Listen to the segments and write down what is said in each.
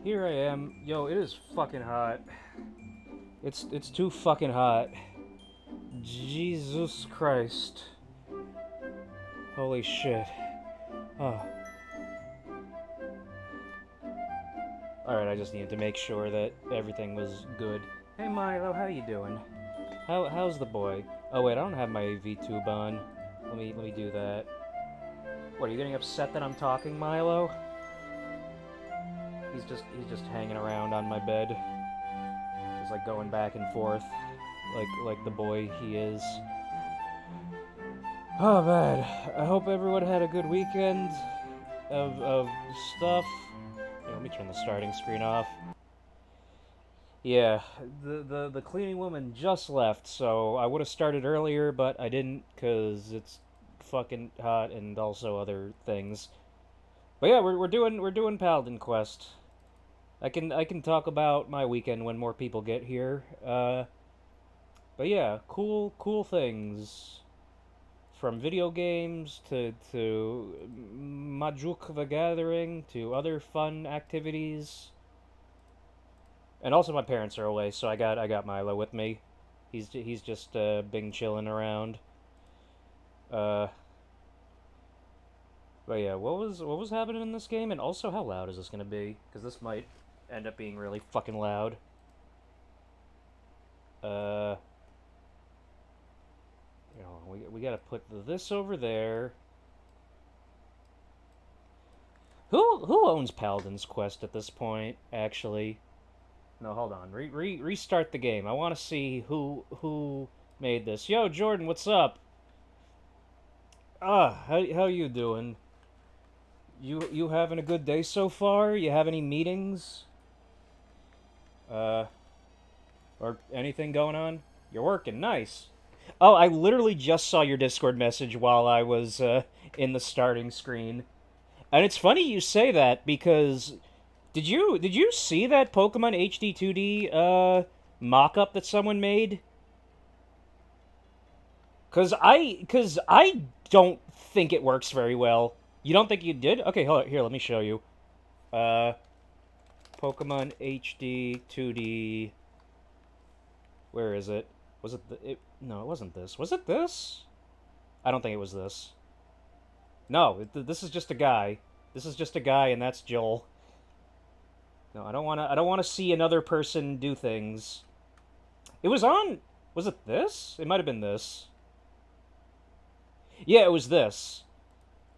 Here I am. Yo, it is fucking hot. It's too fucking hot. Jesus Christ. Holy shit. Oh. Alright, I just needed to make sure that everything was good. Hey Milo, how you doing? How's the boy? Oh wait, I don't have my VTube on. Let me do that. What, are you getting upset that I'm talking, Milo? He's just hanging around on my bed. Just like going back and forth. Like the boy he is. Oh man, I hope everyone had a good weekend of stuff. Here, let me turn the starting screen off. Yeah, the cleaning woman just left, so I would have started earlier, but I didn't because it's fucking hot and also other things. But yeah, we're doing Paladin quest. I can talk about my weekend when more people get here. But yeah, cool things. From video games to Majuk the Gathering to other fun activities. And also my parents are away, so I got Milo with me. He's just been chilling around. Uh but yeah, what was happening in this game, and also how loud is this gonna be? Because this might end up being really fucking loud. Uh You know, we gotta put this over there. Who owns Paladin's Quest at this point? Actually, no, hold on. Restart the game. I want to see who made this. Yo, Jordan, what's up? How you doing? You having a good day so far? You have any meetings? Uh, or anything going on? You're working. Nice. Oh, I literally just saw your Discord message while I was in the starting screen. And it's funny you say that because did you see that Pokemon HD 2D mock-up that someone made? Cuz I don't think it works very well. You don't think you did? Okay, hold on, here, let me show you. Uh Pokemon HD 2D. Where is it? Was it no, it wasn't this. Was it this? I don't think it was this. No, this is just a guy. This is just a guy, and that's Joel. No, I don't want to. I don't want to see another person do things. It was on. Was it this? It might have been this. Yeah, it was this.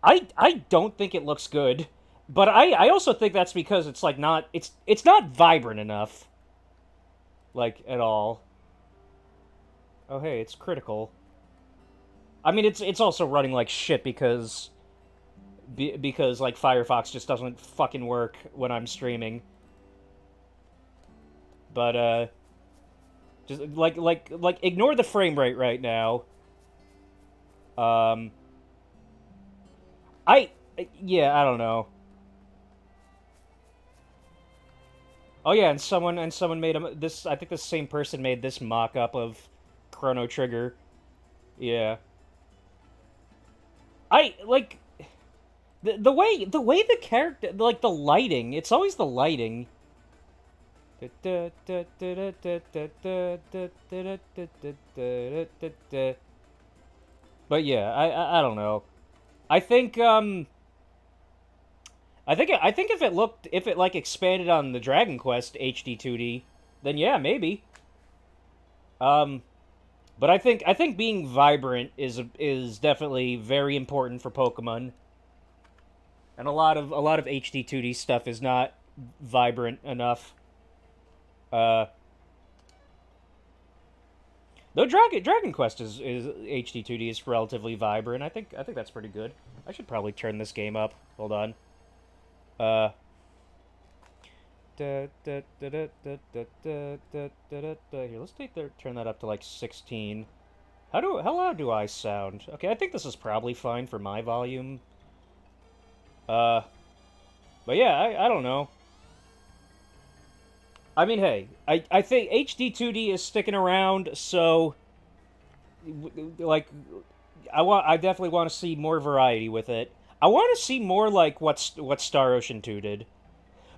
I don't think it looks good, but I also think that's because it's like not it's not vibrant enough, like at all. Oh hey, it's critical. I mean, it's also running like shit because like Firefox just doesn't fucking work when I'm streaming. But just like ignore the frame rate right now. Um, I yeah, I don't know. Oh yeah, and someone made this. I think the same person made this mock-up of Chrono Trigger. Yeah, I like the way the character, like the lighting. It's always the lighting. But yeah, I don't know. I think I think if it like expanded on the Dragon Quest HD 2D, then yeah, maybe. Um but I think being vibrant is definitely very important for Pokemon. And a lot of HD 2D stuff is not vibrant enough. Uh Though Dragon Quest is HD 2D is relatively vibrant. I think that's pretty good. I should probably turn this game up. Hold on. Uh Here, let's turn that up to like 16. How loud do I sound? Okay, I think this is probably fine for my volume. Uh but yeah, I don't know. I mean, hey, I think HD 2D is sticking around, so like I definitely want to see more variety with it. I want to see more like what Star Ocean 2 did.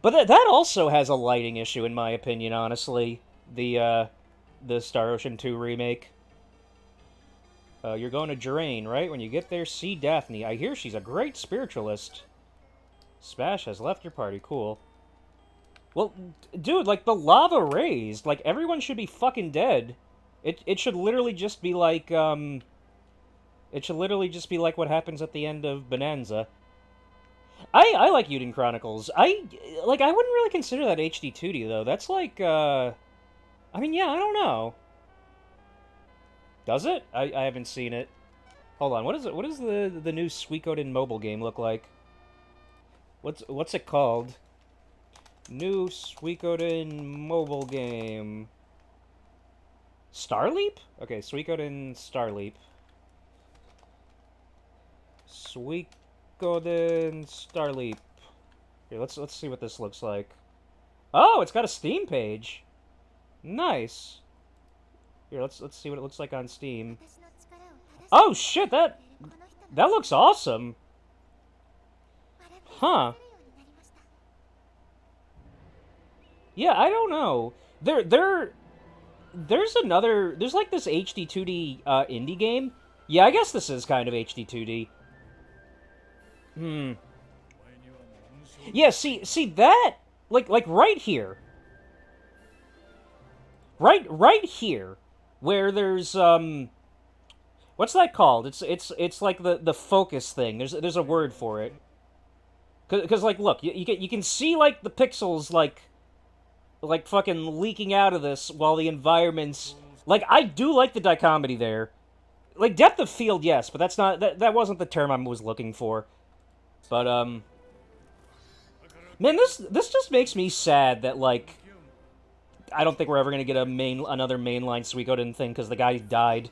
But that also has a lighting issue, in my opinion, honestly. The Star Ocean 2 remake. You're going to Drain, right? When you get there, see Daphne. I hear she's a great spiritualist. Spash has left your party. Cool. Well, dude, like, the lava raised. Like, everyone should be fucking dead. It should literally just be like, It should literally just be like what happens at the end of Bonanza. I like Uden Chronicles. I wouldn't really consider that HD 2D, though. That's like, I mean, yeah, I don't know. Does it? I haven't seen it. Hold on, what is it? What does the new Suikoden mobile game look like? What's it called? New Suikoden mobile game. Starleap? Okay, Suikoden Starleap. Suikoden Starleap. Here, let's see what this looks like. Oh, it's got a Steam page. Nice. Here, let's see what it looks like on Steam. Oh shit, that looks awesome. Huh. Yeah, I don't know. There's like this HD 2D indie game. Yeah, I guess this is kind of HD 2D. Yeah, see that like right here. Right here where there's what's that called? It's like the focus thing. There's a word for it. Cuz like look, you can see like the pixels like fucking leaking out of this while the environment's like I do like the dichotomy there. Like depth of field, yes, but that's not that wasn't the term I was looking for. But man, this just makes me sad that like I don't think we're ever gonna get another mainline Suikoden thing because the guy died.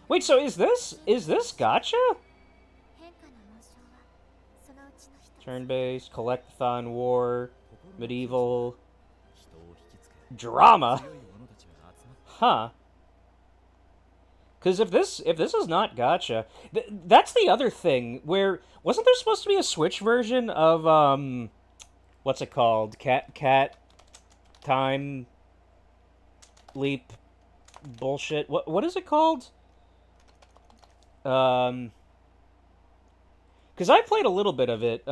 Wait, so is this gacha? Turn-based, collectathon, war, medieval, drama. Huh. Because if this is not gacha, that's the other thing. Where wasn't there supposed to be a Switch version of what's it called? Cat time leap bullshit. What is it called? Because I played a little bit of it.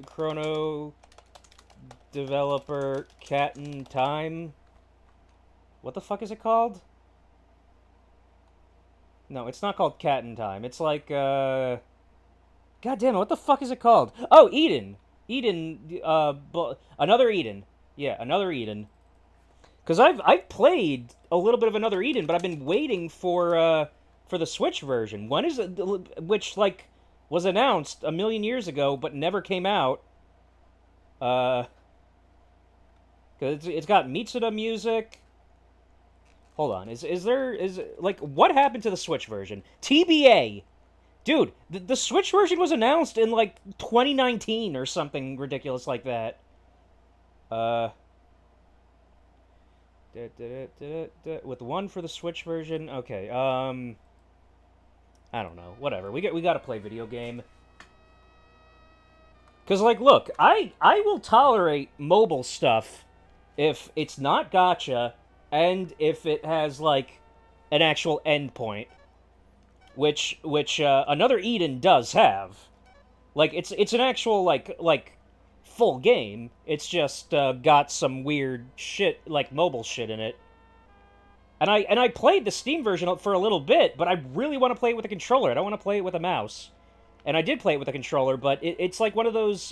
Chrono developer Cat in Time. What the fuck is it called? No, it's not called Cat in Time. It's like, God damn it, what the fuck is it called? Oh, Eden. Eden, another Eden. Yeah, another Eden. Because I've played a little bit of another Eden, but I've been waiting for the Switch version. When is it, which, like, was announced a million years ago, but never came out. Because it's got Mitsuda music. Hold on, like, what happened to the Switch version? TBA! Dude, the Switch version was announced in, like, 2019 or something ridiculous like that. With one for the Switch version? Okay, I don't know, whatever. We gotta play video game. Because, like, look, I will tolerate mobile stuff if it's not gacha, and if it has, like, an actual endpoint, which another Eden does have. Like, it's an actual, like, full game. It's just, got some weird shit, like, mobile shit in it. And I played the Steam version for a little bit, but I really want to play it with a controller. I don't want to play it with a mouse. And I did play it with a controller, but it's like one of those,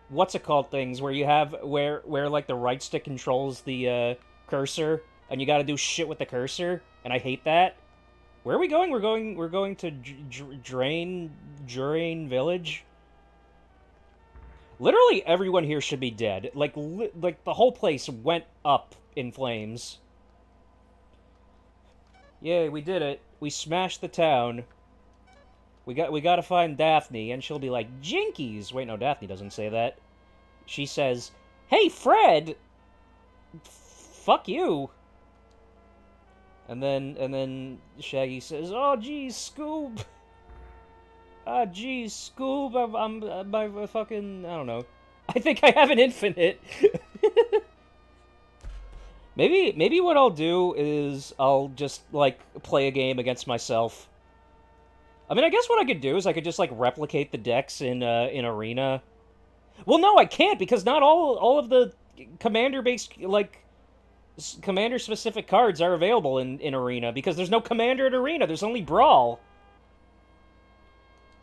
what's it called things, where you have, where like, the right stick controls the, cursor, and you gotta do shit with the cursor, and I hate that. Where are we going? We're going to Drain Village. Literally everyone here should be dead. Like the whole place went up in flames. Yay, we did it. We smashed the town. We gotta find Daphne, and she'll be like, Jinkies! Wait, no, Daphne doesn't say that. She says, hey, Fred! Fuck you. And then Shaggy says, oh geez, Scoob. Ah, geez, Scoob, my fucking, I don't know. I think I have an infinite. Maybe what I'll do is I'll just, like, play a game against myself. I mean, I guess what I could do is I could just, like, replicate the decks in Arena. Well, no, I can't, because not all of the commander-based, like, commander-specific cards are available in Arena, because there's no commander in Arena, there's only Brawl.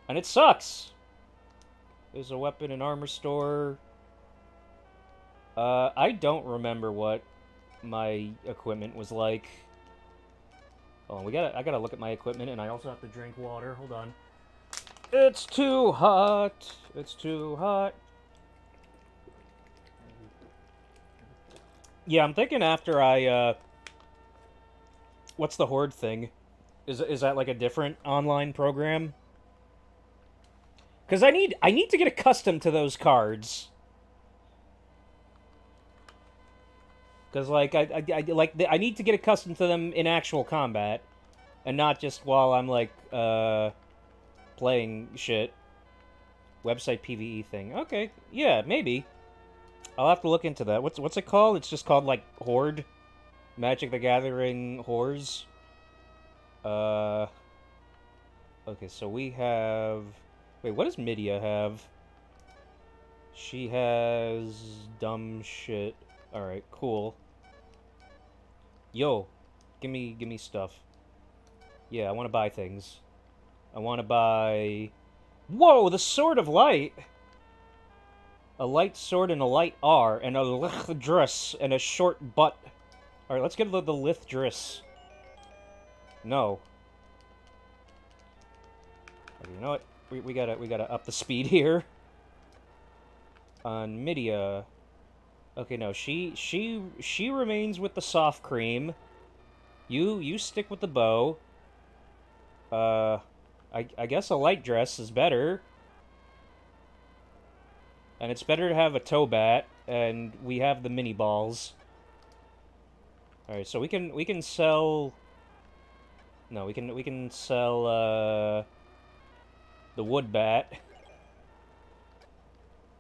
And it sucks. There's a weapon and armor store. I don't remember what my equipment was like. Hold on, I gotta look at my equipment, and I also have to drink water. Hold on. It's too hot. It's too hot. Yeah, I'm thinking after I, what's the Horde thing? Is that like a different online program? Because I need to get accustomed to those cards. Because, like, I need to get accustomed to them in actual combat. And not just while I'm, like, playing shit. Website PvE thing. Okay, yeah, maybe. I'll have to look into that. What's it called? It's just called, like, Horde? Magic the Gathering Whores? Okay, so we have... Wait, what does Midia have? She has... dumb shit. Alright, cool. Yo, give me stuff. Yeah, I want to buy things. I want to buy... Whoa, the Sword of Light! A light sword and a light R, and a Lithdris, and a short butt. Alright, let's get the Lithdris. No. Okay, you know what? We gotta up the speed here. On Midia... Okay, no, she remains with the soft cream. You stick with the bow. I guess a light dress is better. And it's better to have a toe bat, and we have the mini balls. Alright, so we can sell... No, we can sell, the wood bat.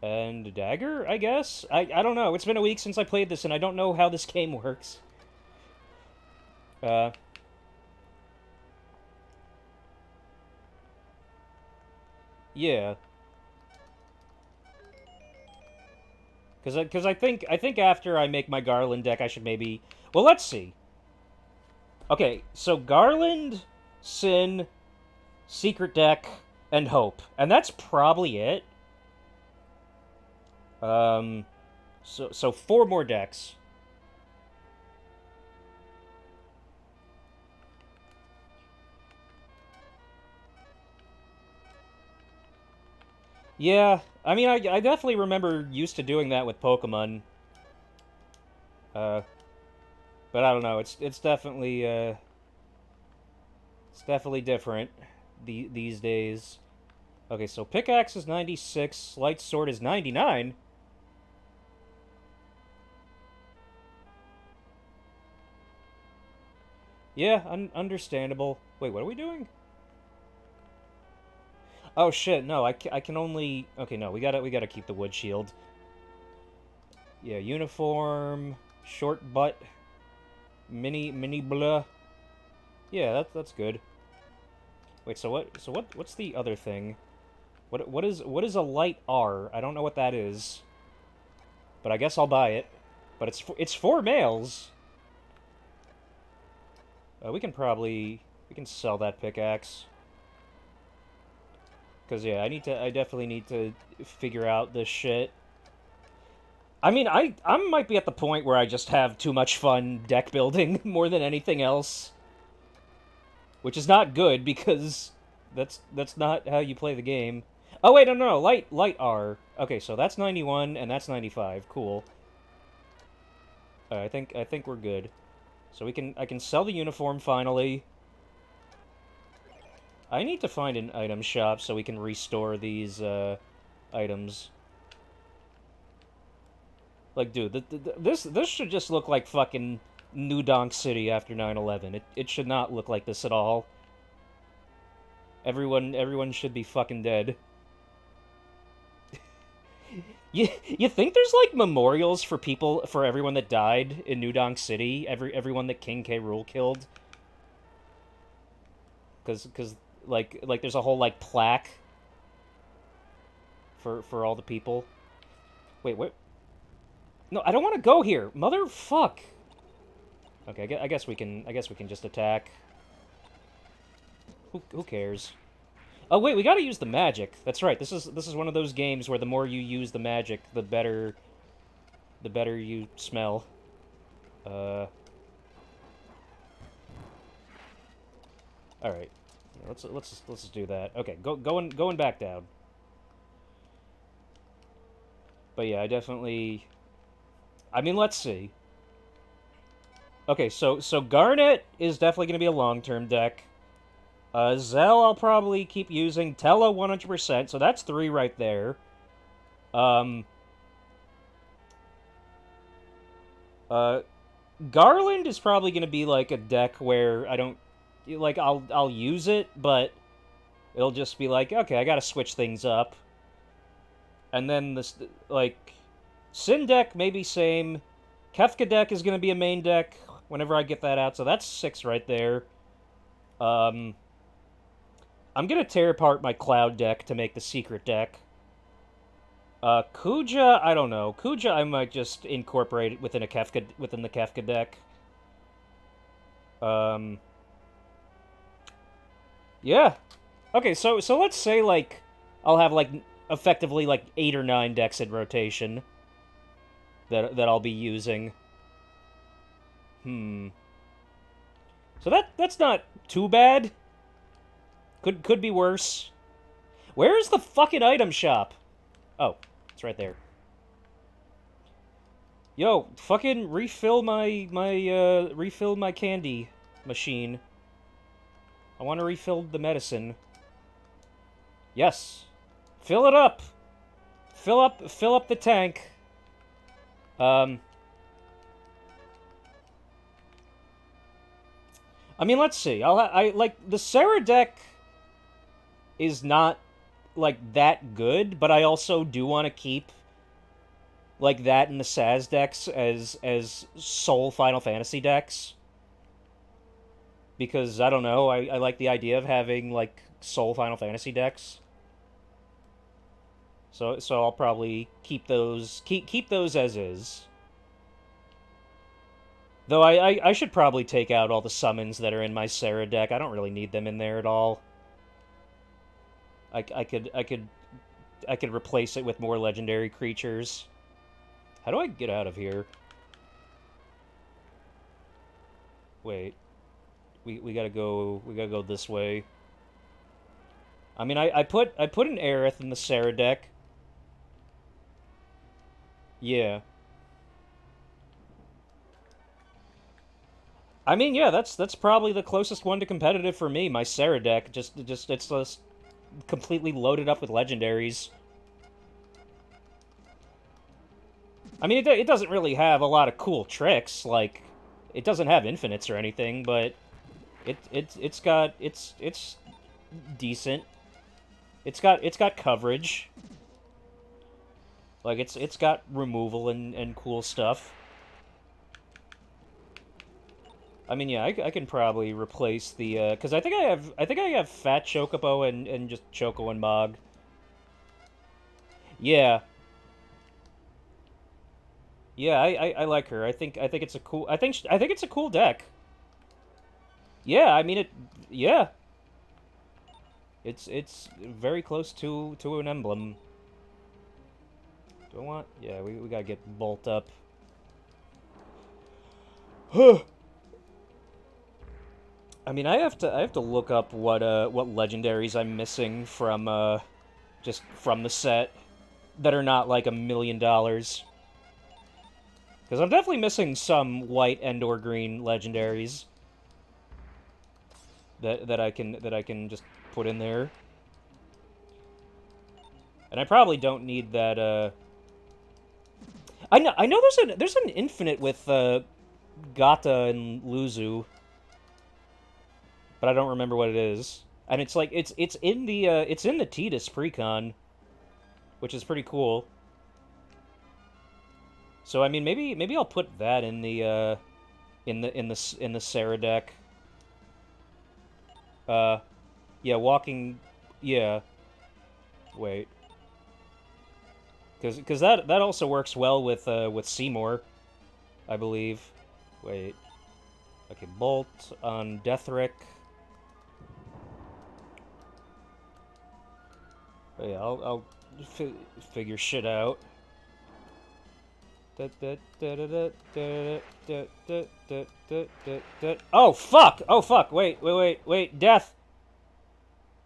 And a dagger, I guess? I don't know. It's been a week since I played this, and I don't know how this game works. Yeah. Because I think after I make my Garland deck, I should maybe... Well, let's see. Okay, so Garland, Sin, Secret Deck, and Hope. And that's probably it. So 4 more decks. Yeah, I mean, I definitely remember used to doing that with Pokemon. But I don't know, it's definitely different these days. Okay, so Pickaxe is 96, Light Sword is 99. Yeah, understandable. Wait, what are we doing? Oh shit, no, I can only... Okay, no, we gotta keep the wood shield. Yeah, uniform, short butt, mini blah. Yeah, that's good. Wait, so what's the other thing? What is a light R? I don't know what that is. But I guess I'll buy it. But it's for males. We can sell that pickaxe. Because, yeah, I definitely need to figure out this shit. I mean, I might be at the point where I just have too much fun deck building more than anything else. Which is not good, because that's not how you play the game. Oh, wait, no, light R. Okay, so that's 91, and that's 95. Cool. I think we're good. So I can sell the uniform, finally. I need to find an item shop so we can restore these, items. Like, dude, this should just look like fucking New Donk City after 9/11. It should not look like this at all. Everyone should be fucking dead. You think there's like memorials for people for everyone that died in New Donk City, everyone that King K. Rool killed? Cause like there's a whole like plaque for all the people. Wait, what? No, I don't want to go here, motherfuck. Okay, I guess we can just attack. Who cares? Oh wait, we gotta use the magic. That's right. This is one of those games where the more you use the magic, the better you smell. All right. Let's just do that. Okay, going back down. But yeah, I definitely. I mean, let's see. Okay, so Garnet is definitely gonna be a long-term deck. Zell I'll probably keep using. Tello 100%, so that's 3 right there. Garland is probably going to be like a deck where I don't like I'll use it, but it'll just be like, okay, I got to switch things up. And then this like Sin deck maybe same. Kefka deck is going to be a main deck whenever I get that out, so that's 6 right there. I'm going to tear apart my Cloud deck to make the secret deck. Kuja, I don't know. Kuja I might just incorporate it within the Kefka deck. Yeah. Okay, so let's say like I'll have like effectively like 8 or 9 decks in rotation that I'll be using. So that's not too bad. Could be worse. Where's the fucking item shop? Oh, it's right there. Yo, fucking refill my candy machine. I want to refill the medicine. Yes. Fill it up. Fill up the tank. I mean, let's see. I like the Sarah deck is not like that good, but I also do want to keep like that in the Saz decks as sole Final Fantasy decks. Because I don't know, I like the idea of having like sole Final Fantasy decks. So I'll probably keep those as is. Though I should probably take out all the summons that are in my Sarah deck. I don't really need them in there at all. I could replace it with more legendary creatures. How do I get out of here? Wait. We gotta go this way. I mean I put an Aerith in the Sarah deck. Yeah. I mean, yeah, that's probably the closest one to competitive for me. My Sarah deck it's just completely loaded up with legendaries. I mean, it doesn't really have a lot of cool tricks. Like, it doesn't have infinites or anything, but it's decent. It's got coverage. Like it's got removal and cool stuff. I mean, yeah, I can probably replace the because I think I have Fat Chocobo and just Choco and Mog. Yeah. Yeah, I like her. I think it's a cool. I think it's a cool deck. Yeah, I mean it. Yeah. It's very close to an emblem. Do I want? Yeah, we gotta get Bolt up. I mean, I have to look up what legendaries I'm missing from just from the set that are not like $1 million. Because I'm definitely missing some white and or green legendaries that I can just put in there. And I probably don't need that. I know there's an infinite with Gata and Luzu, but I don't remember what it is. And it's like it's in the Tidus precon, which is pretty cool. So I mean, maybe I'll put that in the Sarah deck. Yeah, walking. Yeah, wait, because that also works well with Seymour, I believe. Wait, okay, Bolt on Deathrick. Oh, yeah, I'll figure shit out. Oh fuck! Oh fuck! Wait! Death!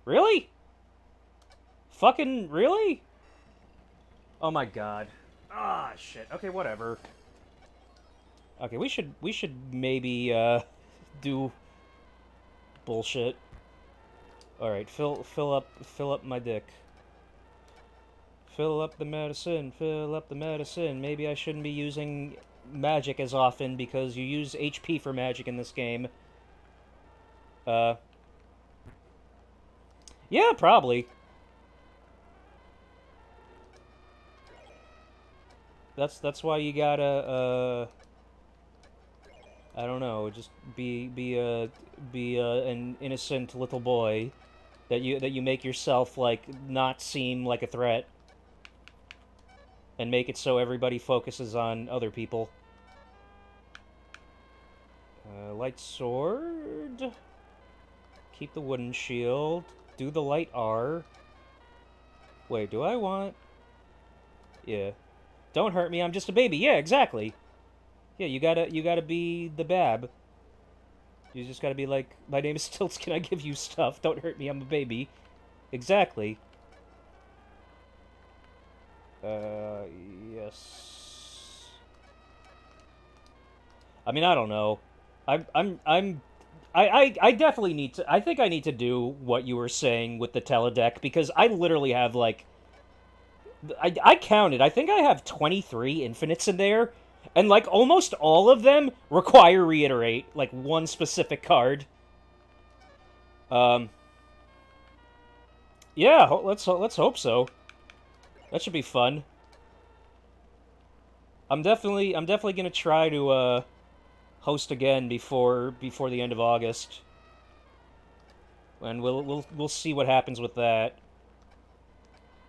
Really? Fucking really? Oh my god. Ah shit. Okay, whatever. Okay, we should maybe do bullshit. All right, fill up my dick. Fill up the medicine. Fill up the medicine. Maybe I shouldn't be using magic as often because you use HP for magic in this game. Uh. Yeah, probably. That's why you gotta I don't know, just be an innocent little boy that you make yourself like not seem like a threat and make it so everybody focuses on other people. Light sword. Keep the wooden shield. Do the light R. Wait, do I want? Yeah. Don't hurt me, I'm just a baby. Yeah, exactly. Yeah, you gotta be the Bab. You just gotta be like, my name is Stilts, can I give you stuff? Don't hurt me, I'm a baby. Exactly. Yes. I mean, I don't know. I definitely need to, I think I need to do what you were saying with the teledeck, because I literally have, like, I counted, I think I have 23 infinites in there, and, like, almost all of them require Reiterate, like, one specific card. Yeah, let's hope so. That should be fun. I'm definitely gonna try to host again before the end of August, and we'll see what happens with that.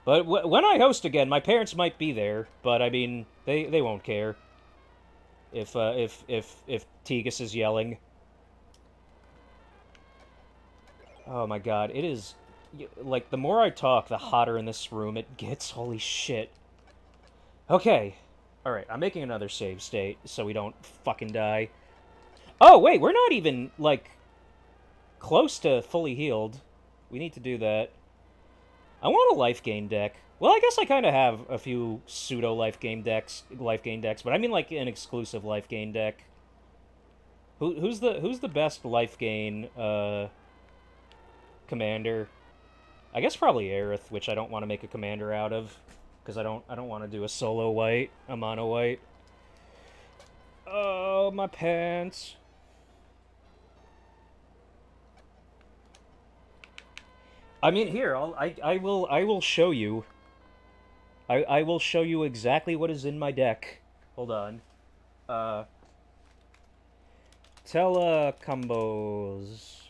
But when I host again, my parents might be there, but I mean they won't care if Tegus is yelling. Oh my god, it is like the more I talk, the hotter in this room it gets. Holy shit. Okay. All right, I'm making another save state so we don't fucking die. Oh, wait, we're not even, like, close to fully healed. We need to do that. I want a life gain deck. Well, I guess I kind of have a few pseudo life gain decks, but I mean like an exclusive life gain deck. Who's the best life gain commander? I guess probably Aerith, which I don't want to make a commander out of, because I don't want to do a solo white, a mono white. Oh, my pants. I mean, here, I will show you. I will show you exactly what is in my deck. Hold on. Telecombos.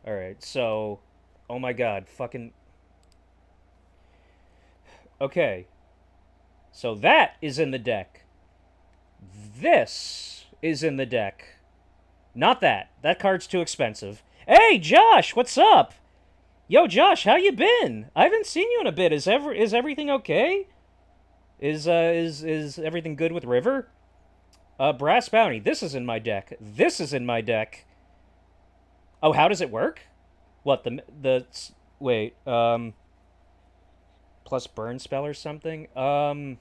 Alright, so... Oh my god, fucking... Okay. So that is in the deck. This is in the deck. Not that. That card's too expensive. Hey, Josh, what's up? Yo, Josh, how you been? I haven't seen you in a bit. Is everything okay? Is everything good with River? Brass Bounty. This is in my deck. This is in my deck. Oh, how does it work? What, wait, plus burn spell or something? Well,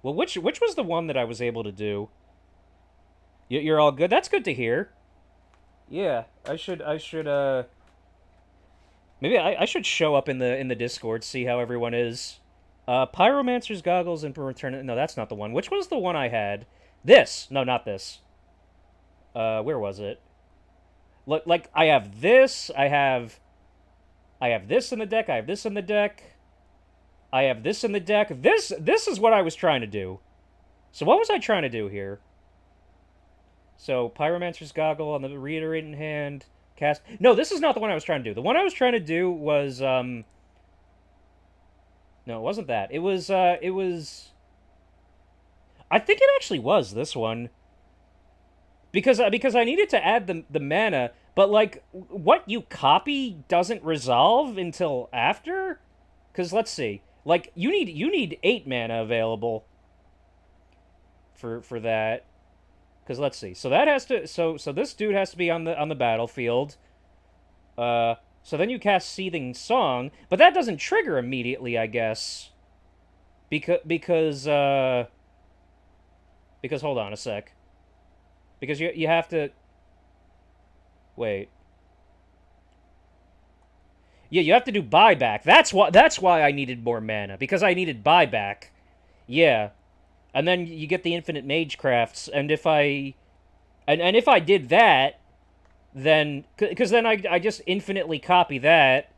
which was the one that I was able to do? You're all good? That's good to hear. Yeah, I should, maybe I should show up in the Discord, see how everyone is. Pyromancer's Goggles and Return... No, that's not the one. Which was the one I had? This! No, not this. Where was it? Like, I have this, I have this in the deck, I have this in the deck, I have this in the deck. This is what I was trying to do. So what was I trying to do here? So, Pyromancer's Goggle on the Reiterating Hand, cast... No, this is not the one I was trying to do. The one I was trying to do was, No, it wasn't that. It was... I think it actually was this one. Because I needed to add the mana, but, like, what you copy doesn't resolve until after? Because, let's see. Like, you need 8 mana available for that. Because let's see. So that has to so this dude has to be on the battlefield. So then you cast Seething Song, but that doesn't trigger immediately, I guess. Because hold on a sec. Because you have to wait. Yeah, you have to do buyback. That's why I needed more mana, because I needed buyback. Yeah. And then you get the infinite magecrafts, and if I if I did that, then because then I just infinitely copy that,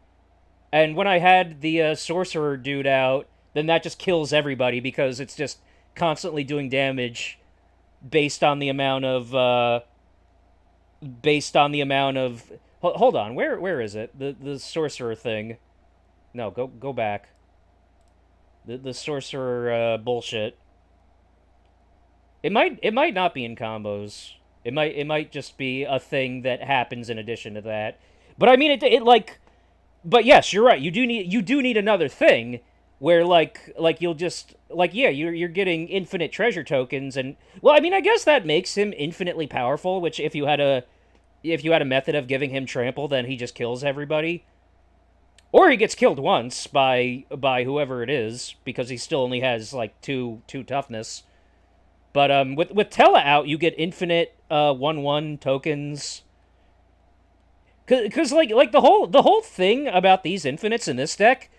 and when I had the sorcerer dude out, then that just kills everybody because it's just constantly doing damage based on the amount of hold on, where is it? The sorcerer thing. No, go back. The sorcerer bullshit. It might not be in combos. It might just be a thing that happens in addition to that. But I mean it like but yes, you're right. You do need another thing where like you'll just like yeah, you're getting infinite treasure tokens and well, I mean I guess that makes him infinitely powerful, which if you had a method of giving him trample, then he just kills everybody. Or he gets killed once by whoever it is because he still only has like two toughness. But with Tella out, you get infinite 1/1 tokens. Cause like the whole thing about these infinites in this deck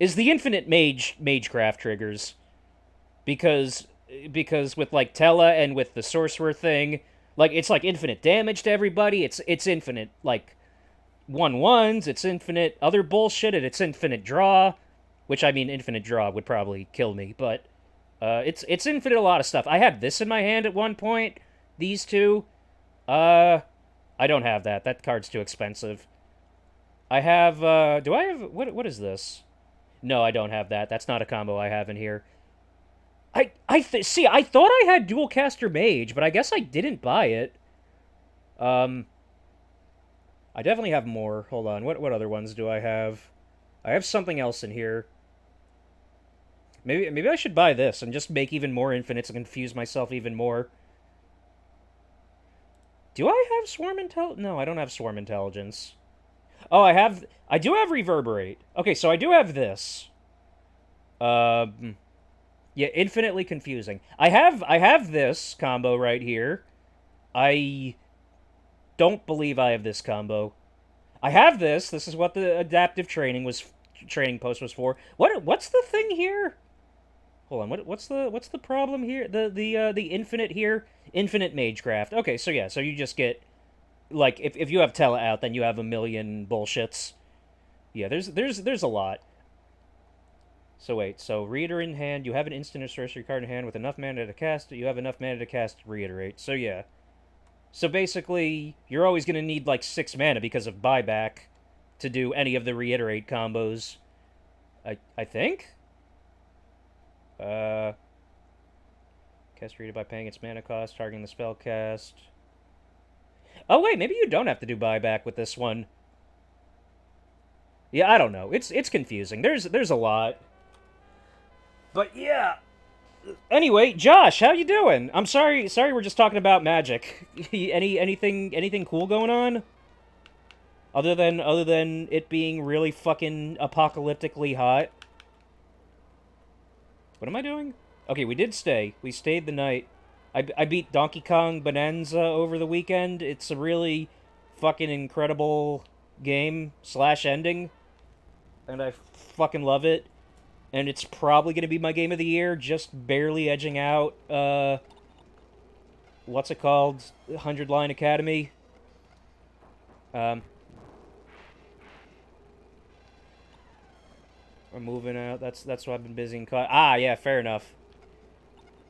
is the infinite magecraft triggers. Because with like Tella and with the sorcerer thing, like it's like infinite damage to everybody. It's infinite like 1/1s. It's infinite other bullshit, and it's infinite draw. Which I mean, infinite draw would probably kill me, but. It's infinite a lot of stuff. I had this in my hand at one point. These two. I don't have that. That card's too expensive. I have, do I have, what is this? No, I don't have that. That's not a combo I have in here. See, I thought I had Dual Caster Mage, but I guess I didn't buy it. I definitely have more. Hold on. What other ones do I have? I have something else in here. Maybe I should buy this and just make even more infinites and confuse myself even more. Do I have Swarm Intelligence? No, I don't have Swarm Intelligence. Oh, I do have Reverberate. Okay, so I do have this. Yeah, infinitely confusing. I have this combo right here. I don't believe I have this combo. I have this. This is what the adaptive training post was for. What's the thing here? Hold on, what's the problem here? The infinite here? Infinite Magecraft. Okay, so yeah, so you just get like if you have Tella out, then you have a million bullshits. Yeah, there's a lot. So wait, so Reiter in hand, you have an instant or sorcery card in hand with enough mana to cast it, you have enough mana to cast Reiterate. So yeah. So basically, you're always gonna need like 6 mana because of buyback to do any of the Reiterate combos. I think? Cast Reader by paying its mana cost, targeting the spell cast. Oh wait, maybe you don't have to do buyback with this one. Yeah, I don't know. It's confusing. There's a lot. But yeah. Anyway, Josh, how you doing? I'm sorry we're just talking about Magic. anything cool going on? Other than it being really fucking apocalyptically hot. What am I doing? Okay, we did stay. We stayed the night. I beat Donkey Kong Bonanza over the weekend. It's a really fucking incredible game / ending. And I fucking love it. And it's probably going to be my game of the year, just barely edging out, what's it called? 100 Line Academy. Um, we're moving out. That's what I've been busy and caught. Ah, yeah, fair enough.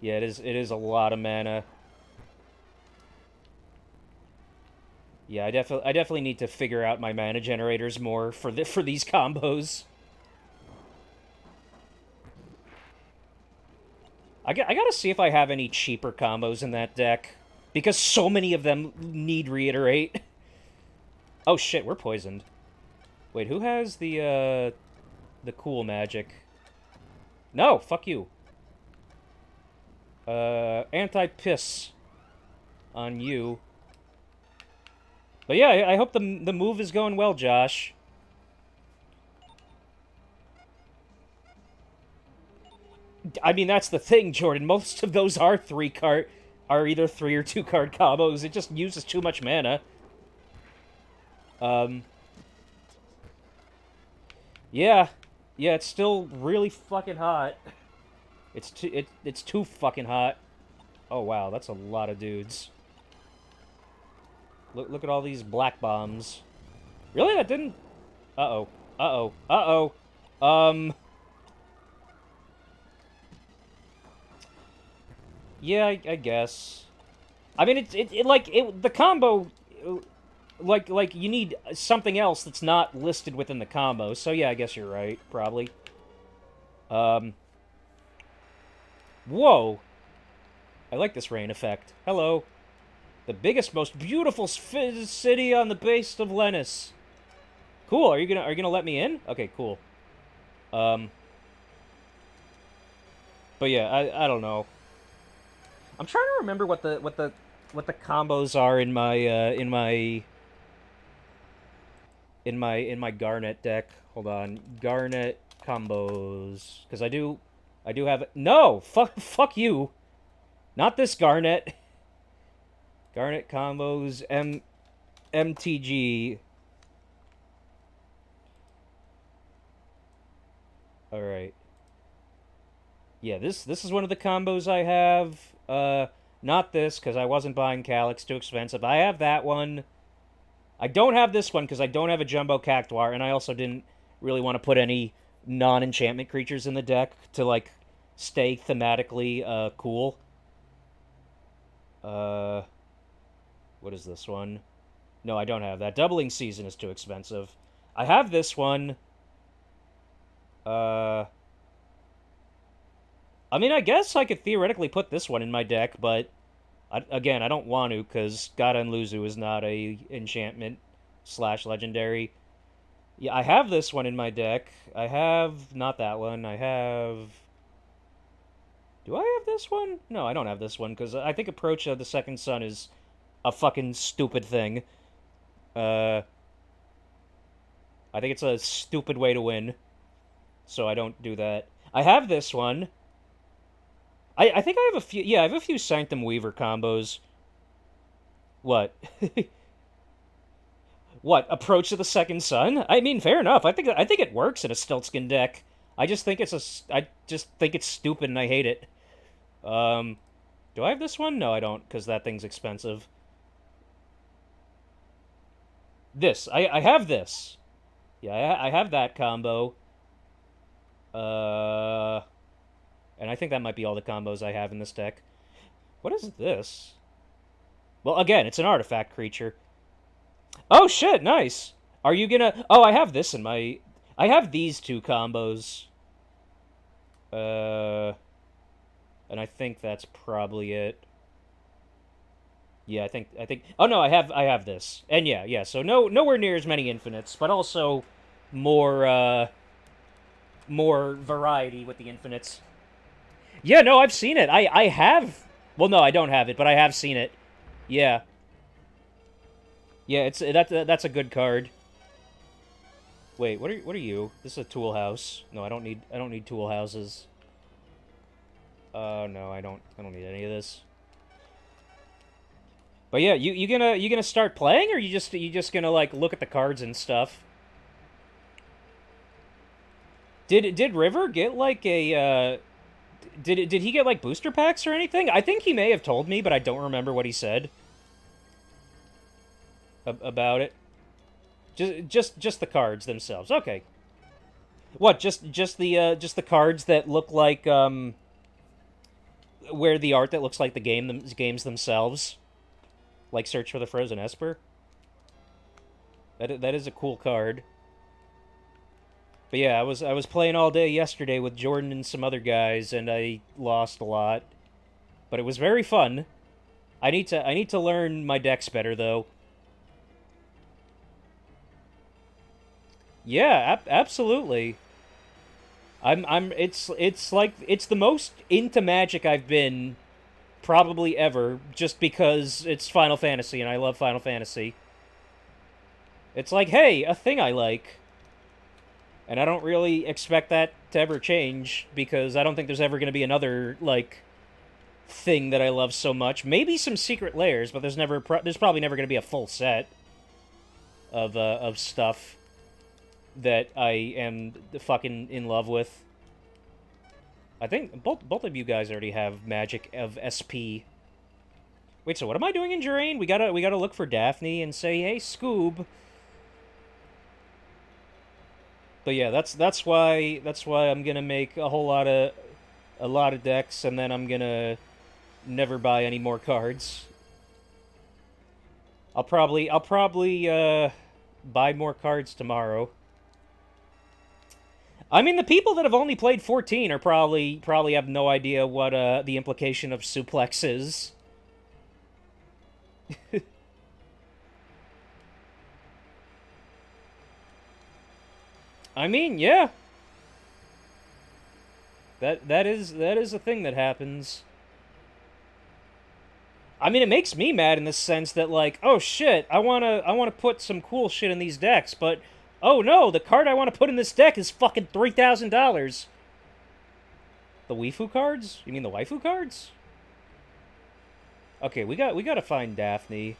Yeah, it is a lot of mana. Yeah, I definitely need to figure out my mana generators more for these combos. I gotta see if I have any cheaper combos in that deck. Because so many of them need reiterate. Oh shit, we're poisoned. Wait, who has the cool magic? No, fuck you. Anti-piss on you. But yeah, I hope the move is going well, Josh. I mean, that's the thing, Jordan. Most of those are either 3 or 2 card combos. It just uses too much mana. Um, yeah, yeah, it's still really fucking hot. It's too fucking hot. Oh wow, that's a lot of dudes. Look at all these black bombs. Really, that didn't. Uh oh. Uh oh. Uh oh. Yeah, I guess. I mean, the combo, like you need something else that's not listed within the combo. So yeah, I guess you're right, probably. Um, whoa, I like this rain effect. Hello, the biggest, most beautiful city on the base of Lennis. Cool. Are you gonna let me in? Okay, cool. Um, but yeah, I don't know. I'm trying to remember what the combos are in my Garnet deck. Hold on, Garnet combos, because I do have no fuck you, not this Garnet. Garnet combos MTG. All right. Yeah, this is one of the combos I have. Not this because I wasn't buying Calyx, too expensive. I have that one. I don't have this one because I don't have a Jumbo Cactuar, and I also didn't really want to put any non-enchantment creatures in the deck to like stay thematically cool. Uh, what is this one? No, I don't have that. Doubling Season is too expensive. I have this one. Uh, I mean, I guess I could theoretically put this one in my deck, but again, I don't want to because Gata and Luzu is not a enchantment slash legendary. Yeah, I have this one in my deck. I have not that one. I have. Do I have this one? No, I don't have this one because I think Approach of the Second Sun is a fucking stupid thing. Uh, I think it's a stupid way to win, so I don't do that. I have this one. I think I have a few. Yeah, I have a few Sanctum Weaver combos. What? What? Approach to the Second Sun? I mean, fair enough. I think it works in a Stiltskin deck. I just think it's stupid and I hate it. Um, do I have this one? No, I don't, because that thing's expensive. This. I have this. Yeah, I have that combo. Uh, and I think that might be all the combos I have in this deck. What is this? Well, again, it's an artifact creature. Oh shit, nice. Are you gonna? Oh, I have this in my. I have these two combos. Uh, and I think that's probably it. Yeah, I think. Oh no, I have this, and yeah. So nowhere near as many infinites, but also more variety with the infinites. Yeah, no, I've seen it. I have. Well, no, I don't have it, but I have seen it. Yeah, yeah. That's a good card. Wait, what are you? This is a tool house. No, I don't need tool houses. No, I don't need any of this. But yeah, you gonna start playing, or you just gonna like look at the cards and stuff? Did River get like a did he get like booster packs or anything? I think he may have told me, but I don't remember what he said about it. Just the cards themselves. Okay. What? Just the cards that look like where the art that looks like the games themselves, like Search for the Frozen Esper. That is a cool card. But yeah, I was playing all day yesterday with Jordan and some other guys, and I lost a lot. But it was very fun. I need to learn my decks better though. Yeah, absolutely. It's like it's the most into Magic I've been probably ever, just because it's Final Fantasy and I love Final Fantasy. It's like, hey, a thing I like. And I don't really expect that to ever change, because I don't think there's ever going to be another, like, thing that I love so much. Maybe some secret layers, but there's probably never going to be a full set of stuff that I am fucking in love with. I think both of you guys already have Magic of SP. Wait, so what am I doing in Jurain? We gotta look for Daphne and say, hey, Scoob. But yeah, that's why I'm gonna make a lot of decks, and then I'm gonna never buy any more cards. I'll probably buy more cards tomorrow. I mean, the people that have only played 14 are probably have no idea what the implication of suplex is. I mean, yeah, that is a thing that happens. I mean, it makes me mad in the sense that, like, oh shit, I wanna put some cool shit in these decks, but oh no, the card I want to put in this deck is fucking $3,000. The waifu cards? You mean the waifu cards? Okay, we gotta find Daphne.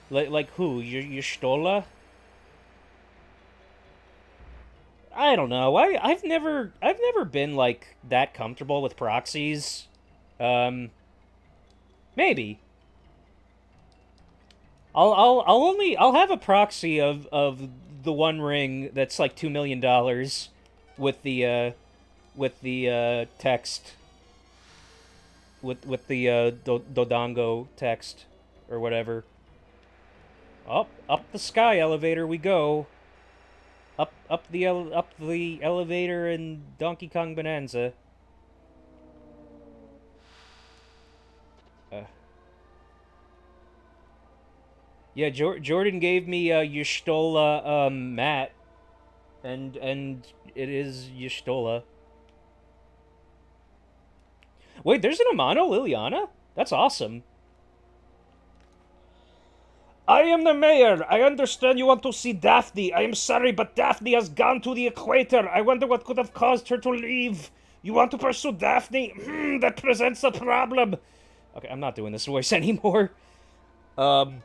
Like who? Your I don't know. I've never been like that comfortable with proxies. Um, maybe. I'll have a proxy of the One Ring that's like $2 million with the text with the Dodongo text or whatever. Up the sky elevator we go. Up the elevator in Donkey Kong Bonanza. Uh, yeah, Jordan gave me Y'shtola mat, and it is Y'shtola. Wait, there's an Amano Liliana? That's awesome. I am the mayor. I understand you want to see Daphne. I am sorry, but Daphne has gone to the equator. I wonder what could have caused her to leave. You want to pursue Daphne? That presents a problem. Okay, I'm not doing this voice anymore. Um,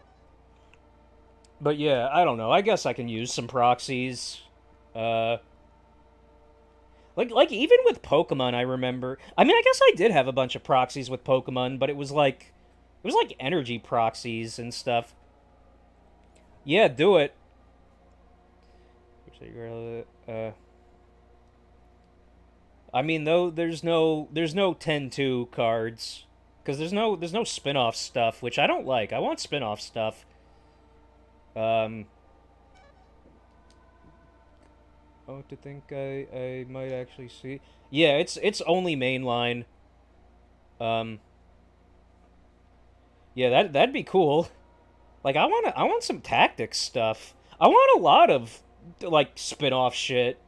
but yeah, I don't know. I guess I can use some proxies. Uh, like even with Pokemon, I remember. I mean, I guess I did have a bunch of proxies with Pokemon, but it was like energy proxies and stuff. Yeah, do it. I mean, though, there's no 10-2 cards, because there's no spin-off stuff, which I don't like. I want spin-off stuff. Um, oh, to think I might actually see. Yeah, it's only mainline. Um, yeah, that'd be cool. Like, I want some tactics stuff. I want a lot of like spin-off shit.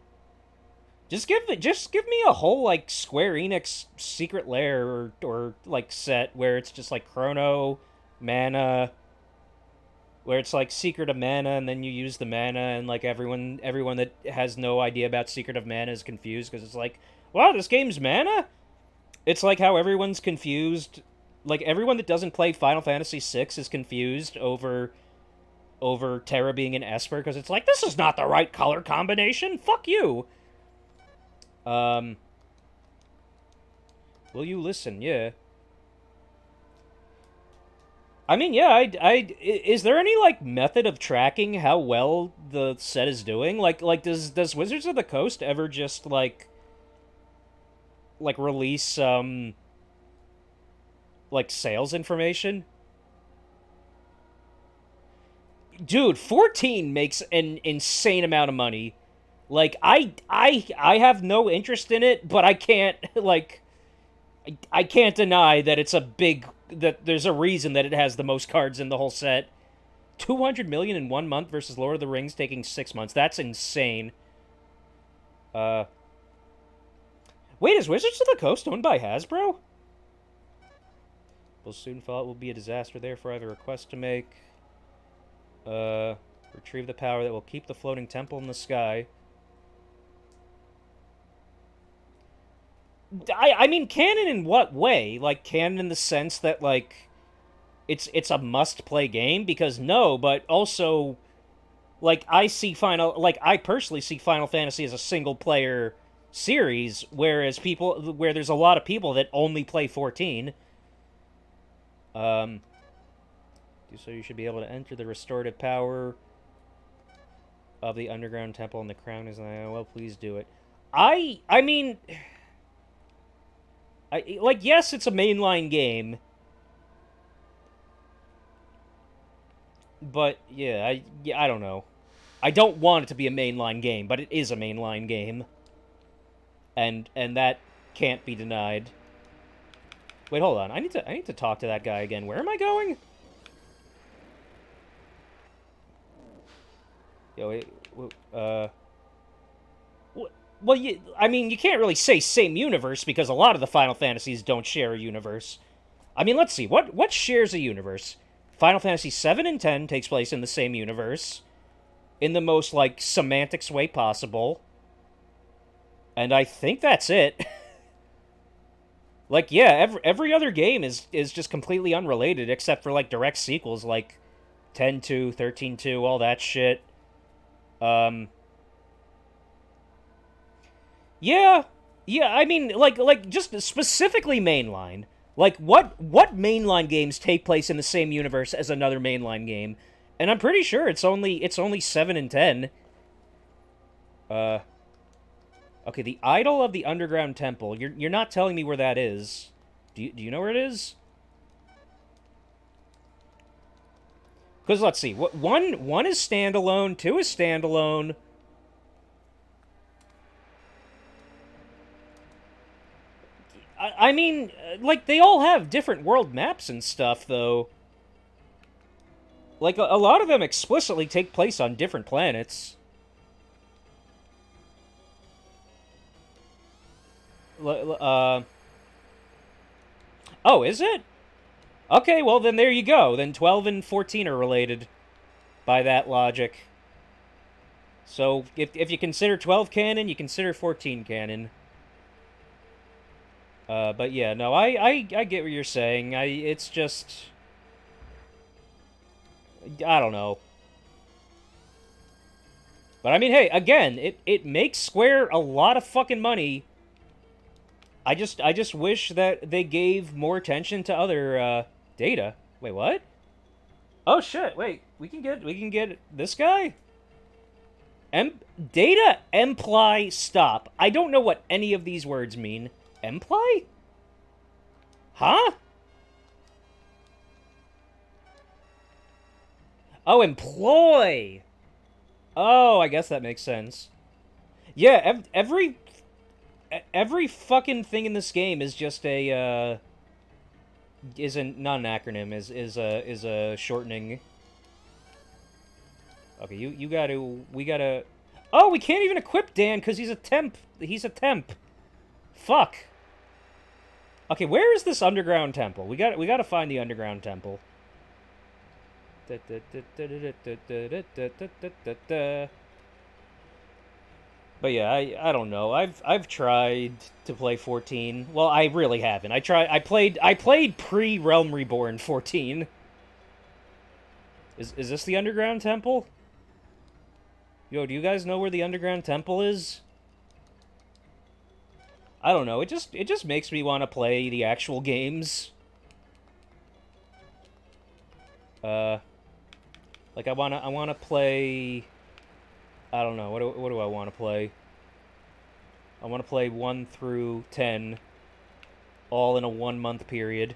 Just give me a whole like Square Enix secret lair or like set where it's just like Chrono, mana, where it's like Secret of Mana, and then you use the mana, and like everyone that has no idea about Secret of Mana is confused because it's like, wow, this game's mana. It's like how everyone's confused. Like everyone that doesn't play Final Fantasy VI is confused over Terra being an Esper because it's like, this is not the right color combination. Fuck you. Um, will you listen? Yeah. I mean, yeah, is there any like method of tracking how well the set is doing? Does Wizards of the Coast ever just release like sales information? Dude, 14 makes an insane amount of money. Like I have no interest in it, but I can't I can't deny that it's a big that there's a reason that it has the most cards in the whole set. 200 million in 1 month versus Lord of the Rings taking 6 months. That's insane. Uh Wait, is Wizards of the Coast owned by Hasbro? Will soon fall. It will be a disaster. Therefore, I have a request to make. Retrieve the power that will keep the floating temple in the sky. I mean, canon in what way? Like, canon in the sense that, like, it's a must-play game? Because no, but also, like, I personally see Final Fantasy as a single-player series, where there's a lot of people that only play 14. So you should be able to enter the restorative power of the underground temple, and the crown is well, please do it. I mean, yes, it's a mainline game, but yeah, I don't know. I don't want it to be a mainline game, but it is a mainline game, and that can't be denied. Wait, hold on. I need to talk to that guy again. Where am I going? Yo, wait, well, I mean, you can't really say same universe because a lot of the Final Fantasies don't share a universe. I mean, let's see. What shares a universe? Final Fantasy 7 and 10 takes place in the same universe in the most, like, semantics way possible. And I think that's it. Like, yeah, every other game is just completely unrelated except for, like, direct sequels like 10-2, 13-2, all that shit. Yeah, yeah. I mean, just specifically mainline. Like, what mainline games take place in the same universe as another mainline game? And I'm pretty sure it's only 7 and 10. Okay, the idol of the underground temple. You're not telling me where that is. Do you know where it is? Because let's see. One is standalone. 2 is standalone. I mean, like, they all have different world maps and stuff, though. Like, a lot of them explicitly take place on different planets. Oh, is it? Okay, well, then there you go. Then 12 and 14 are related by that logic. So, if you consider 12 canon, you consider 14 canon. But yeah, no, I get what you're saying. It's just... I don't know. But I mean, hey, again, it makes Square a lot of fucking money. I just wish that they gave more attention to other, data. Wait, what? Oh shit, wait, we can get this guy? Data imply stop. I don't know what any of these words mean. Imply? Huh? Oh, employ! Oh, I guess that makes sense. Yeah, every fucking thing in this game is just a, not an acronym, is a shortening. Okay, we gotta... Oh, we can't even equip Dan because he's a temp. He's a temp. Fuck. Okay, where is this underground temple? We gotta find the underground temple. But yeah, I don't know. I've tried to play 14. Well, I really haven't. I played pre-Realm Reborn 14. Is this the underground temple? Yo, do you guys know where the underground temple is? I don't know. It just makes me want to play the actual games. Uh, like I wanna play. I don't know. What do I want to play? I want to play 1 through 10, all in a 1 month period.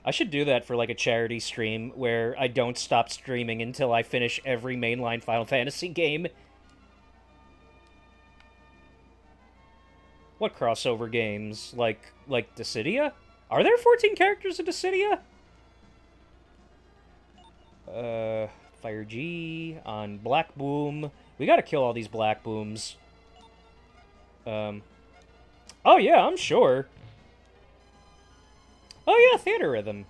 I should do that for like a charity stream where I don't stop streaming until I finish every mainline Final Fantasy game. What crossover games? Like Dissidia? Are there 14 characters in Dissidia? Fire G on Black Boom. We gotta kill all these Black Booms. Oh yeah, I'm sure. Oh yeah, Theater Rhythm.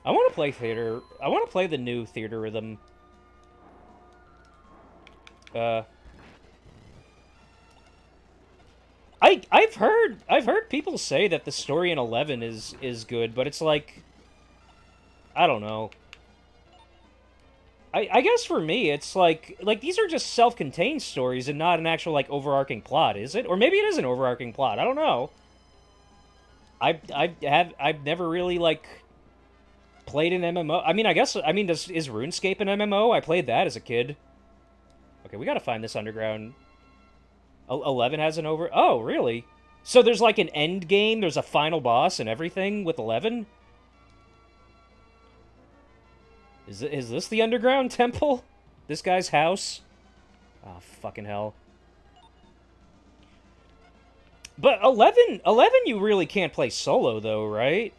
I want to play Theater. I want to play the new Theater Rhythm. I've heard people say that the story in 11 is good, but it's like, I don't know. I guess for me it's like these are just self-contained stories and not an actual like overarching plot, is it? Or maybe it is an overarching plot. I don't know. I've never really like played an MMO. I mean, is RuneScape an MMO? I played that as a kid. Okay, we gotta find this underground. 11 has an over. Oh, really? So there's like an end game. There's a final boss and everything with 11. Is this the underground temple? This guy's house? Oh, fucking hell. But 11 you really can't play solo, though, right?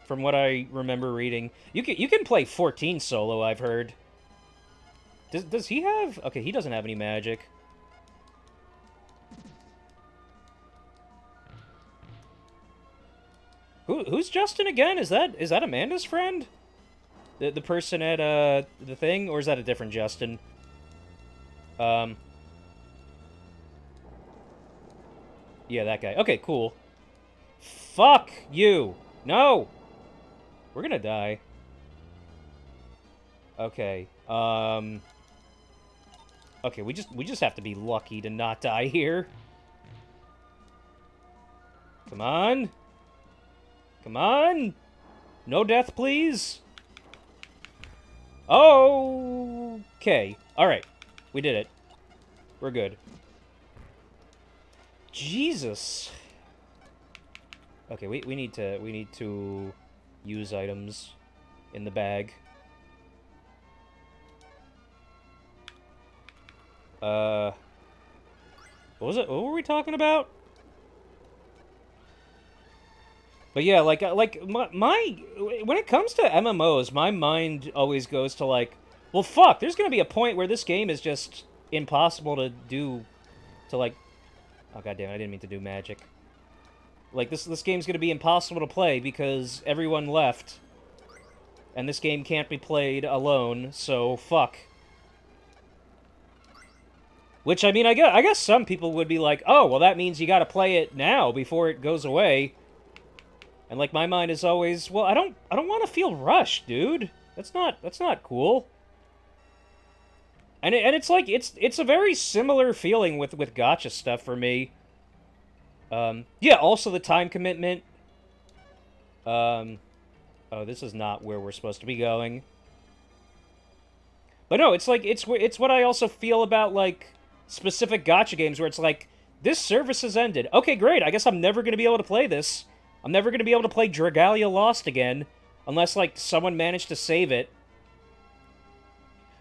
From what I remember reading. You can play 14 solo, I've heard. Does he have... Okay, he doesn't have any magic. Who's Justin again? Is that Amanda's friend? The person at the thing, or is that a different Justin? Yeah, that guy. Okay, cool. Fuck you. No. We're gonna die. Okay. Okay, we just have to be lucky to not die here. Come on. Come on. No death, please. Okay. Alright. We did it. We're good. Jesus. Okay, we need to use items in the bag. What was it? What were we talking about? But yeah, like my when it comes to MMOs, my mind always goes to like, well, fuck, there's gonna be a point where this game is just impossible to do, to like, oh goddamn, I didn't mean to do magic. Like this game's gonna be impossible to play because everyone left, and this game can't be played alone. So fuck. Which I mean, I guess some people would be like, oh, well, that means you gotta play it now before it goes away. And like my mind is always, well, I don't want to feel rushed, dude. That's not cool. And it's like it's a very similar feeling with gacha stuff for me. Yeah, also the time commitment. Oh, this is not where we're supposed to be going. But no, it's like it's what I also feel about like specific gacha games where it's like, this service has ended. Okay, great. I guess I'm never going to be able to play this. I'm never going to be able to play Dragalia Lost again, unless, like, someone managed to save it.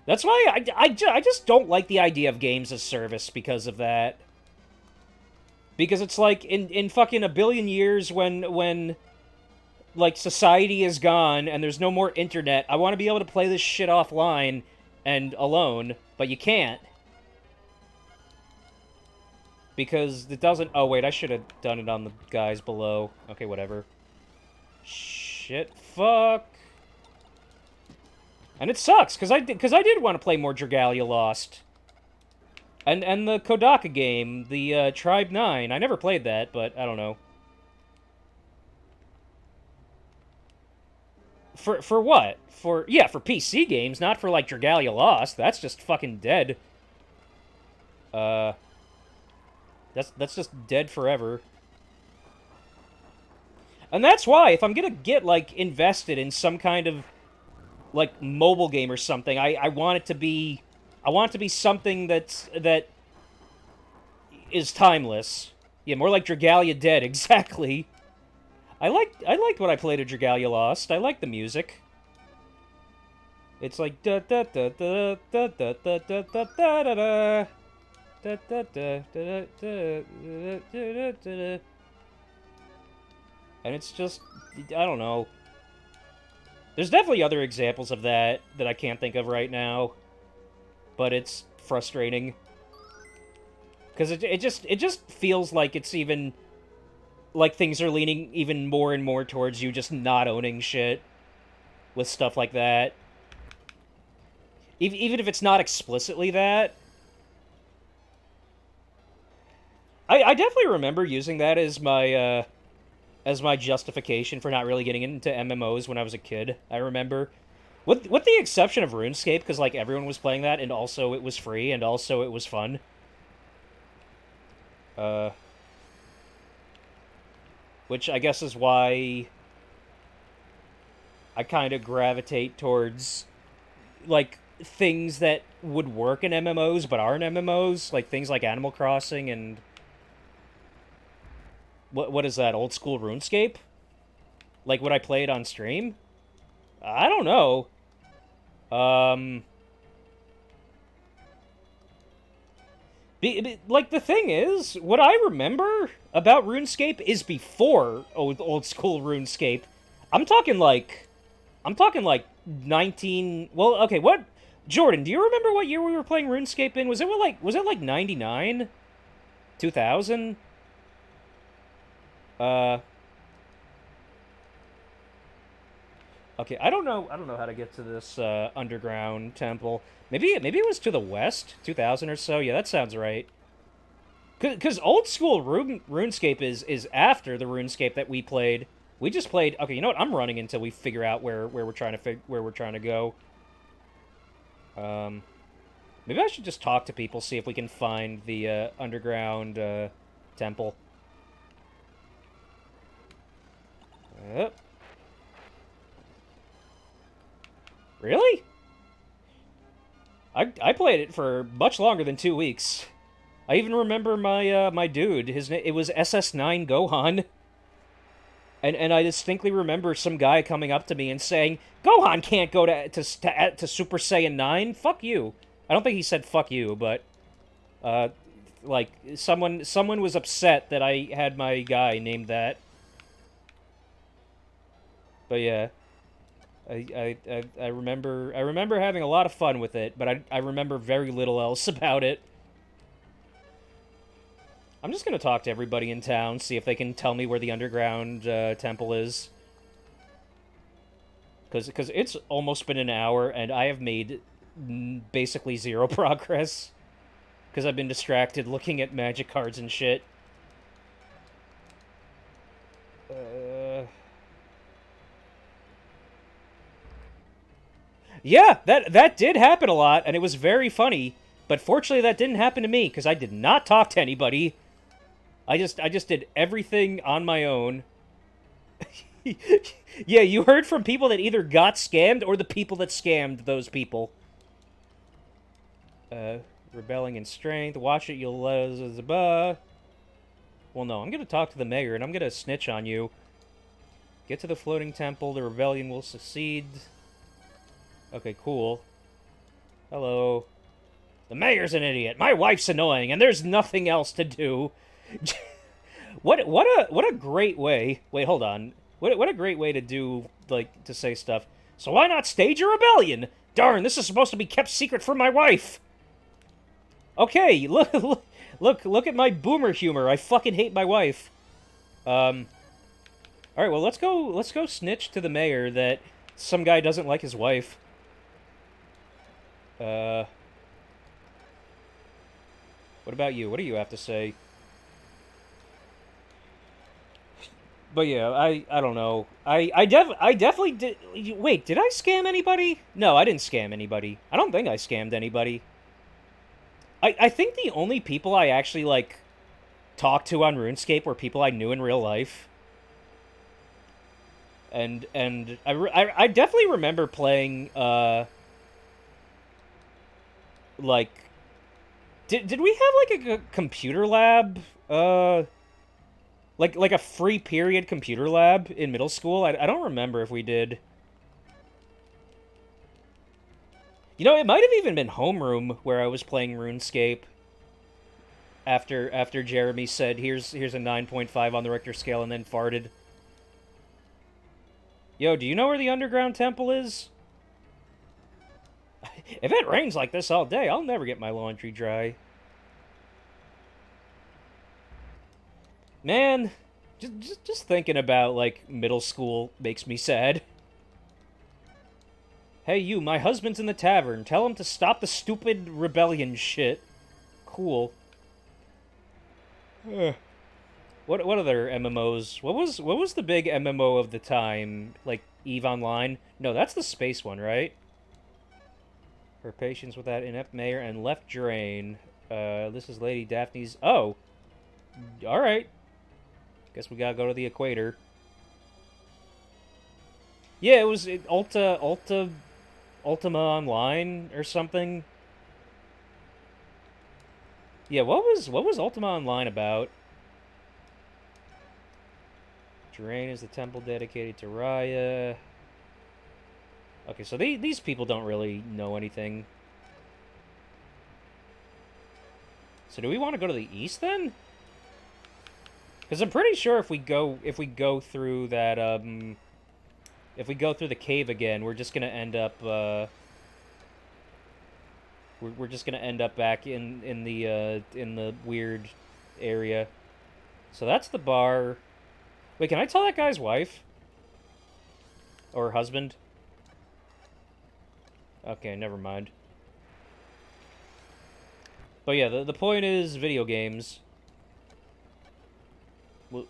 That's why I just don't like the idea of games as service because of that. Because it's like, in fucking a billion years when like, society is gone and there's no more internet, I want to be able to play this shit offline and alone, but you can't. Because it doesn't... Oh, wait, I should have done it on the guys below. Okay, whatever. Shit. Fuck. And it sucks, because I did want to play more Dragalia Lost. And the Kodaka game, the Tribe 9. I never played that, but I don't know. For what? For PC games, not for, like, Dragalia Lost. That's just fucking dead. That's just dead forever. And that's why, if I'm gonna get, like, invested in some kind of like mobile game or something. I want it to be, I want it to be something that is timeless. Yeah, more like Dragalia Dead, exactly. I liked what I played at Dragalia Lost. I like the music. It's like da da da da da da da da da da da da. Da, da, da, da, da, da, da, da, da. And it's just, I don't know. There's definitely other examples of that that I can't think of right now, but it's frustrating because it just feels like it's even like things are leaning even more and more towards you just not owning shit with stuff like that. Even if it's not explicitly that. I definitely remember using that as my justification for not really getting into MMOs when I was a kid. I remember, with the exception of RuneScape, because like everyone was playing that, and also it was free, and also it was fun. Uh, which I guess is why I kind of gravitate towards like things that would work in MMOs but aren't MMOs, like things like Animal Crossing and what is that, old school RuneScape? Like, would I play it on stream? I don't know. Um, like, the thing is, what I remember about RuneScape is before old school RuneScape. I'm talking like, I'm talking like 19. Well, okay, what? Jordan, do you remember what year we were playing RuneScape in? Was it like 99, 2000? Uh, okay, I don't know how to get to this underground temple. Maybe it was to the west, 2000 or so. Yeah, that sounds right. Because old school RuneScape is after the RuneScape that we played. We just played. Okay, you know what? I'm running until we figure out where we're trying to where we're trying to go. Maybe I should just talk to people, see if we can find the underground temple. Yep. Really? I played it for much longer than 2 weeks. I even remember my dude. It was SS9 Gohan, and I distinctly remember some guy coming up to me and saying, "Gohan can't go to Super Saiyan 9. Fuck you." I don't think he said "fuck you," but like someone was upset that I had my guy named that. But yeah. I remember having a lot of fun with it, but I remember very little else about it. I'm just gonna talk to everybody in town, see if they can tell me where the underground temple is. Because it's almost been an hour, and I have made basically zero progress. Because I've been distracted looking at magic cards and shit. Yeah, that did happen a lot, and it was very funny. But fortunately, that didn't happen to me because I did not talk to anybody. I just did everything on my own. Yeah, you heard from people that either got scammed or the people that scammed those people. Rebelling in strength. Watch it, you'll well, no, I'm gonna talk to the mayor and I'm gonna snitch on you. Get to the floating temple. The rebellion will succeed. Okay, cool. Hello. The mayor's an idiot. My wife's annoying, and there's nothing else to do. What a great way. Wait, hold on. What a great way to do, like, to say stuff. So why not stage a rebellion? Darn, this is supposed to be kept secret from my wife. Okay, look at my boomer humor. I fucking hate my wife. All right, well, let's go snitch to the mayor that some guy doesn't like his wife. What about you? What do you have to say? But yeah, I don't know. I definitely did. Wait, did I scam anybody? No, I didn't scam anybody. I don't think I scammed anybody. I think the only people I actually like talked to on RuneScape were people I knew in real life. and I definitely remember playing like did we have like a computer lab like a free period computer lab in middle school? I don't remember if we did. You know, it might have even been homeroom where I was playing RuneScape after Jeremy said here's a 9.5 on the Richter scale and then farted. Yo, do you know where the underground temple is? If it rains like this all day, I'll never get my laundry dry. Man, just thinking about, like, middle school makes me sad. Hey, you, my husband's in the tavern. Tell him to stop the stupid rebellion shit. Cool. What other MMOs? What was the big MMO of the time? Like, EVE Online? No, that's the space one, right? Her patience with that inept mayor and left drain. This is Lady Daphne's... Oh! Alright. Guess we gotta go to the equator. Yeah, it was Ultima Online or something. Yeah, what was Ultima Online about? Drain is the temple dedicated to Raya. Okay, so these people don't really know anything. So do we want to go to the east then? Because I'm pretty sure if we go through that if we go through the cave again, we're just gonna end up we're just gonna end up back in the weird area. So that's the bar. Wait, can I tell that guy's wife or husband? Okay, never mind. But yeah, the point is video games. Well,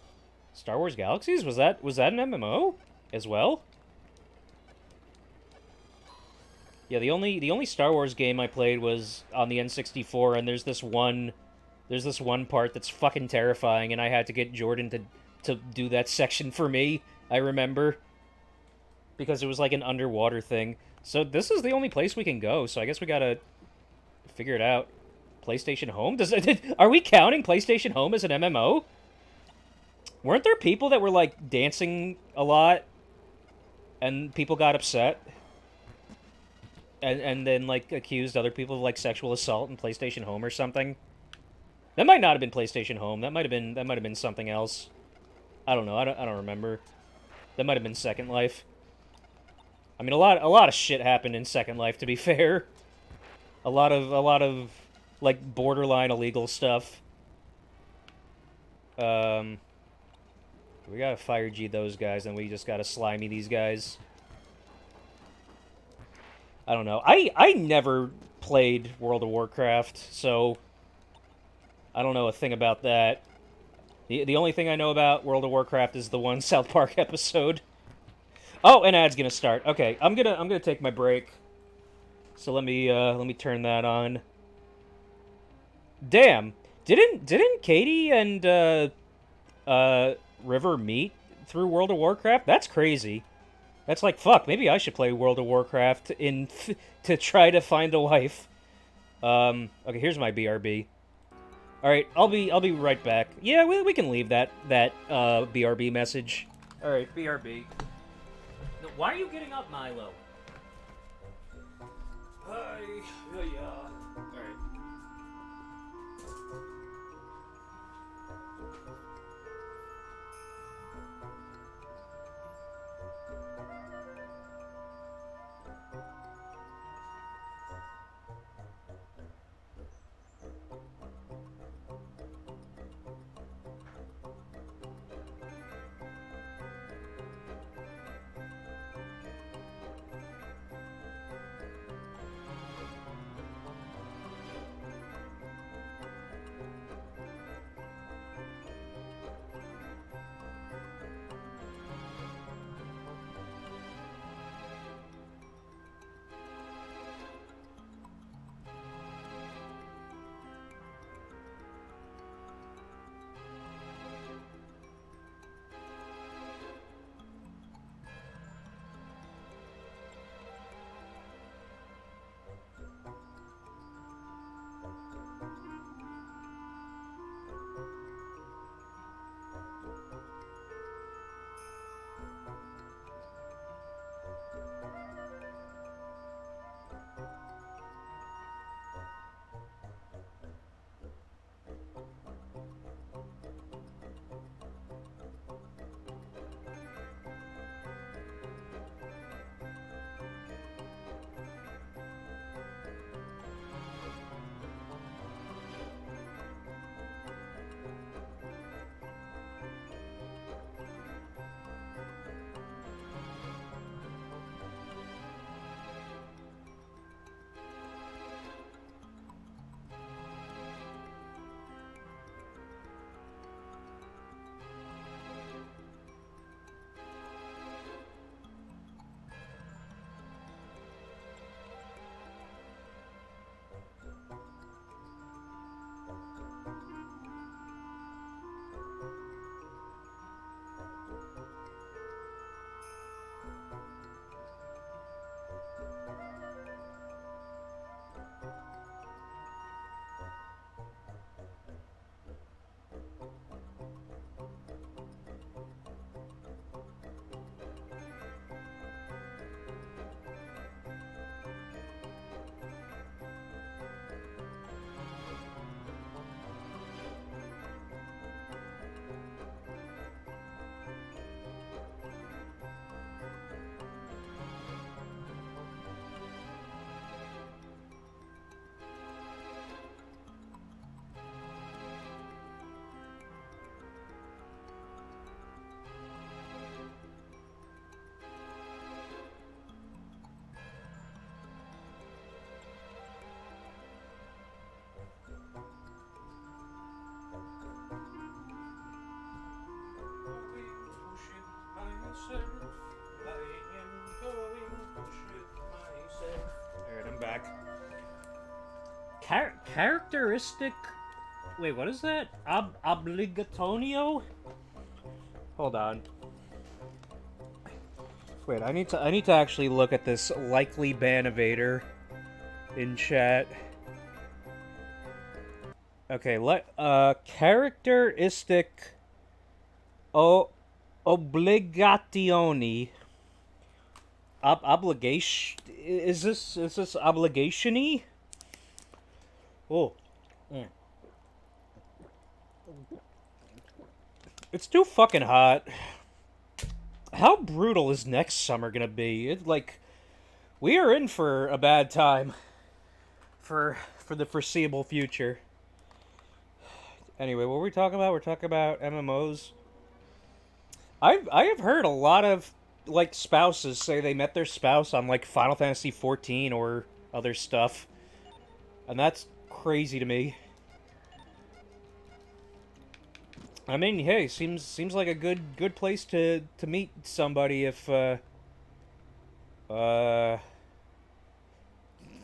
Star Wars Galaxies? Was that an MMO as well? Yeah, the only Star Wars game I played was on the N64, and there's this one part that's fucking terrifying, and I had to get Jordan to do that section for me. I remember, because it was like an underwater thing. So this is the only place we can go. So I guess we gotta figure it out. PlayStation Home? Are we counting PlayStation Home as an MMO? Weren't there people that were like dancing a lot, and people got upset, and then like accused other people of like sexual assault in PlayStation Home or something? That might not have been PlayStation Home. That might have been something else. I don't know. I don't remember. That might have been Second Life. I mean, a lot of shit happened in Second Life, to be fair. A lot of like borderline illegal stuff. We gotta fire G those guys, and we just gotta slimy these guys. I don't know. I never played World of Warcraft, so I don't know a thing about that. The only thing I know about World of Warcraft is the one South Park episode. Oh, an ad's gonna start. Okay, I'm gonna take my break. So let me turn that on. Damn, didn't Katie and River meet through World of Warcraft? That's crazy. That's like, fuck, maybe I should play World of Warcraft to try to find a wife. Okay, here's my BRB. Alright, I'll be right back. Yeah, we can leave that BRB message. Alright, BRB. Why are you getting up, Milo? Hi. Yeah. Alright. Characteristic... Wait, what is that? Obligatonio? Hold on. Wait, I need to actually look at this likely ban evader in chat. Okay, characteristic obbligationi. Obligation? Is this obligation-y? Oh. Mm. It's too fucking hot. How brutal is next summer gonna be? We are in for a bad time. For the foreseeable future. Anyway, what were we talking about? We're talking about MMOs. I have heard a lot of, like, spouses say they met their spouse on, like, Final Fantasy XIV or other stuff. And that's crazy to me. I mean, hey, seems like a good place to meet somebody if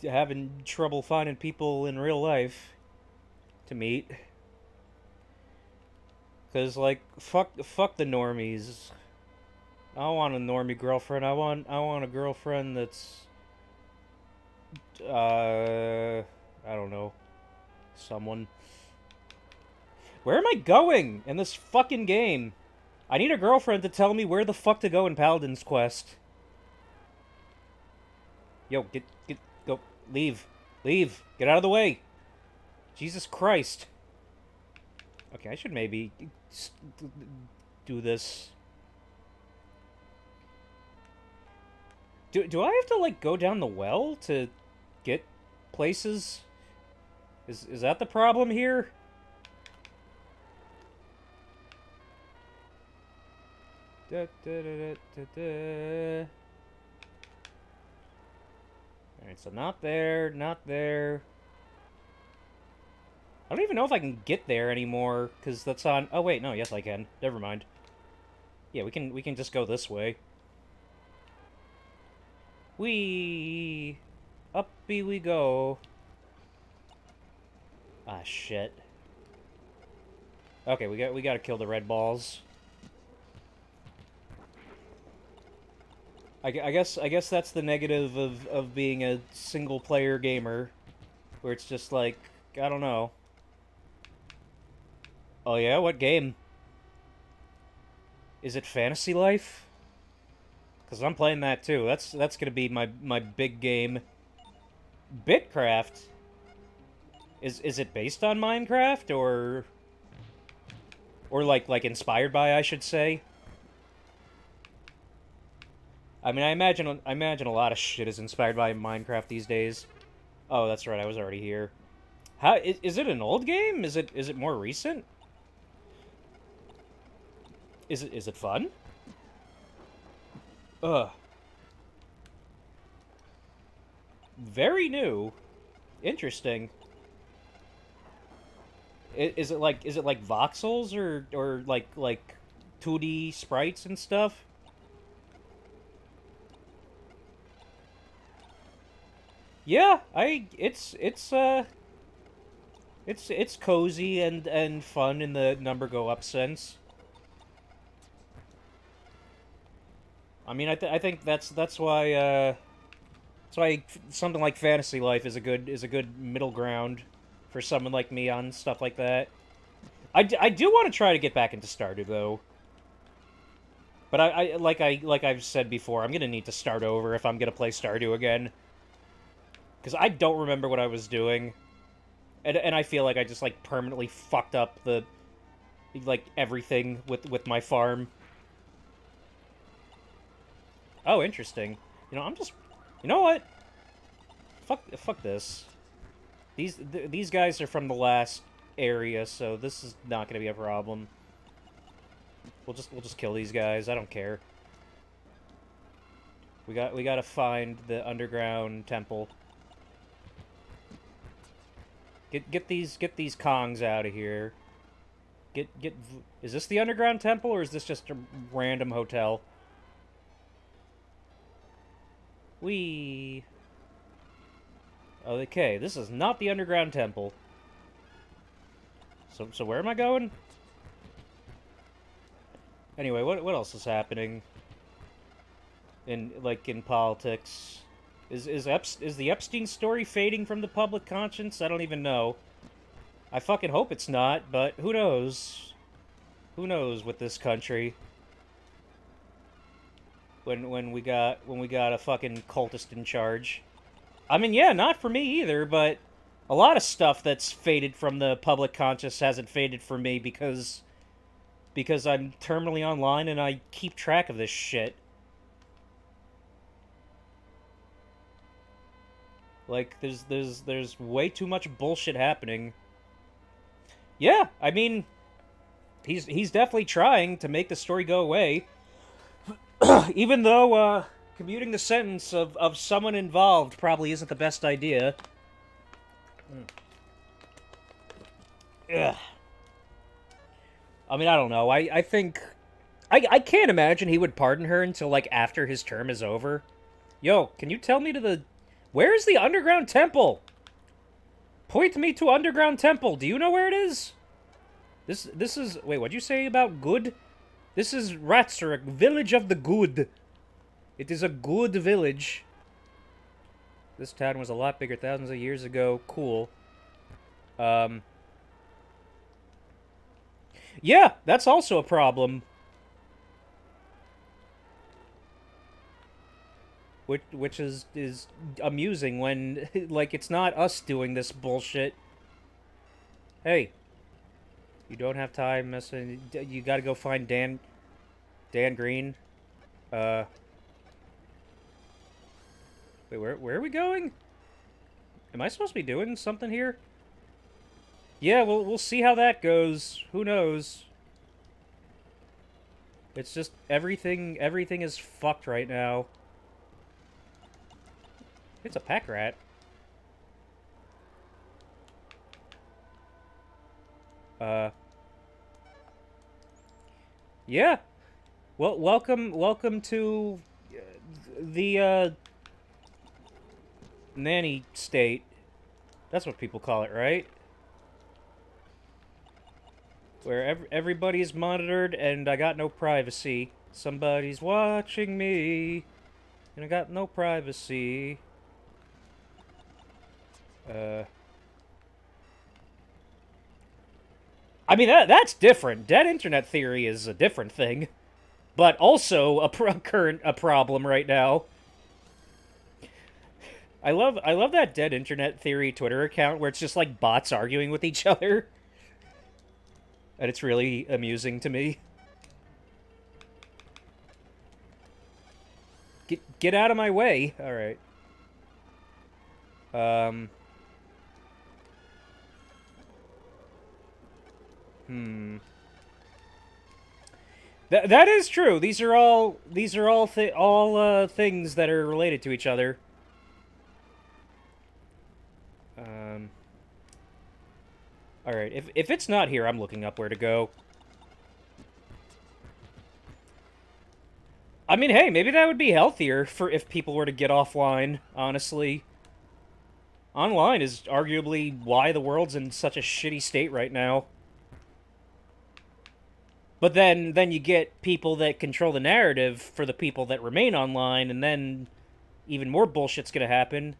having trouble finding people in real life to meet. Cause like fuck the normies. I don't want a normie girlfriend. I want a girlfriend that's I don't know, someone. Where am I going in this fucking game? I need a girlfriend to tell me where the fuck to go in Paladin's quest. Yo, go, leave, get out of the way. Jesus Christ. Okay, I should maybe do this. Do I have to, like, go down the well to get places? Is that the problem here? Alright, so not there, not there. I don't even know if I can get there anymore, because that's on... Oh, wait, no, yes, I can. Never mind. Yeah, we can just go this way. Whee! Uppy we go. Ah, shit. Okay, we gotta kill the red balls. I guess that's the negative of being a single-player gamer, where it's just like, I don't know. Oh yeah, what game? Is it Fantasy Life? Because I'm playing that too. That's gonna be my big game. Bitcraft? Is it based on Minecraft or like inspired by, I should say? I mean, I imagine a lot of shit is inspired by Minecraft these days. Oh, that's right. I was already here. How is it an old game? Is it more recent? Is it fun? Ugh. Very new. Interesting. Is it like voxels or like 2D sprites and stuff? Yeah, it's cozy and fun in the number go up sense. I mean, I think that's why something like Fantasy Life is a good middle ground for someone like me on stuff like that. I do want to try to get back into Stardew though. But like I've said before, I'm gonna need to start over if I'm gonna play Stardew again. Because I don't remember what I was doing. And I feel like I just, like, permanently fucked up the... like, everything with my farm. Oh, interesting. You know, I'm just... You know what? Fuck this. These guys are from the last area, so this is not gonna be a problem. We'll just kill these guys. I don't care. We gotta find the underground temple. Get these Kongs out of here. Is this the underground temple or is this just a random hotel? Whee. Okay, this is not the underground temple. So where am I going? Anyway, what else is happening in politics? Is the Epstein story fading from the public conscience? I don't even know. I fucking hope it's not, but who knows? Who knows with this country? When we got a fucking cultist in charge. I mean, yeah, not for me either, but a lot of stuff that's faded from the public conscious hasn't faded for me because I'm terminally online and I keep track of this shit. Like there's way too much bullshit happening. Yeah, I mean, he's definitely trying to make the story go away. Even though commuting the sentence of someone involved probably isn't the best idea. Ugh. I mean, I don't know. I think... I can't imagine he would pardon her until, like, after his term is over. Yo, can you tell me to the... Where's the underground temple? Point me to underground temple. Do you know where it is? This is... Wait, what'd you say about good? This is Ratsurek, village of the good. It is a good village. This town was a lot bigger thousands of years ago. Cool. Yeah, that's also a problem. Which is amusing when, like, it's not us doing this bullshit. Hey, you don't have time messing. You gotta go find Dan Green. Wait, where are we going? Am I supposed to be doing something here? Yeah, we'll see how that goes. Who knows? It's just everything is fucked right now. It's a pack rat. Yeah. Well, welcome to the nanny state. That's what people call it, right? Where everybody's monitored and I got no privacy. Somebody's watching me and I got no privacy. I mean, that's different. Dead internet theory is a different thing. But also a problem right now. I love that dead internet theory Twitter account where it's just like bots arguing with each other. And it's really amusing to me. Get out of my way. All right. That is true. These are all things that are related to each other. All right. If it's not here, I'm looking up where to go. I mean, hey, maybe that would be healthier for if people were to get offline, honestly. Online is arguably why the world's in such a shitty state right now. But then you get people that control the narrative for the people that remain online, and then even more bullshit's gonna happen.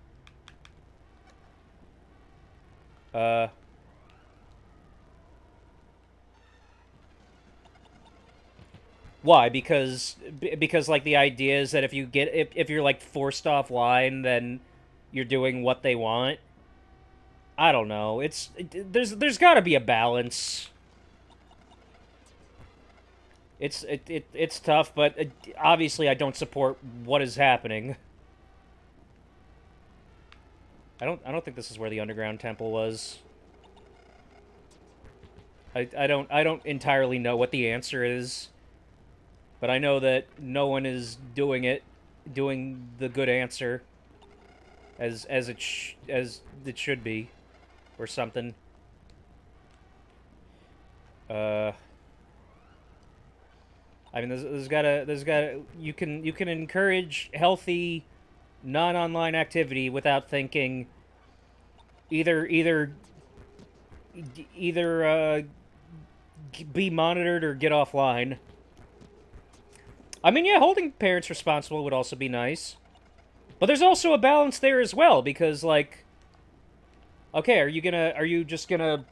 Why? Because like the idea is that if you're like forced offline, then you're doing what they want. I don't know. There's got to be a balance. It's tough, but obviously I don't support what is happening. I don't think this is where the underground temple was. I don't entirely know what the answer is. But I know that no one is doing the good answer as it should be, or something. I mean, you can encourage healthy, non-online activity without thinking, either either be monitored or get offline. I mean, yeah, holding parents responsible would also be nice. But there's also a balance there as well, because, like, okay, are you just gonna,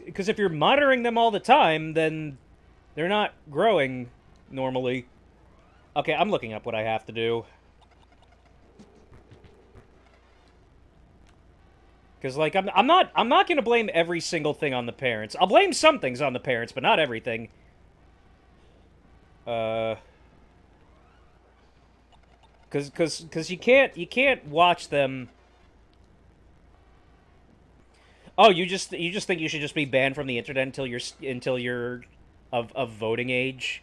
because if you're monitoring them all the time, then they're not growing normally. Okay, I'm looking up what I have to do. Because, like, I'm not gonna blame every single thing on the parents. I'll blame some things on the parents, but not everything. Uh... Cause you can't watch them. Oh, you just think you should just be banned from the internet until you're of voting age?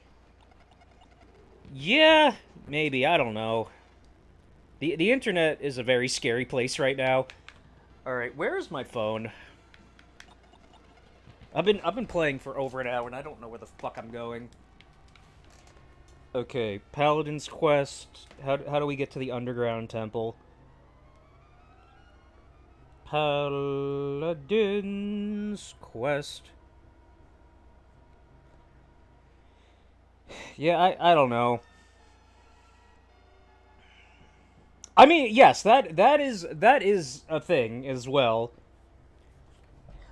Yeah, maybe, I don't know. The internet is a very scary place right now. All right, where is my phone? I've been playing for over an hour and I don't know where the fuck I'm going. Okay, Paladin's quest. How do we get to the underground temple? Paladin's quest. Yeah, I don't know. I mean, yes, that is a thing as well.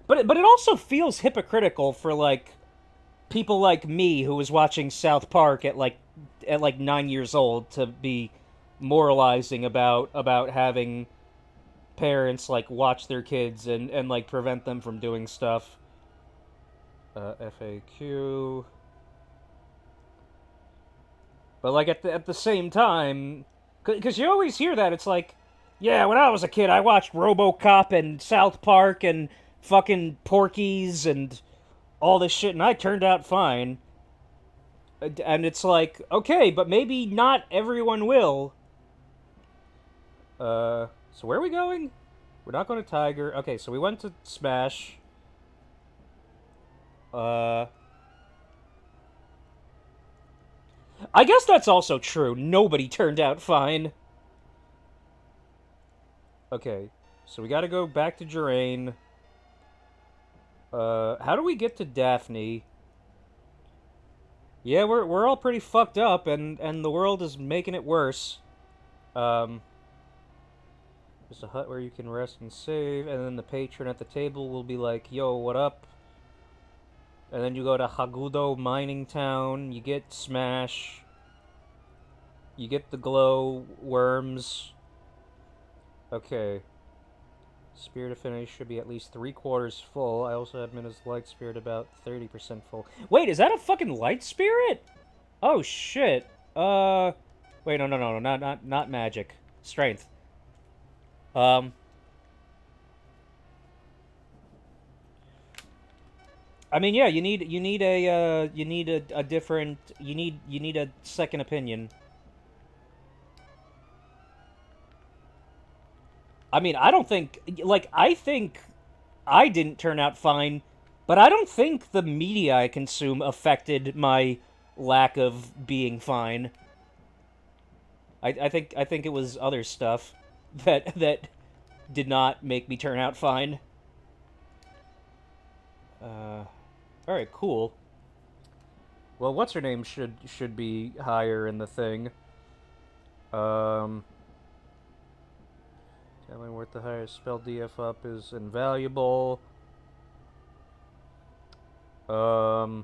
But it also feels hypocritical for, like, people like me who was watching South Park at like 9 years old to be moralizing about having parents, like, watch their kids and like prevent them from doing stuff. FAQ. But, like, at the same time, because you always hear that, it's like, yeah, when I was a kid, I watched RoboCop and South Park and fucking Porky's and all this shit, and I turned out fine. And it's like, okay, but maybe not everyone will. So where are we going? We're not going to Tiger. Okay, so we went to Smash. I guess that's also true. Nobody turned out fine. Okay, so we gotta go back to Jerain. How do we get to Daphne? Yeah, we're all pretty fucked up, and the world is making it worse. There's a hut where you can rest and save, and then the patron at the table will be like, yo, what up? And then you go to Hagudo Mining Town, you get Smash, you get the glow worms. Okay. Spirit of Finish should be at least 3/4 full. I also had Minna's Light Spirit about 30% full. Wait, is that a fucking Light Spirit? Oh, shit. Wait, no, not magic. Strength. I mean, yeah, you need a different, you need a second opinion. I mean, I don't think, like, I think I didn't turn out fine, but I don't think the media I consume affected my lack of being fine. I think it was other stuff that did not make me turn out fine. Alright, cool. Well, what's her name should be higher in the thing. Telling worth the highest spell DF up is invaluable. Note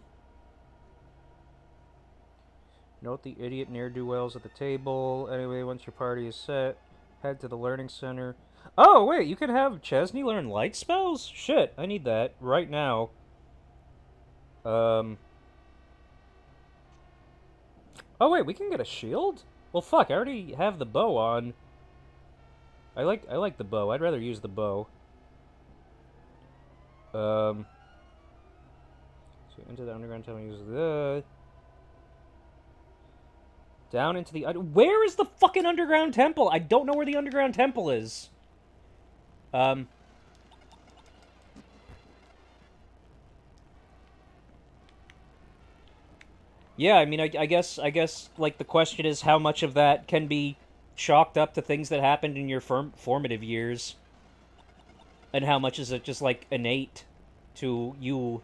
the idiot ne'er-do-wells at the table. Anyway, once your party is set, head to the learning center. Oh, wait, you can have Chesney learn light spells? Shit, I need that right now. Oh, wait, we can get a shield? Well, fuck, I already have the bow on. I like the bow. I'd rather use the bow. So into the underground temple, use the... Down into the... Where is the fucking underground temple? I don't know where the underground temple is. Yeah, I mean, I guess, like, the question is how much of that can be chalked up to things that happened in your formative years. And how much is it just like innate to you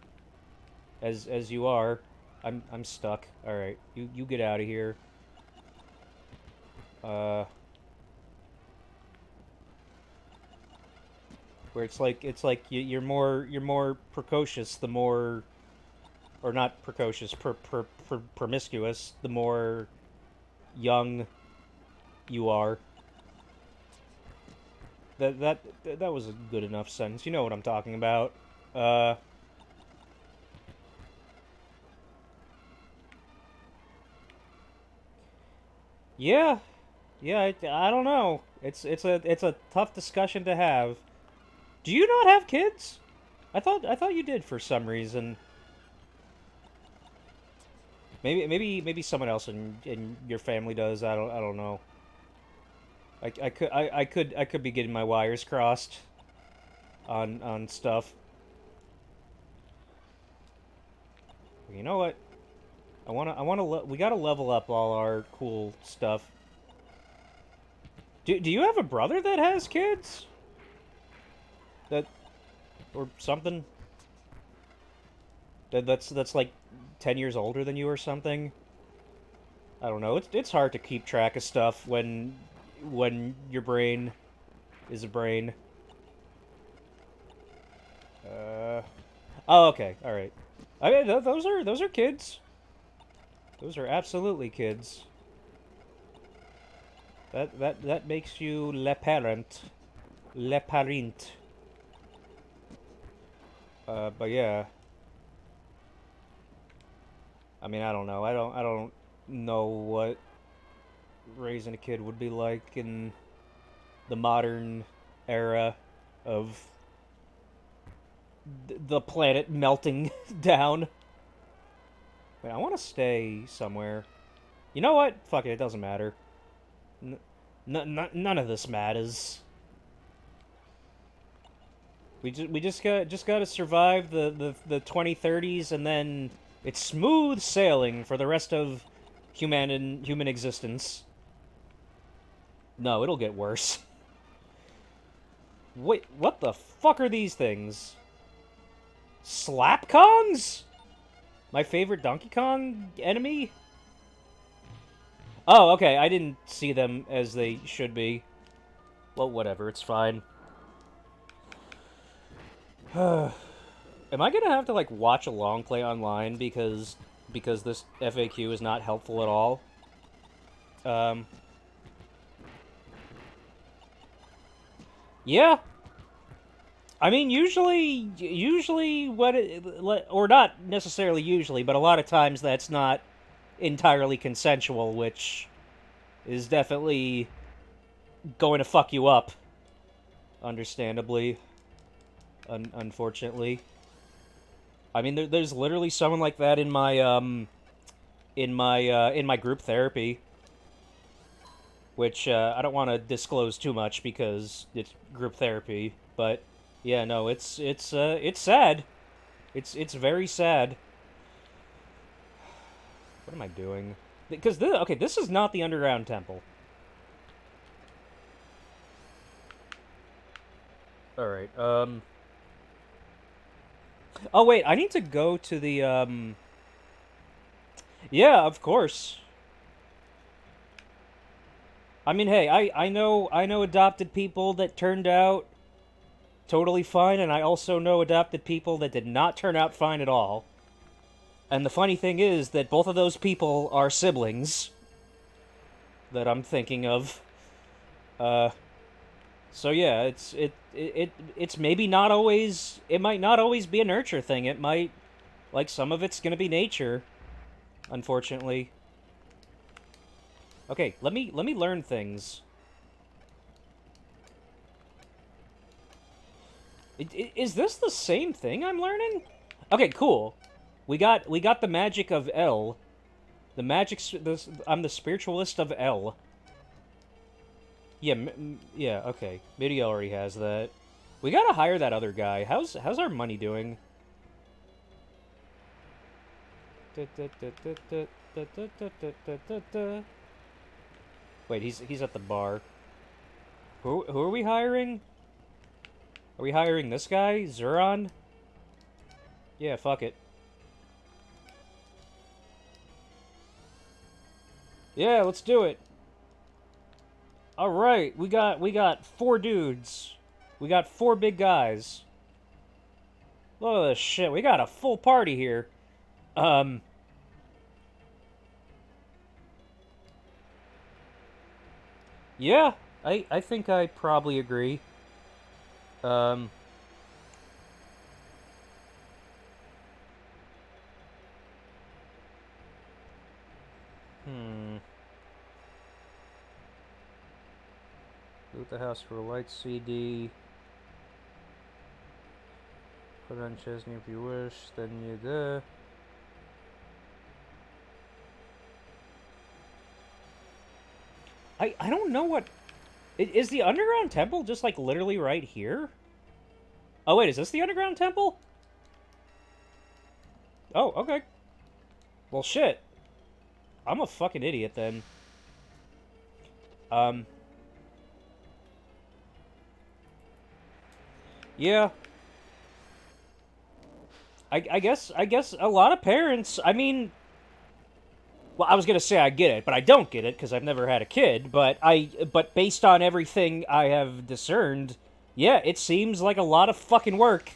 as you are? I'm stuck. All right, you get out of here. Uh, where it's like you're more precocious the more, or not precocious, promiscuous the more young you are. That was a good enough sentence. You know what I'm talking about. Uh, yeah, yeah. I don't know. It's a tough discussion to have. Do you not have kids? I thought you did for some reason. Maybe someone else in your family does. I don't know. I could be getting my wires crossed on stuff. You know what? We gotta level up all our cool stuff. Do you have a brother that has kids? That or something? That's like 10 years older than you or something? I don't know. It's hard to keep track of stuff when your brain is a brain. Uh oh, okay, all right. I mean, those are kids. Those are absolutely kids. That makes you le parent, le parent. But yeah, I mean, I don't know. I don't know what raising a kid would be like in the modern era of the planet melting down. Wait, I want to stay somewhere. You know what? Fuck it. It doesn't matter. None of this matters. We just got to survive the 2030s, and then it's smooth sailing for the rest of human existence. No, it'll get worse. Wait, what the fuck are these things? Slapkongs? My favorite Donkey Kong enemy? Oh, okay, I didn't see them as they should be. Well, whatever, it's fine. Am I gonna have to, like, watch a long play online because this FAQ is not helpful at all? Um, yeah. I mean, usually or not necessarily usually, but a lot of times that's not entirely consensual, which is definitely going to fuck you up, understandably, unfortunately. I mean, there's literally someone like that in my group therapy, which I don't want to disclose too much because it's group therapy. But yeah, no, it's sad. It's very sad. What am I doing? Because okay, this is not the underground temple. All right. Oh wait, I need to go to the Yeah, of course. I mean, hey, I know adopted people that turned out totally fine, and I also know adopted people that did not turn out fine at all. And the funny thing is that both of those people are siblings that I'm thinking of. Uh, so yeah, it's maybe not always. It might not always be a nurture thing. It might, like, some of it's gonna be nature, unfortunately. Okay, let me learn things. Is this the same thing I'm learning? Okay, cool. We got the magic of L. The magic. I'm the spiritualist of L. Yeah, yeah. Okay, Midi already has that. We gotta hire that other guy. How's our money doing? Wait, he's at the bar. Who are we hiring? Are we hiring this guy? Zuron? Yeah, fuck it. Yeah, let's do it. Alright, we got 4 dudes. We got 4 big guys. Look at this shit. We got a full party here. Yeah, I think I probably agree. Um, hmm. Loot the house for a light CD. Put on Chesney if you wish, then you do. I don't know what... Is the underground temple just, like, literally right here? Oh, wait, is this the underground temple? Oh, okay. Well, shit. I'm a fucking idiot, then. Yeah. I guess a lot of parents, I mean... Well, I was gonna say I get it, but I don't get it, because I've never had a kid, but based on everything I have discerned, yeah, it seems like a lot of fucking work.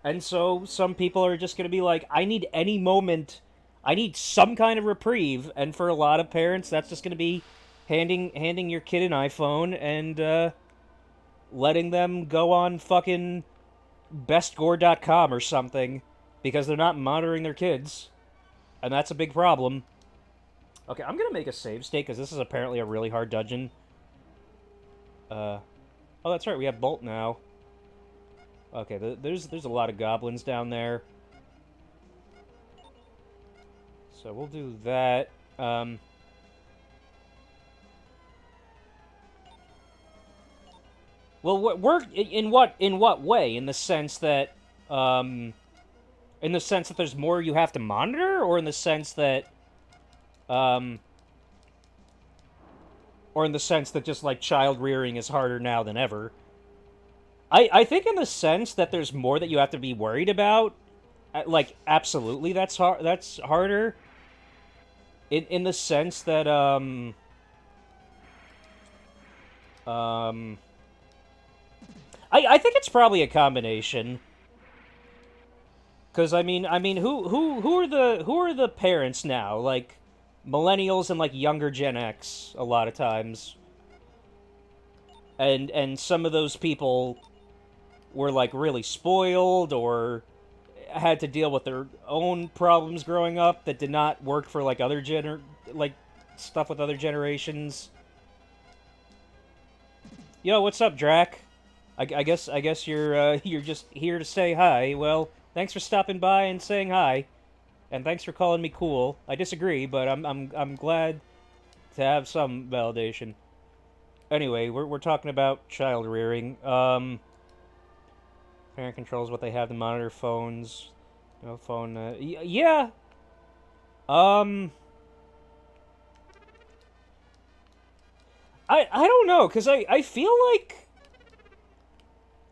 And so some people are just gonna be like, I need any moment, I need some kind of reprieve, and for a lot of parents, that's just gonna be handing your kid an iPhone and letting them go on fucking bestgore.com or something, because they're not monitoring their kids. And that's a big problem. Okay, I'm gonna make a save state, because this is apparently a really hard dungeon. Oh, that's right, we have Bolt now. Okay, there's a lot of goblins down there. So we'll do that. Well, work in what way? In the sense that there's more you have to monitor, or in the sense that just like child rearing is harder now than ever? I think in the sense that there's more that you have to be worried about. Like, absolutely, that's harder. In the sense that I think it's probably a combination. Because I mean, who are the parents now? Like, millennials and like younger Gen X a lot of times, and some of those people were like really spoiled or had to deal with their own problems growing up that did not work for like stuff with other generations. Yo, what's up, Drac? I guess you're just here to say hi. Well, thanks for stopping by and saying hi, and thanks for calling me cool. I disagree, but I'm glad to have some validation. Anyway, we're talking about child rearing. Parent controls what they have to monitor phones. No phone. Yeah. I don't know, because I feel like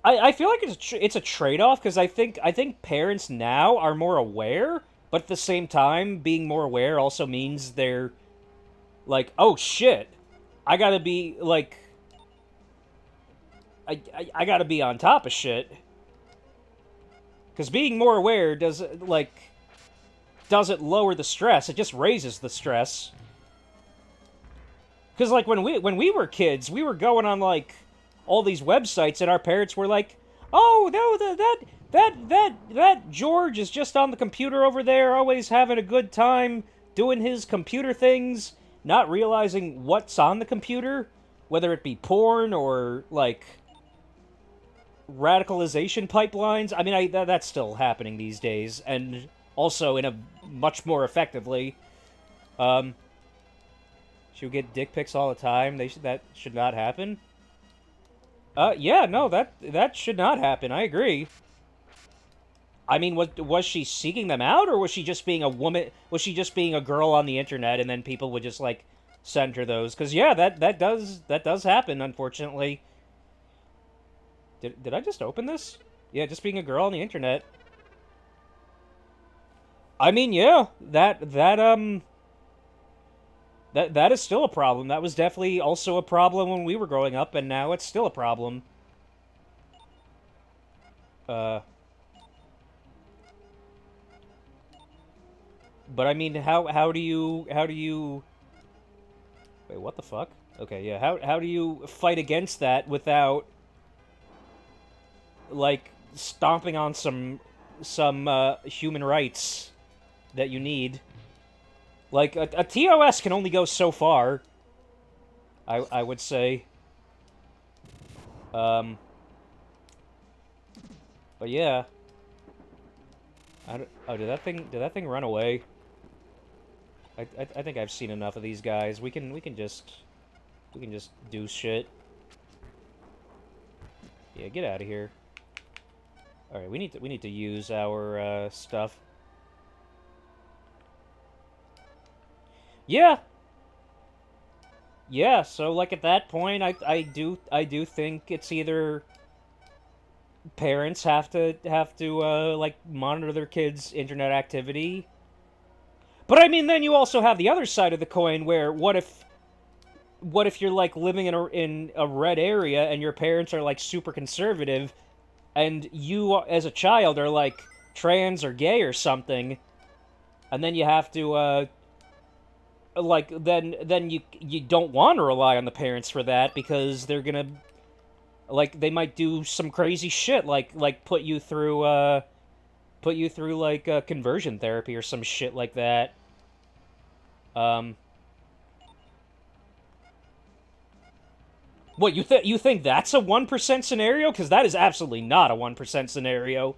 I feel like it's a trade-off, because I think parents now are more aware, but at the same time, being more aware also means they're like, oh shit, I gotta be like, I gotta be on top of shit. Because being more aware doesn't lower the stress, it just raises the stress. Because like when we were kids, we were going on like all these websites, and our parents were like, "Oh no, that George is just on the computer over there, always having a good time doing his computer things, not realizing what's on the computer, whether it be porn or like radicalization pipelines." I mean, that's still happening these days, and also in a much more effectively. Should we get dick pics all the time? That should not happen. Yeah, no, that should not happen. I agree. I mean, was she seeking them out, or was she just being a woman? Was she just being a girl on the internet, and then people would just like send her those? Because yeah, that does happen, unfortunately. Did I just open this? Yeah, just being a girl on the internet. I mean, yeah, that is still a problem. That was definitely also a problem when we were growing up, and now it's still a problem. Uh, but I mean, how do you wait? What the fuck? Okay, yeah. How do you fight against that without like stomping on some human rights that you need? Like a TOS can only go so far. I would say. Um, but yeah. Oh, did that thing run away? I think I've seen enough of these guys. We can just do shit. Yeah, get out of here. All right, we need to use our stuff. Yeah. Yeah, so like at that point I do think it's either parents have to like monitor their kids' internet activity. But I mean, then you also have the other side of the coin where what if you're like living in a red area and your parents are like super conservative and you as a child are like trans or gay or something, and then you have to like then you don't want to rely on the parents for that because they're gonna like they might do some crazy shit like put you through like conversion therapy or some shit like that. Um, what you think that's a 1% scenario? Because that is absolutely not a 1% scenario.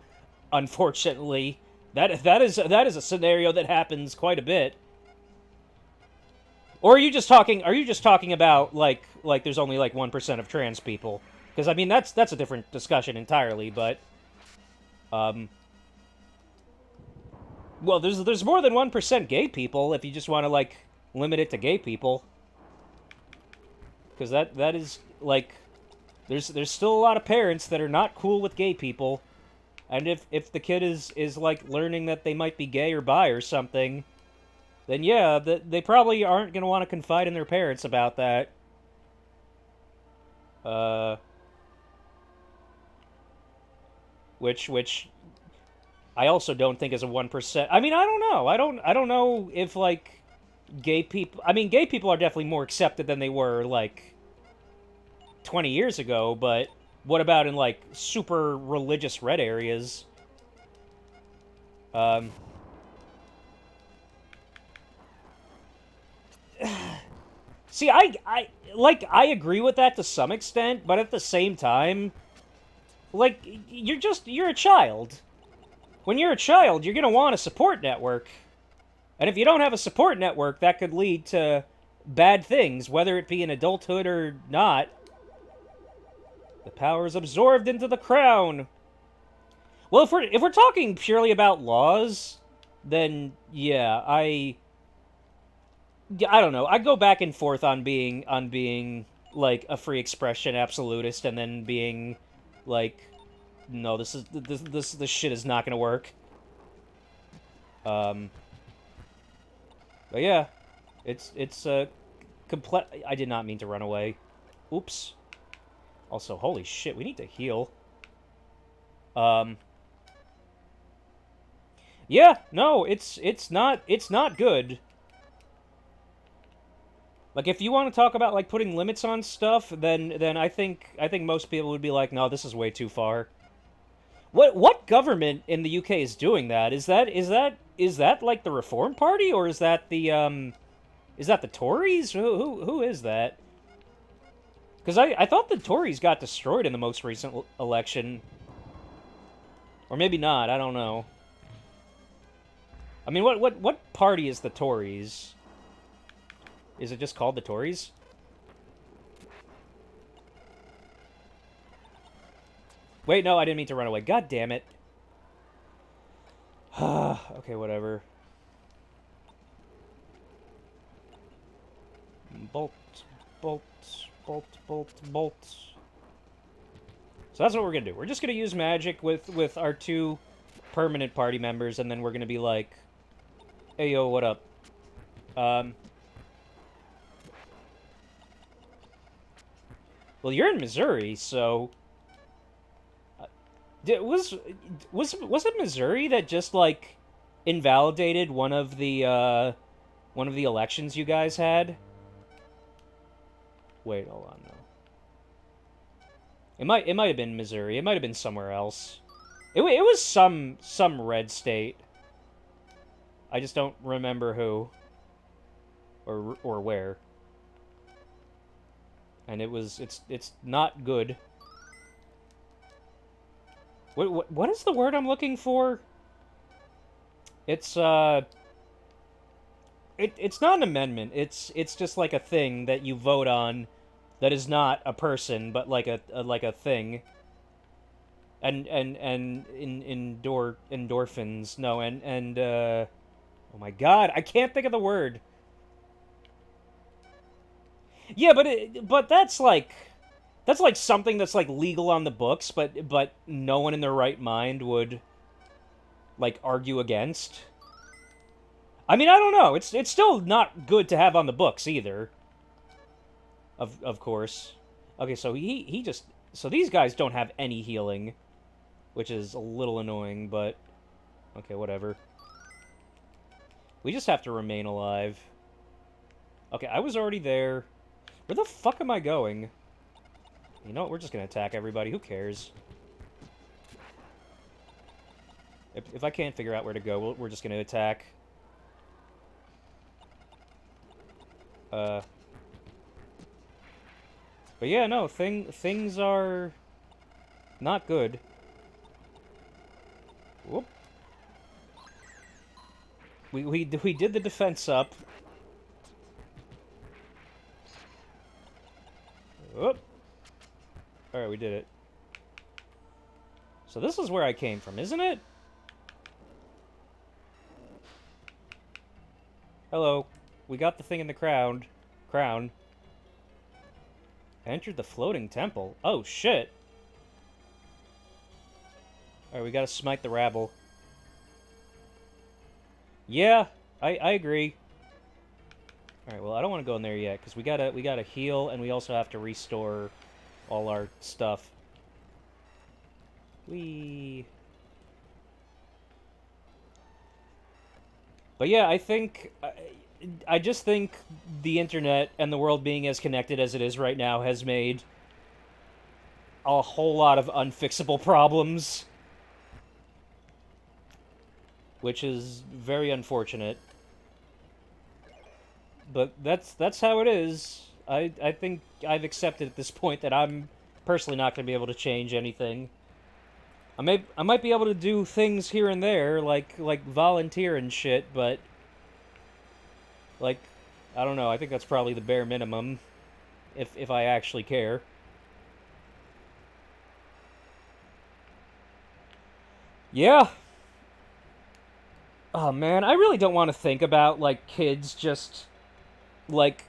Unfortunately, that is a scenario that happens quite a bit. Or are you just talking? Are you just talking about like there's only like 1% of trans people? Because I mean that's a different discussion entirely. But um, well, there's more than 1% gay people if you just want to like limit it to gay people. Because that is like there's still a lot of parents that are not cool with gay people, and if the kid is like learning that they might be gay or bi or something, then yeah, they probably aren't gonna want to confide in their parents about that. Uh, which I also don't think is a 1%. I mean, I don't know. I don't know if like gay people. I mean, gay people are definitely more accepted than they were like 20 years ago. But what about in like super religious red areas? Um, See, I agree with that to some extent, but at the same time, like you're a child. When you're a child, you're gonna want a support network, and if you don't have a support network, that could lead to bad things, whether it be in adulthood or not. The power is absorbed into the crown. Well, if we're talking purely about laws, then yeah, I don't know. I go back and forth on being like a free expression absolutist, and then being like, no, this shit is not gonna work. Um, but yeah, it's complete. I did not mean to run away. Oops. Also, holy shit, we need to heal. Um, yeah, no, it's not good. Like if you want to talk about like putting limits on stuff, then I think most people would be like, no, this is way too far. What government in the UK is doing that? Is that like the Reform Party, or is that the Tories? Who is that? Because I thought the Tories got destroyed in the most recent election, or maybe not. I don't know. I mean, what party is the Tories? Is it just called the Tories? Wait, no, I didn't mean to run away. God damn it. Okay, whatever. Bolt, bolt, bolt, bolt, bolt. So that's what we're gonna do. We're just gonna use magic with our 2 permanent party members, and then we're gonna be like, "Hey yo, what up?" Well, you're in Missouri, so was it Missouri that just like invalidated one of the elections you guys had? Wait, hold on, no. It might have been Missouri. It might have been somewhere else. It was some red state. I just don't remember who or where. And it's not good. What is the word I'm looking for? It's it's not an amendment. It's just like a thing that you vote on that is not a person but like a thing. And endorphins. No, and oh my god, I can't think of the word. Yeah, but that's like something that's like legal on the books, but no one in their right mind would like argue against. I mean, I don't know. It's still not good to have on the books either. Of course. Okay, so he just so these guys don't have any healing, which is a little annoying, but okay, whatever. We just have to remain alive. Okay, I was already there. Where the fuck am I going? You know what? We're just gonna attack everybody. Who cares? If I can't figure out where to go, we're just gonna attack. But yeah, no, things are not good. Whoop. We did the defense up. Whoop. Alright, we did it. So this is where I came from, isn't it? Hello. We got the thing in the crown. I entered the floating temple. Oh, shit. Alright, we gotta smite the rabble. Yeah, I agree. Alright, well, I don't want to go in there yet, because we gotta heal, and we also have to restore all our stuff. Whee! But yeah, I just think the internet and the world being as connected as it is right now has made a whole lot of unfixable problems. Which is very unfortunate. But that's how it is. I think I've accepted at this point that I'm personally not going to be able to change anything. I might be able to do things here and there, like volunteer and shit, but like I don't know. I think that's probably the bare minimum, if I actually care. Yeah. Oh man, I really don't want to think about like kids just like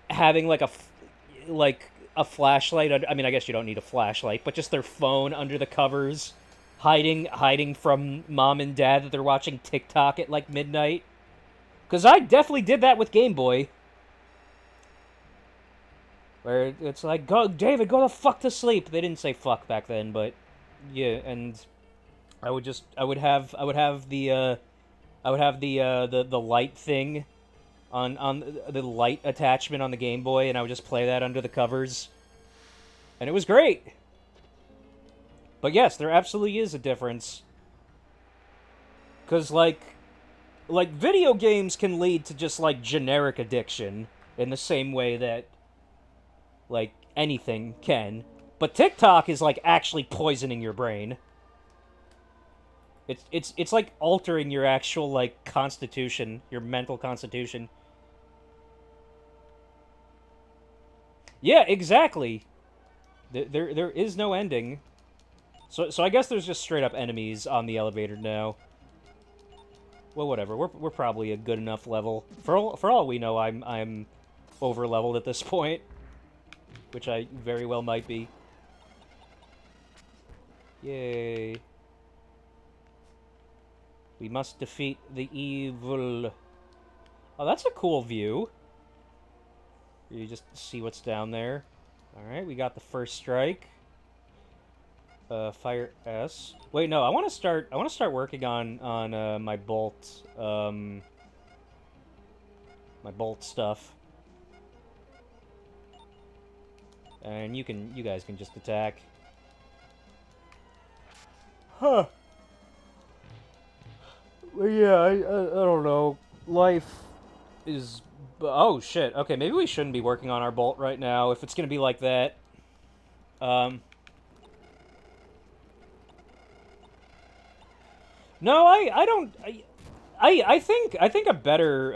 having like a flashlight. I mean, I guess you don't need a flashlight, but just their phone under the covers, hiding from mom and dad that they're watching TikTok at like midnight. Because I definitely did that with Game Boy. Where it's like, go, David, go the fuck to sleep. They didn't say fuck back then, but yeah, and I would have the light thing on the light attachment on the Game Boy, and I would just play that under the covers, and it was great. But yes, there absolutely is a difference, because like video games can lead to just like generic addiction in the same way that like anything can, but TikTok is like actually poisoning your brain. It's like altering your actual like constitution, your mental constitution. Yeah, exactly. There is no ending. So I guess there's just straight up enemies on the elevator now. Well, whatever. We're probably a good enough level. For all we know, I'm over leveled at this point, which I very well might be. Yay. We must defeat the evil. Oh, that's a cool view. You just see what's down there. Alright, we got the first strike. Fire S. Wait, no, I want to start working on my bolt my bolt stuff. And you guys can just attack. Huh. Well, yeah, I don't know. Life is... Oh, shit. Okay, maybe we shouldn't be working on our bolt right now if it's gonna be like that. No, I don't... I think a better,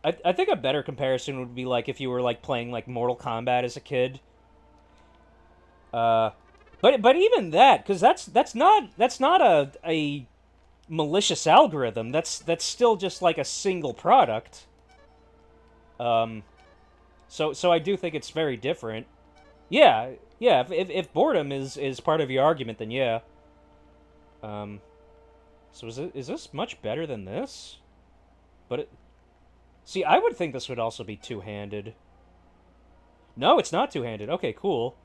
I think a better comparison would be, like, if you were, like, playing, like, Mortal Kombat as a kid. But even that, because that's not a malicious algorithm. That's still just like a single product. So I do think it's very different. Yeah, yeah. If boredom is part of your argument, then yeah. So is this much better than this? But see, I would think this would also be two-handed. No, it's not two-handed. Okay, cool.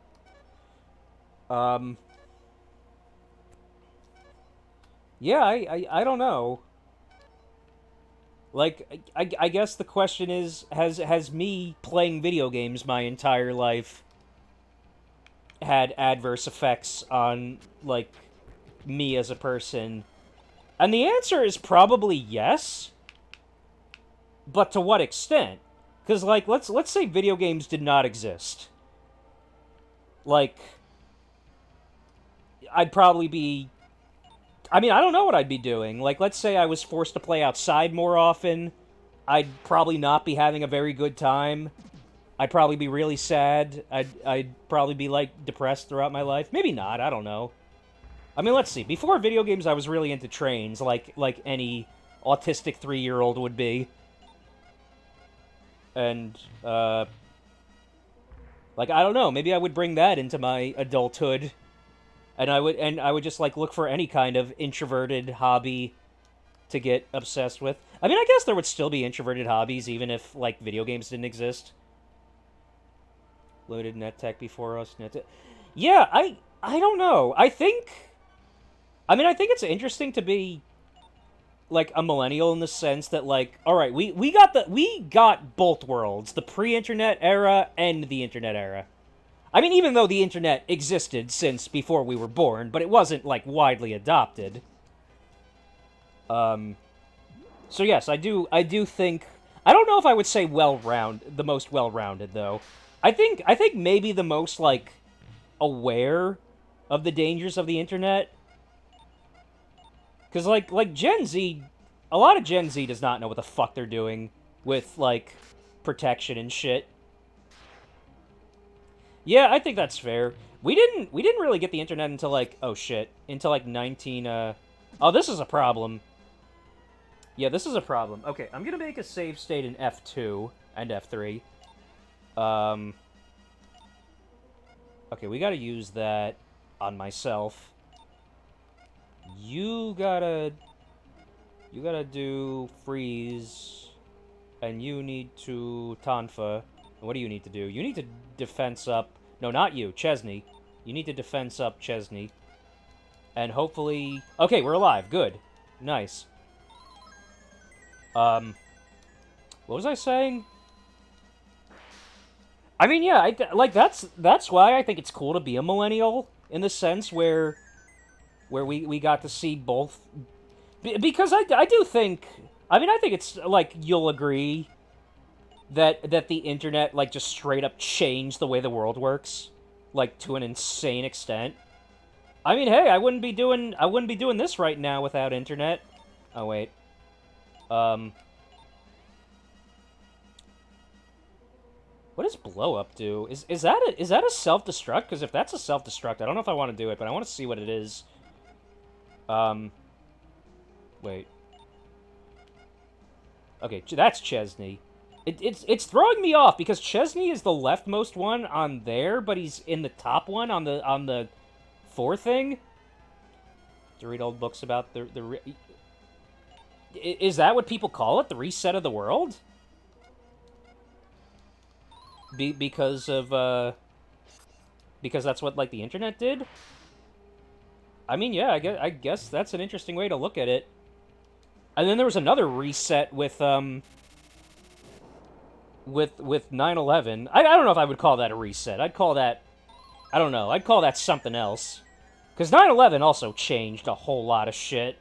Yeah, I don't know. Like, I guess the question is, has me playing video games my entire life had adverse effects on, like, me as a person? And the answer is probably yes. But to what extent? Because, like, let's say video games did not exist. Like, I'd probably be... I mean, I don't know what I'd be doing. Like, let's say I was forced to play outside more often. I'd probably not be having a very good time. I'd probably be really sad. I'd probably be, like, depressed throughout my life. Maybe not, I don't know. I mean, let's see. Before video games, I was really into trains, like any autistic 3-year-old would be. And, like, I don't know, maybe I would bring that into my adulthood. And I would just, like, look for any kind of introverted hobby to get obsessed with. I mean, I guess there would still be introverted hobbies, even if, like, video games didn't exist. Limited net tech before us. Yeah, I don't know. I think it's interesting to be, like, a millennial in the sense that, like, alright, we got both worlds. The pre-internet era and the internet era. I mean, even though the internet existed since before we were born, but it wasn't, like, widely adopted. So yes, I do think... I don't know if I would say the most well-rounded, though. I think maybe the most, like, aware of the dangers of the internet. Because, like, Gen Z... A lot of Gen Z does not know what the fuck they're doing with, like, protection and shit. Yeah, I think that's fair. We didn't really get the internet until, like, oh shit, until, like, 19, Oh, this is a problem. Yeah, this is a problem. Okay, I'm gonna make a save state in F2 and F3. Okay, we gotta use that on myself. You gotta do freeze, and you need to Tonfa. What do you need to do? You need to defense up... No, not you. Chesney. You need to defense up Chesney. And hopefully... Okay, we're alive. Good. Nice. What was I saying? I mean, yeah, like, that's why I think it's cool to be a millennial, in the sense where we got to see both... Because I do think... I mean, I think it's, like, you'll agree... that the internet, like, just straight up changed the way the world works, like, to an insane extent. I mean, hey, I wouldn't be doing this right now without internet. Oh wait, what does blow up do? Is that a self-destruct? Because if that's a self-destruct, I don't know if I want to do it, but I want to see what it is. Wait. Okay, that's Chesney. It's throwing me off because Chesney is the leftmost one on there, but he's in the top one on the four thing. To read old books about is that what people call it? The reset of the world? Because of because that's what like the internet did. I mean, yeah, I guess that's an interesting way to look at it. And then there was another reset with 9/11. I don't know if I would call that a reset. I'd call that, I don't know. I'd call that something else. Because 9/11 also changed a whole lot of shit.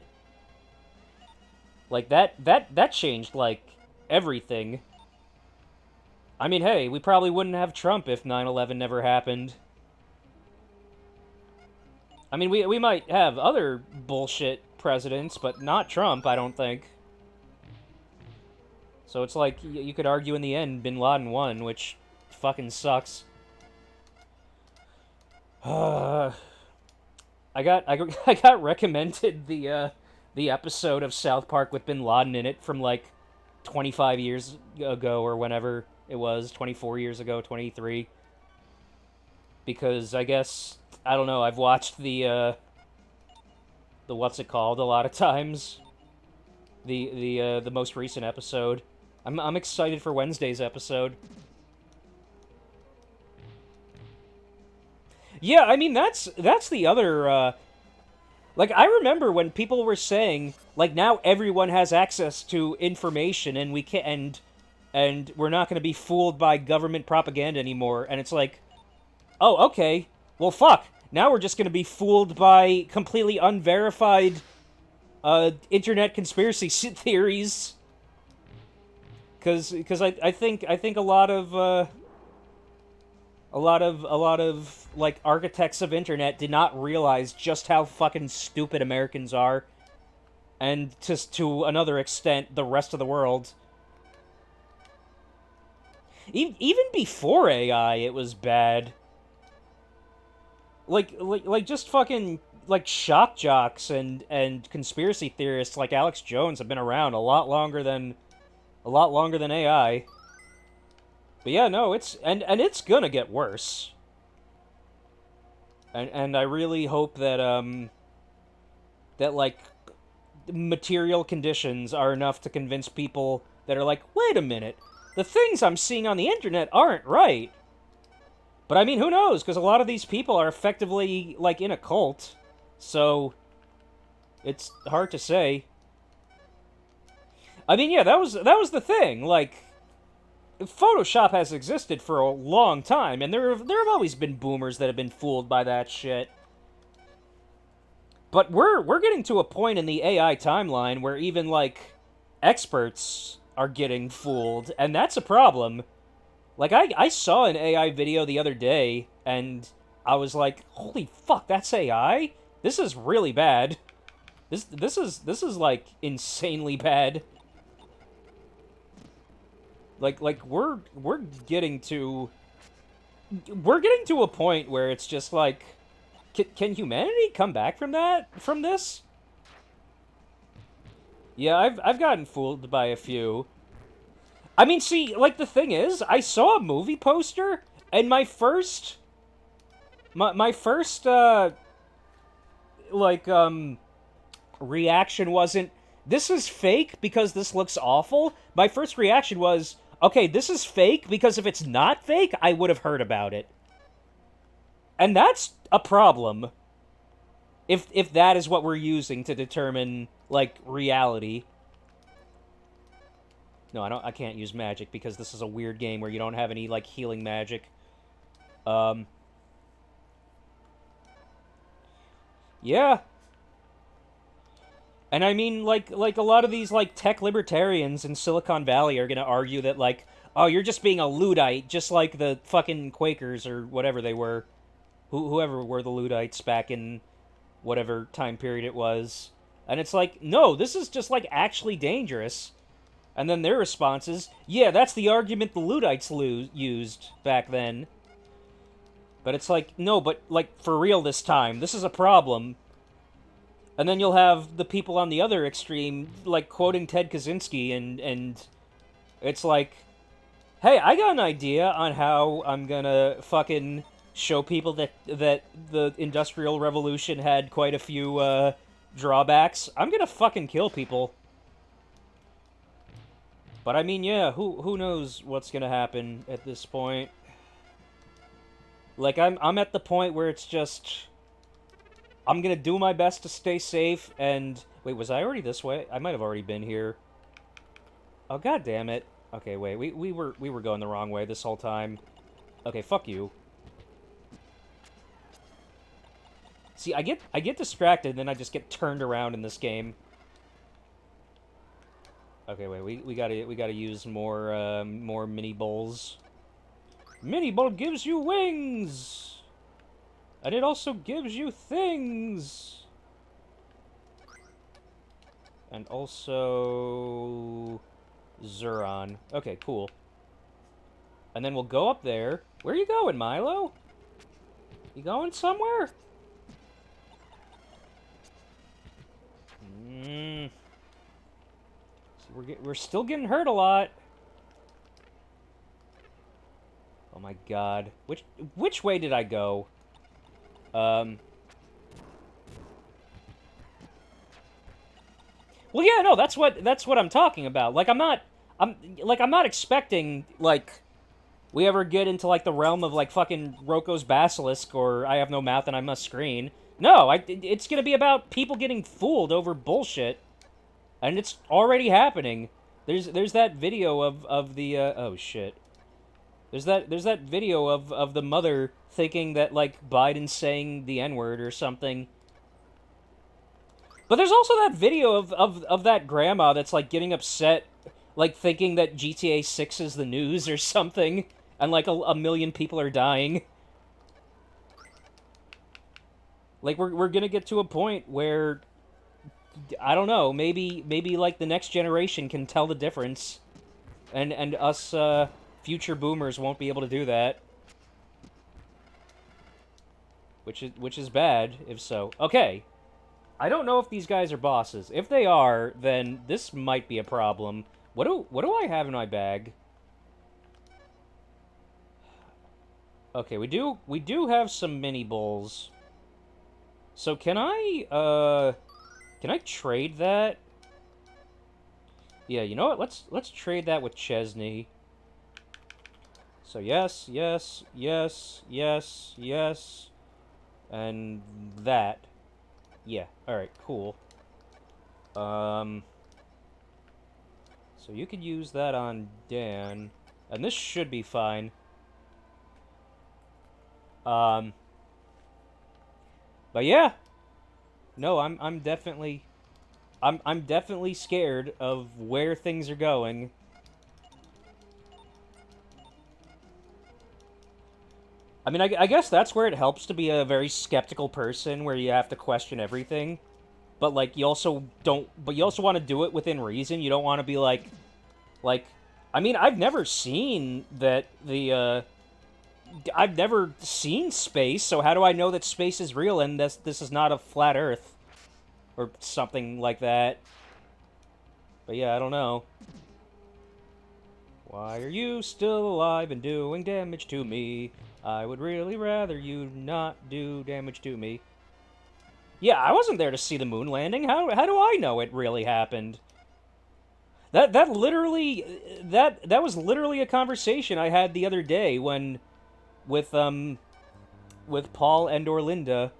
Like that changed like everything. I mean, hey, we probably wouldn't have Trump if 9/11 never happened. I mean, we might have other bullshit presidents, but not Trump, I don't think. So it's like, you could argue in the end, Bin Laden won, which fucking sucks. I got recommended the episode of South Park with Bin Laden in it from like 25 years ago or whenever it was, 24 years ago, 23. Because I guess, I don't know, I've watched the what's it called a lot of times. The most recent episode. I'm excited for Wednesday's episode. Yeah, I mean that's the other like I remember when people were saying like now everyone has access to information and we can and we're not going to be fooled by government propaganda anymore, and it's like, "Oh, okay. Well, fuck. Now we're just going to be fooled by completely unverified internet conspiracy theories." Because I think a lot of like architects of internet did not realize just how fucking stupid Americans are, and to another extent the rest of the world. Even before AI, it was bad. Like just fucking like shock jocks and conspiracy theorists like Alex Jones have been around a lot longer than AI. But yeah, no, it's and it's gonna get worse. And I really hope that that like material conditions are enough to convince people that are like, wait a minute, the things I'm seeing on the internet aren't right. But I mean, who knows? Because a lot of these people are effectively like in a cult, so it's hard to say. I mean, yeah, that was the thing. Like, Photoshop has existed for a long time, and there have always been boomers that have been fooled by that shit. But we're getting to a point in the AI timeline where even like experts are getting fooled, and that's a problem. Like I saw an AI video the other day, and I was like, "Holy fuck, that's AI? This is really bad. This is like insanely bad." Like we're getting to a point where it's just like, can humanity come back from this? Yeah, I've gotten fooled by a few. I mean, see, like the thing is, I saw a movie poster, and my first reaction wasn't, this is fake because this looks awful. My first reaction was, okay, this is fake because if it's not fake, I would have heard about it. And that's a problem. If that is what we're using to determine like reality. No, I can't use magic because this is a weird game where you don't have any like healing magic. Yeah. And I mean, like a lot of these, like, tech libertarians in Silicon Valley are gonna argue that, like, oh, you're just being a Luddite, just like the fucking Quakers or whatever they were. Whoever were the Luddites back in whatever time period it was. And it's like, no, this is just, like, actually dangerous. And then their response is, yeah, that's the argument the Luddites used back then. But it's like, no, but, like, for real this time, this is a problem. And then you'll have the people on the other extreme, like, quoting Ted Kaczynski, and it's like, Hey, I got an idea on how I'm gonna fucking show people that the Industrial Revolution had quite a few drawbacks. I'm gonna fucking kill people. But I mean, yeah, who knows what's gonna happen at this point? Like I'm at the point where it's just I'm gonna do my best to stay safe. And wait, was I already this way? I might have already been here. Oh, god damn it. Okay, wait, we were going the wrong way this whole time. Okay, fuck you. See, I get distracted and then I just get turned around in this game. Okay, wait, we gotta use more mini bowls. Mini bowl gives you wings! And it also gives you things! And also Zuron. Okay, cool. And then we'll go up there. Where are you going, Milo? You going somewhere? See, we're still getting hurt a lot. Oh my god. Which way did I go? Well, yeah, no, that's what I'm talking about. Like I'm not expecting like we ever get into like the realm of like fucking Roko's Basilisk or I Have No Mouth and I Must Scream. No, it's gonna be about people getting fooled over bullshit, and it's already happening. There's that video of the oh shit. There's that video of the mother thinking that like Biden's saying the N-word or something. But there's also that video of that grandma that's like getting upset, like thinking that GTA 6 is the news or something, and like a million people are dying. Like we're gonna get to a point where I don't know, maybe like the next generation can tell the difference, and us future boomers won't be able to do that. Which is bad if so. Okay. I don't know if these guys are bosses. If they are, then this might be a problem. What do I have in my bag? Okay, we do have some mini bowls. So can I trade that? Yeah, you know what? Let's trade that with Chesney. So yes, yes, yes, yes, yes, and that. Yeah, alright, cool. So you could use that on Dan. And this should be fine. But yeah. No, I'm definitely scared of where things are going. I mean, I guess that's where it helps to be a very skeptical person, where you have to question everything. But, like, you also want to do it within reason. You don't want to be like, I mean, I've never seen that I've never seen space, so how do I know that space is real and this is not a flat Earth? Or something like that. But yeah, I don't know. Why are you still alive and doing damage to me? I would really rather you not do damage to me. Yeah, I wasn't there to see the moon landing. How do I know it really happened? That was literally a conversation I had the other day with Paul and Orlinda,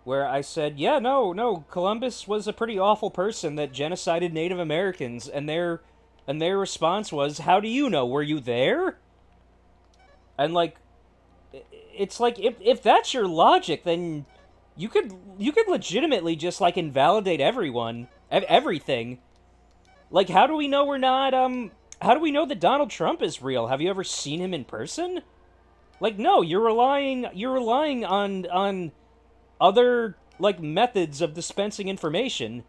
where I said, yeah, no, Columbus was a pretty awful person that genocided Native Americans, and their response was, how do you know? Were you there? And, like, it's like, if that's your logic, then you could legitimately just, like, invalidate everything. Like, how do we know how do we know that Donald Trump is real? Have you ever seen him in person? Like, no, you're relying on other, like, methods of dispensing information.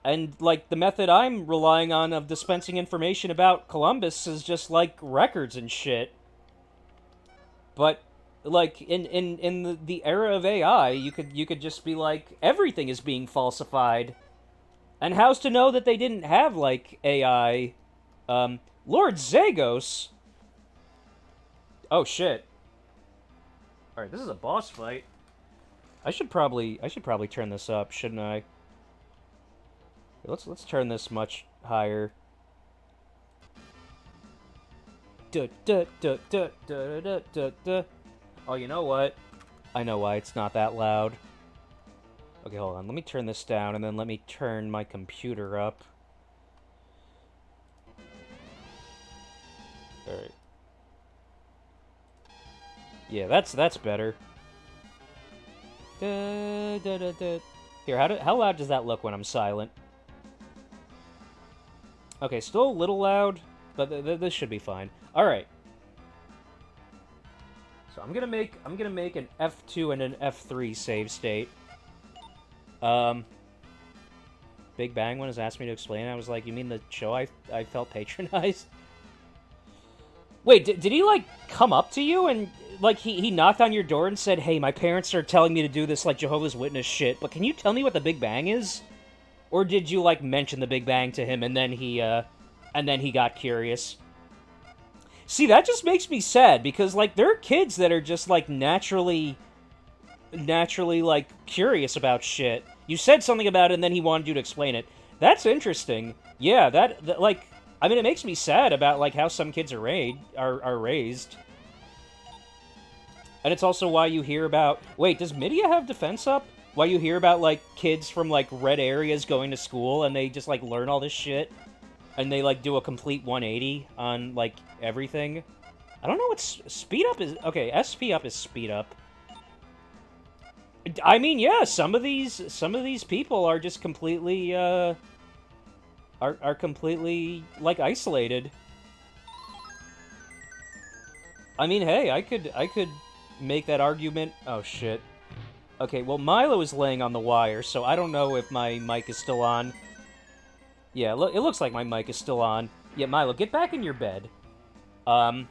And, like, the method I'm relying on of dispensing information about Columbus is just, like, records and shit. But, like, in the era of AI, you could just be like, everything is being falsified. And how's to know that they didn't have, like, AI Lord Zagos. Oh shit. All right, this is a boss fight. I should probably turn this up, shouldn't I? Let's turn this much higher. Duh, duh, duh, duh, duh, duh, duh, duh. Oh, you know what? I know why it's not that loud. Okay, hold on. Let me turn this down, and then let me turn my computer up. Alright. Yeah, that's better. Da, da, da, da. Here, how loud does that look when I'm silent? Okay, still a little loud, but this should be fine. All right. So I'm gonna make an F2 and an F3 save state. Big Bang one has asked me to explain it. I was like, you mean the show I felt patronized? Wait, did he like come up to you and like he knocked on your door and said, "Hey, my parents are telling me to do this like Jehovah's Witness shit, but can you tell me what the Big Bang is?" Or did you like mention the Big Bang to him and then he got curious? See, that just makes me sad because like there are kids that are just like naturally like curious about shit. You said something about it and then he wanted you to explain it. That's interesting. Yeah, that like I mean it makes me sad about like how some kids are raised. And it's also why you hear about... Wait, does Midia have defense up? Why you hear about, like, kids from, like, red areas going to school and they just, like, learn all this shit? And they, like, do a complete 180 on, like, everything? I don't know what speed up is... Okay, SP up is speed up. I mean, yeah, some of these people are just completely, are completely, like, isolated. I mean, hey, I could make that argument. Oh, shit. Okay, well, Milo is laying on the wire, so I don't know if my mic is still on. Yeah, it looks like my mic is still on. Yeah, Milo, get back in your bed. Yeah,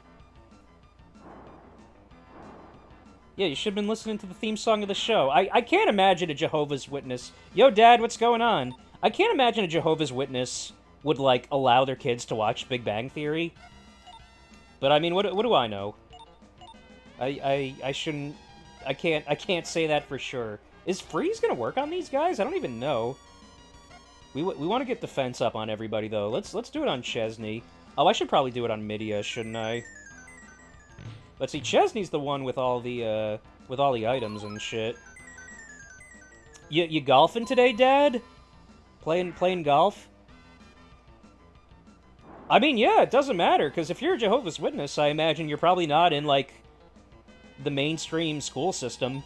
you should have been listening to the theme song of the show. I can't imagine a Jehovah's Witness... Yo, Dad, what's going on? I can't imagine a Jehovah's Witness would, like, allow their kids to watch Big Bang Theory. But, I mean, what do I know? I shouldn't... I can't say that for sure. Is Freeze gonna work on these guys? I don't even know. We want to get defense up on everybody, though. Let's do it on Chesney. Oh, I should probably do it on Midia, shouldn't I? Let's see, Chesney's the one with all the items and shit. You golfing today, Dad? Playing golf? I mean, yeah, it doesn't matter, because if you're a Jehovah's Witness, I imagine you're probably not in, like, the mainstream school system.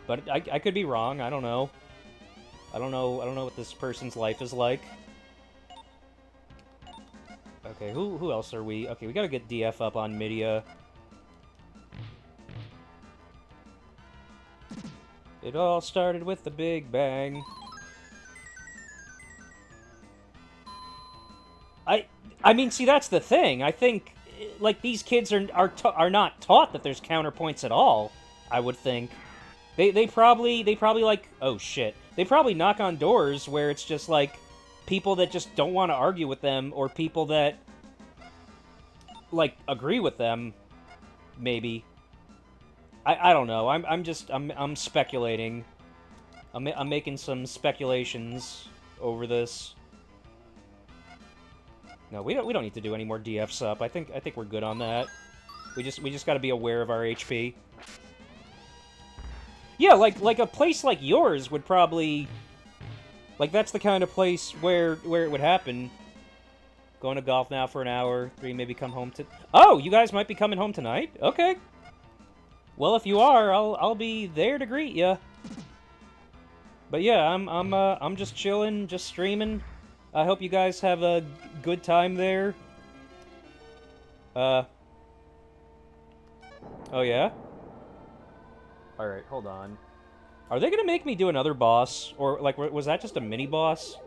But I could be wrong, I don't know. I don't know what this person's life is like. Okay, who else are we? Okay, we gotta get DF up on Midia. It all started with the Big Bang. I mean, see, that's the thing. I think, like, these kids are not taught that there's counterpoints at all, I would think. They probably, like, oh, shit. They probably knock on doors where it's just, like, people that just don't want to argue with them, or people that, like, agree with them, maybe. I don't know. I'm speculating. I'm making some speculations over this. No, we don't need to do any more DFs up. I think we're good on that. We just got to be aware of our HP. Yeah, like a place like yours would probably, like, that's the kind of place where it would happen. Going to golf now for an hour, 3 maybe come home to... Oh, you guys might be coming home tonight? Okay. Well, if you are, I'll be there to greet ya. But yeah, I'm just chilling, just streaming. I hope you guys have a good time there. Oh yeah? Alright, hold on. Are they gonna make me do another boss? Or, like, was that just a mini-boss?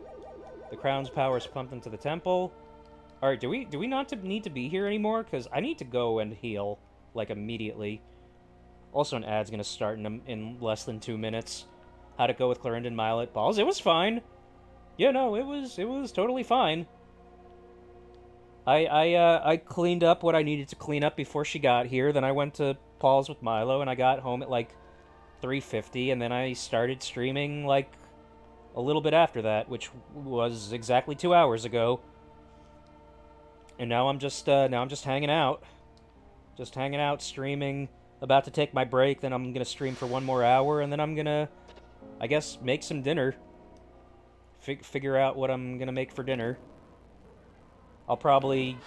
The crown's power is pumped into the temple. Alright, do we not need to be here anymore? Because I need to go and heal, like, immediately. Also, an ad's gonna start in less than 2 minutes. How'd it go with Clarendon Milet Balls? It was fine. Yeah, no, it was totally fine. I cleaned up what I needed to clean up before she got here. Then I went to Paul's with Milo, and I got home at like 3:50, and then I started streaming like a little bit after that, which was exactly 2 hours ago. And now I'm just hanging out, streaming. About to take my break. Then I'm gonna stream for 1 more hour, and then I'm gonna, I guess, make some dinner. Figure out what I'm gonna make for dinner. I'll probably,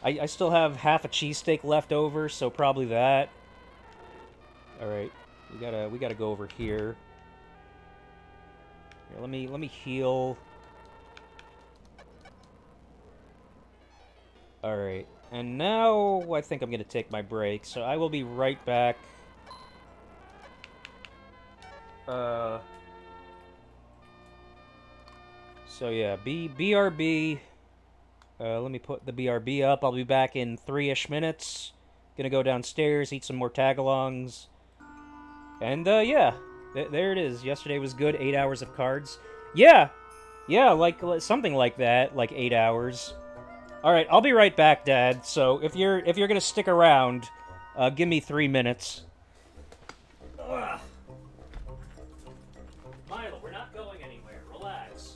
I still have half a cheesesteak left over, so probably that. All right, we gotta go over here. Here, let me heal. All right, and now I think I'm gonna take my break, so I will be right back. Uh. So yeah, BRB. Let me put the BRB up. I'll be back in 3-ish minutes. Gonna go downstairs, eat some more tagalongs. And yeah, there it is. Yesterday was good. 8 hours of cards. Yeah, yeah, like something like that, like 8 hours. All right, I'll be right back, Dad. So if you're gonna stick around, give me 3 minutes. Ugh. Milo, we're not going anywhere. Relax.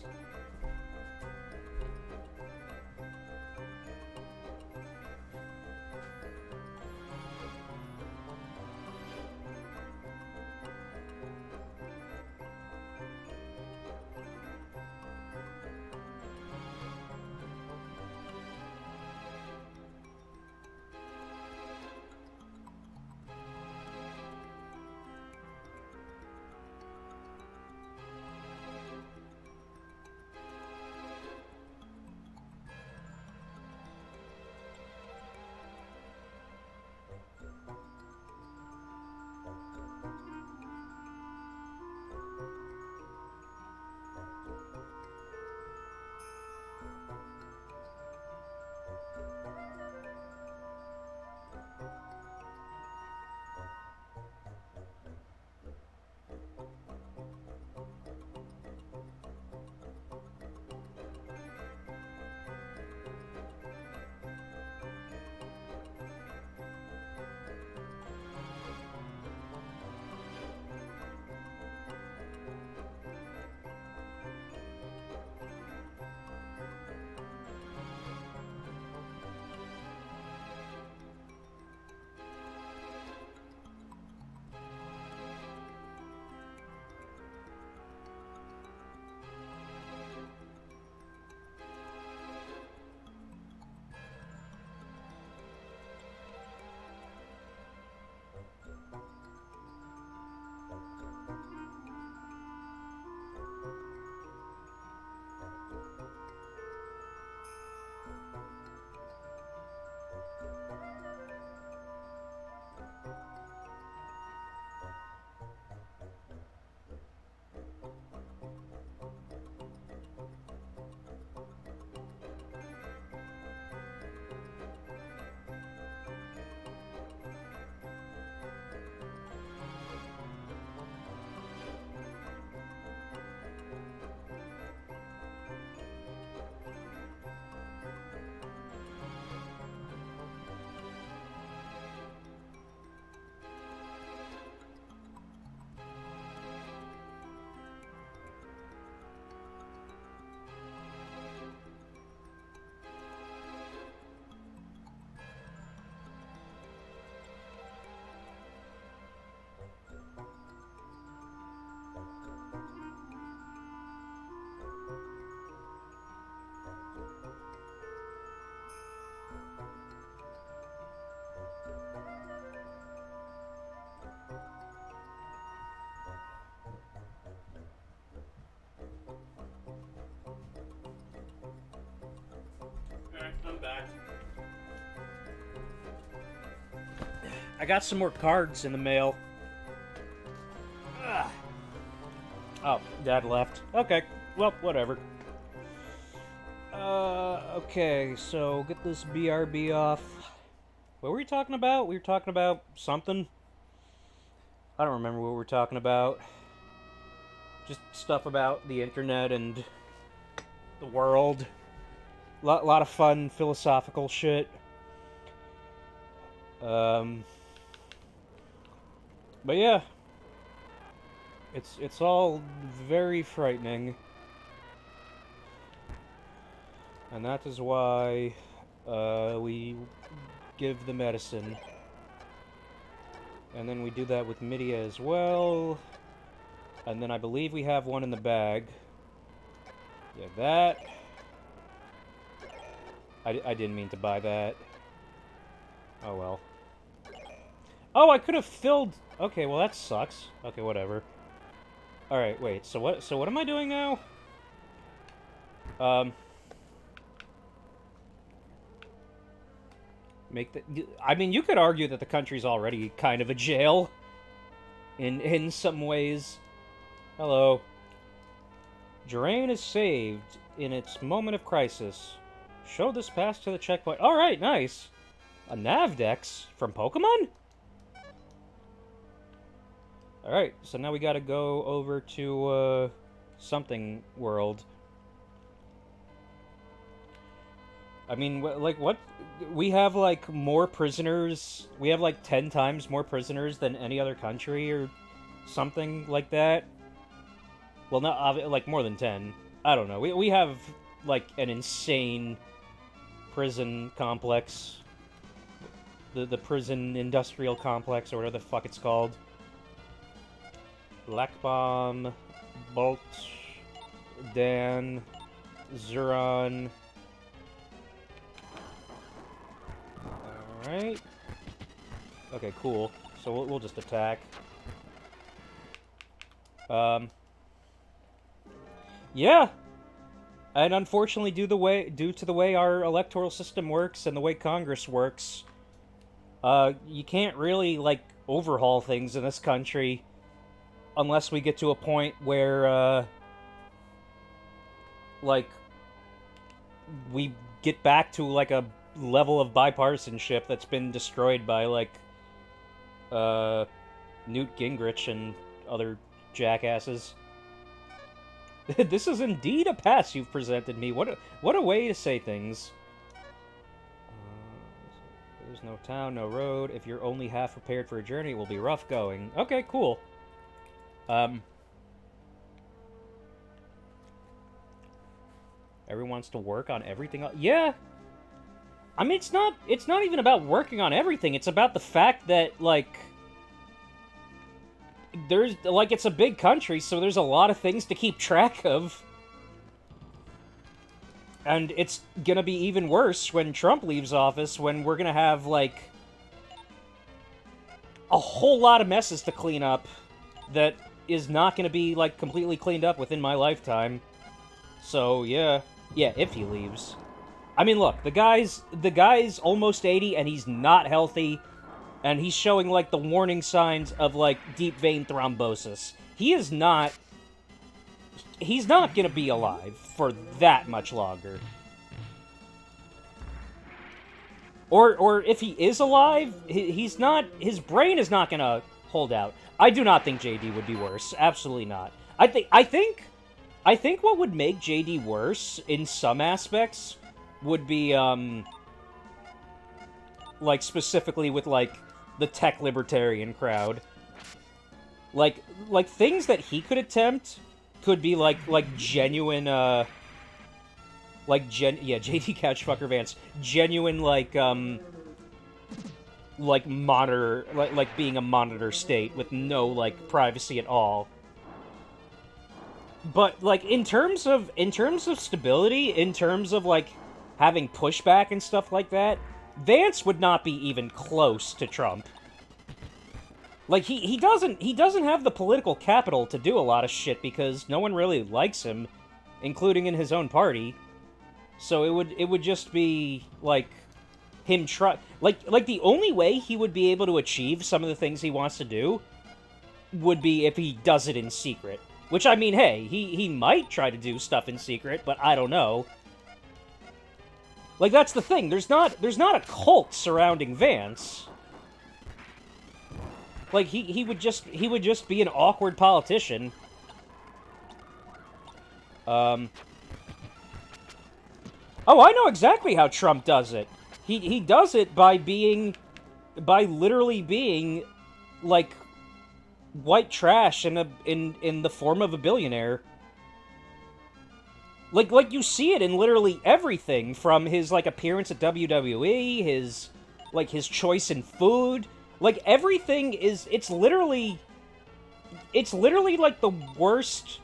Alright, I'm back. I got some more cards in the mail. Ugh. Oh, Dad left. Okay, well, whatever. Okay, so get this BRB off. What were we talking about? We were talking about something. I don't remember what we were talking about. Just stuff about the internet and the world. lot of fun philosophical shit. Um, but yeah, it's all very frightening, and that is why we give the medicine, and then we do that with Midia as well, and then I believe we have one in the bag. Yeah, that. I didn't mean to buy that. Oh well. Oh, I could have filled... Okay, well that sucks. Okay, whatever. Alright, wait, so what am I doing now? Make the... I mean, you could argue that the country's already kind of a jail. In some ways. Hello. Jerain is saved in its moment of crisis. Show this pass to the checkpoint. Alright, nice. A Navdex from Pokemon? Alright, so now we gotta go over to, something world. I mean, like, what? We have, like, more prisoners. We have, like, 10 times more prisoners than any other country, or something like that. Well, not, like, more than 10. I don't know. We have, like, an insane prison complex. The prison industrial complex, or whatever the fuck it's called. Black Bomb, Bolt, Dan, Zuron. Alright. Okay, cool. So we'll just attack. Yeah! And unfortunately, due to the way our electoral system works and the way Congress works, you can't really, like, overhaul things in this country unless we get to a point where, like, we get back to, like, a level of bipartisanship that's been destroyed by, like, Newt Gingrich and other jackasses. This is indeed a pass you've presented me. What a way to say things. There's no town, no road. If you're only half prepared for a journey, it will be rough going. Okay, cool. Everyone wants to work on everything else. Yeah. I mean, it's not even about working on everything. It's about the fact that, like, there's, like, it's a big country, so there's a lot of things to keep track of. And it's gonna be even worse when Trump leaves office, when we're gonna have, like, a whole lot of messes to clean up that is not gonna be, like, completely cleaned up within my lifetime. So, yeah. Yeah, if he leaves. I mean, look, the guy's almost 80, and he's not healthy, and he's showing, like, the warning signs of, like, deep vein thrombosis. He's not gonna be alive for that much longer. Or if he is alive, his brain is not gonna hold out. I do not think JD would be worse. Absolutely not. I think what would make JD worse, in some aspects, would be, like, specifically with, like, the tech libertarian crowd. Like, things that he could attempt could be, like genuine, yeah, JD Couchfucker Vance. Genuine, like monitor, like being a monitor state with no, like, privacy at all. But, like, in terms of stability, in terms of, like, having pushback and stuff like that, Vance would not be even close to Trump. Like, he doesn't have the political capital to do a lot of shit because no one really likes him, including in his own party. So it would just be, like, him like the only way he would be able to achieve some of the things he wants to do would be if he does it in secret. Which, I mean, hey, he might try to do stuff in secret, but I don't know. Like, that's the thing. There's not a cult surrounding Vance. Like, he would just be an awkward politician. Oh, I know exactly how Trump does it. He does it by literally being, like, white trash in the form of a billionaire. Like you see it in literally everything, from his, like, appearance at WWE, his choice in food. Like, everything is, it's literally like the worst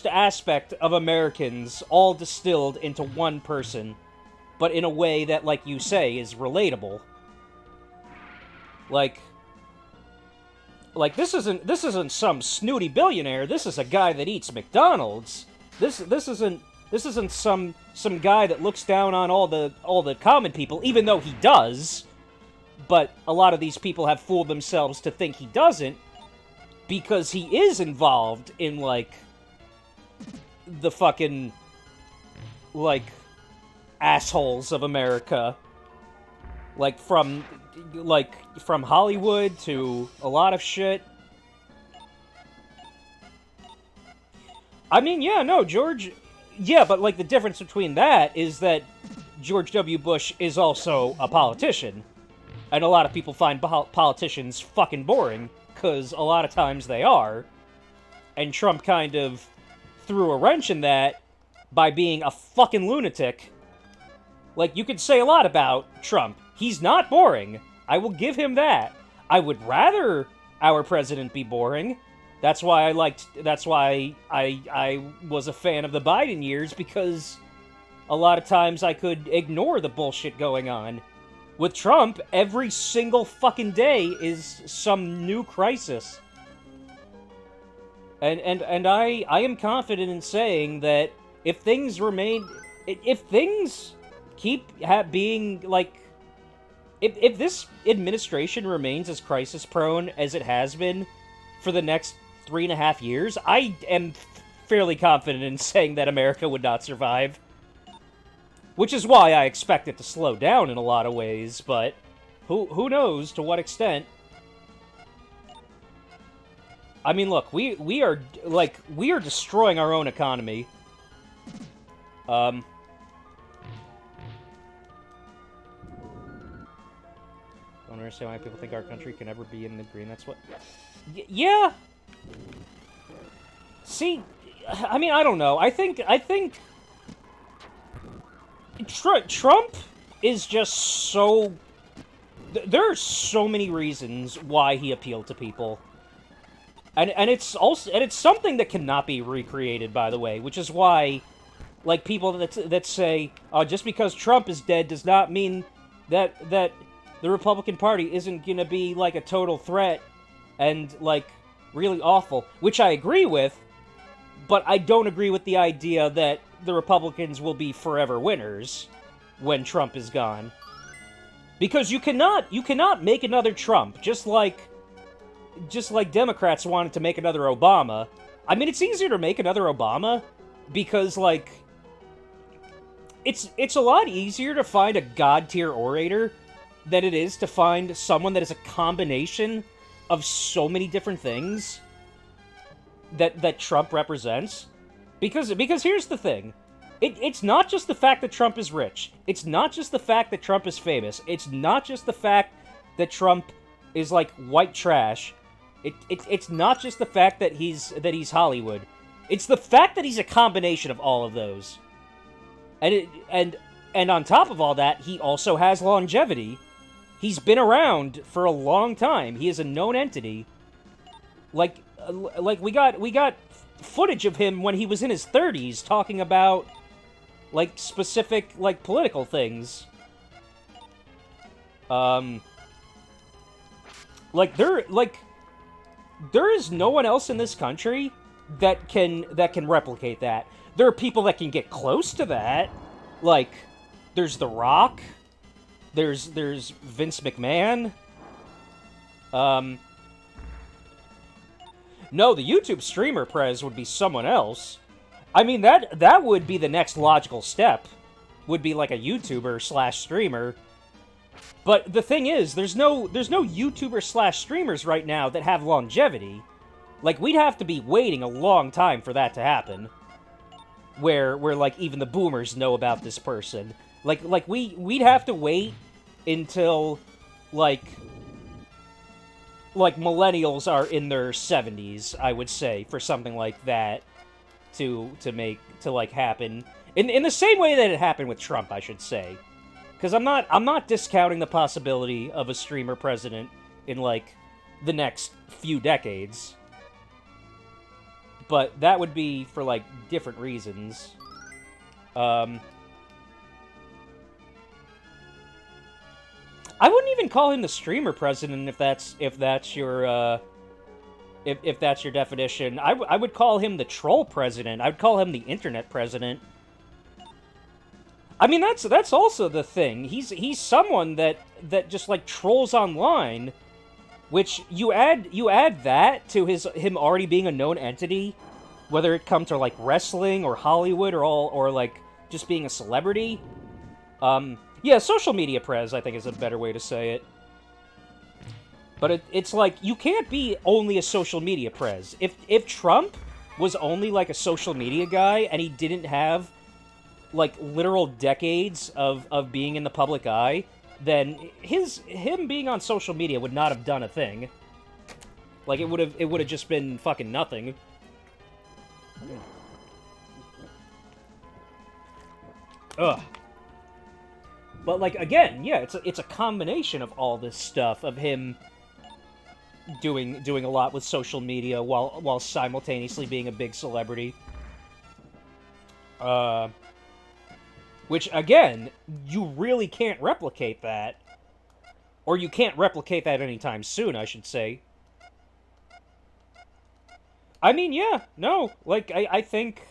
aspect of Americans all distilled into one person, but in a way that, like you say, is relatable. Like this isn't some snooty billionaire. This is a guy that eats McDonald's. This isn't some guy that looks down on all the common people, even though he does. But a lot of these people have fooled themselves to think he doesn't, because he is involved in, like, the fucking, like, assholes of America. Like, from Hollywood to a lot of shit. I mean, yeah, no, George... Yeah, but, like, the difference between that is that George W. Bush is also a politician. And a lot of people find politicians fucking boring, because a lot of times they are. And Trump kind of threw a wrench in that by being a fucking lunatic. Like, you could say a lot about Trump. He's not boring. I will give him that. I would rather our president be boring. That's why I was a fan of the Biden years, because a lot of times I could ignore the bullshit going on. With Trump, every single fucking day is some new crisis. And I am confident in saying that if things keep being, like, if this administration remains as crisis-prone as it has been for the next 3.5 years, I am fairly confident in saying that America would not survive. Which is why I expect it to slow down in a lot of ways, but who knows to what extent. I mean, look, we are destroying our own economy. Don't understand why people think our country can ever be in the green. That's what... yeah! See, I mean, I don't know. I think... Trump is just so... There are so many reasons why he appealed to people. And it's something that cannot be recreated, by the way, which is why, like, people that say, just because Trump is dead does not mean that the Republican Party isn't gonna be, like, a total threat and, like, really awful, which I agree with, but I don't agree with the idea that the Republicans will be forever winners when Trump is gone. Because you cannot make another Trump, just like Democrats wanted to make another Obama. I mean, it's easier to make another Obama because, like, it's a lot easier to find a god-tier orator than it is to find someone that is a combination of so many different things that Trump represents. Because here's the thing. It's not just the fact that Trump is rich. It's not just the fact that Trump is famous. It's not just the fact that Trump is, like, white trash. It's not just the fact that he's Hollywood. It's the fact that he's a combination of all of those. And on top of all that, he also has longevity. He's been around for a long time. He is a known entity. Like we got footage of him when he was in his 30s talking about, like, specific, like, political things. There is no one else in this country that can replicate that. There are people that can get close to that. Like, there's The Rock. There's Vince McMahon. No, the YouTube streamer prez would be someone else. I mean, that would be the next logical step. Would be like a YouTuber / streamer. But the thing is, there's no YouTuber / streamers right now that have longevity. Like, we'd have to be waiting a long time for that to happen. where like even the boomers know about this person. Like we'd have to wait until like millennials are in their 70s, I would say, for something like that to like happen in the same way that it happened with Trump, I should say. Because I'm not discounting the possibility of a streamer president in like the next few decades, but that would be for like different reasons. I wouldn't even call him the streamer president if that's your if that's your definition. I would call him the troll president. I would call him the internet president. I mean, that's also the thing. He's someone that just like trolls online, which you add that to him already being a known entity, whether it comes to like wrestling or Hollywood or like just being a celebrity. Yeah, social media prez, I think, is a better way to say it. But it's like, you can't be only a social media prez. If Trump was only like a social media guy and he didn't have like literal decades of being in the public eye, then him being on social media would not have done a thing. Like it would have just been fucking nothing. Ugh. But like again, yeah, it's a combination of all this stuff of him doing a lot with social media while simultaneously being a big celebrity. Which, again, you really can't replicate that. Or you can't replicate that anytime soon, I should say. I mean, yeah, no, like, I think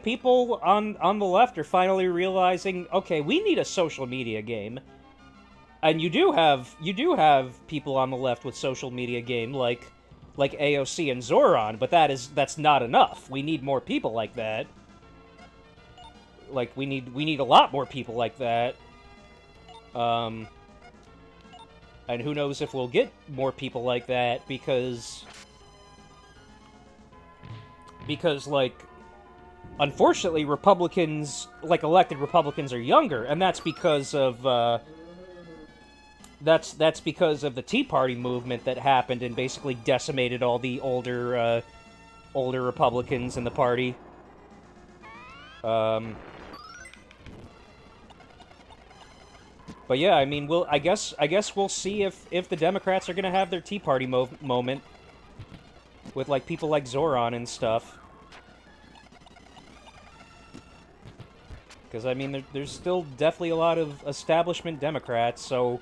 people on the left are finally realizing, okay, we need a social media game. And you do have people on the left with social media game like AOC and Zoran, but that's not enough. We need more people like that. Like, we need a lot more people like that. And who knows if we'll get more people like that, because like, unfortunately, Republicans, like, elected Republicans are younger, and that's because of, that's because of the Tea Party movement that happened and basically decimated all the older Republicans in the party. But yeah, I mean, I guess we'll see if the Democrats are gonna have their Tea Party moment with like people like Zoran and stuff. Because I mean, there's still definitely a lot of establishment Democrats, so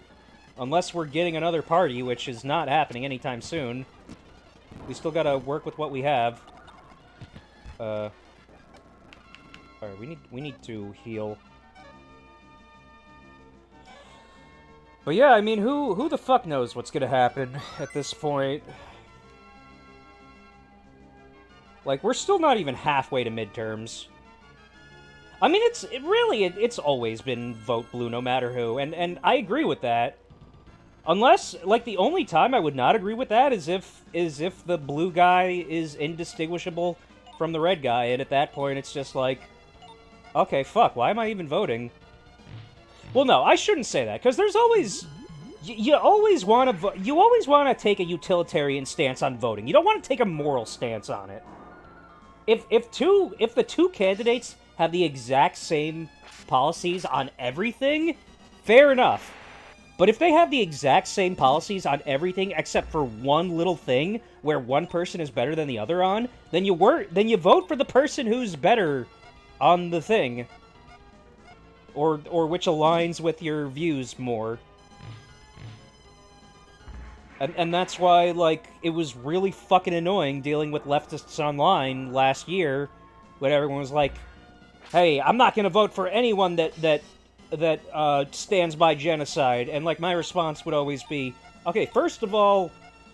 unless we're getting another party, which is not happening anytime soon, we still gotta work with what we have. Alright, we need to heal. But yeah, I mean, who the fuck knows what's gonna happen at this point? Like, we're still not even halfway to midterms. I mean, it's always been vote blue no matter who, and I agree with that. Unless, like, the only time I would not agree with that is if the blue guy is indistinguishable from the red guy, and at that point it's just like, okay, fuck, why am I even voting? Well, no, I shouldn't say that, because there's always... You always want to take a utilitarian stance on voting. You don't want to take a moral stance on it. If the two candidates have the exact same policies on everything, fair enough. But if they have the exact same policies on everything except for one little thing where one person is better than the other on, then you vote for the person who's better on the thing. Or which aligns with your views more. And that's why, like, it was really fucking annoying dealing with leftists online last year, when everyone was like, hey, I'm not gonna vote for anyone that stands by genocide. And, like, my response would always be, okay, first of all,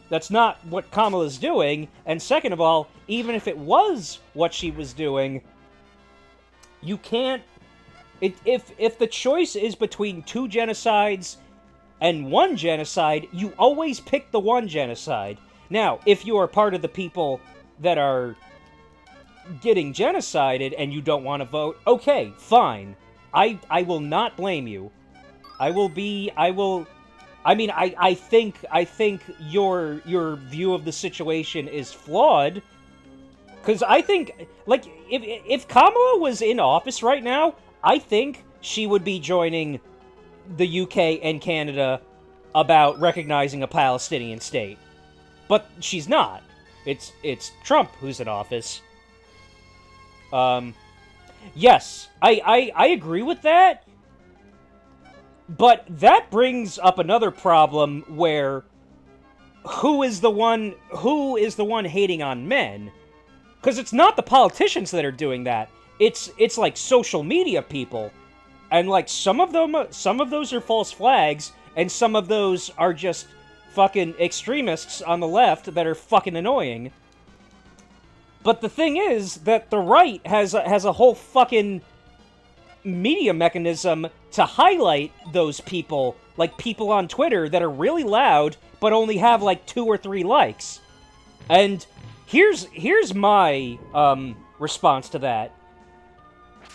that's not what Kamala's doing, and second of all, even if it was what she was doing, you can't... If the choice is between two genocides and one genocide, you always pick the one genocide. Now, if you are part of the people that are getting genocided and you don't want to vote, okay, fine. I will not blame you. I think your view of the situation is flawed. Because I think, like, if Kamala was in office right now, I think she would be joining the UK and Canada about recognizing a Palestinian state. But she's not. It's Trump who's in office. Yes, I agree with that. But that brings up another problem where who is the one hating on men? Because it's not the politicians that are doing that. It's like social media people. And like some of those are false flags, and some of those are just fucking extremists on the left that are fucking annoying. But the thing is that the right has a whole fucking media mechanism to highlight those people, like people on Twitter that are really loud but only have like 2 or 3 likes. And here's my response to that.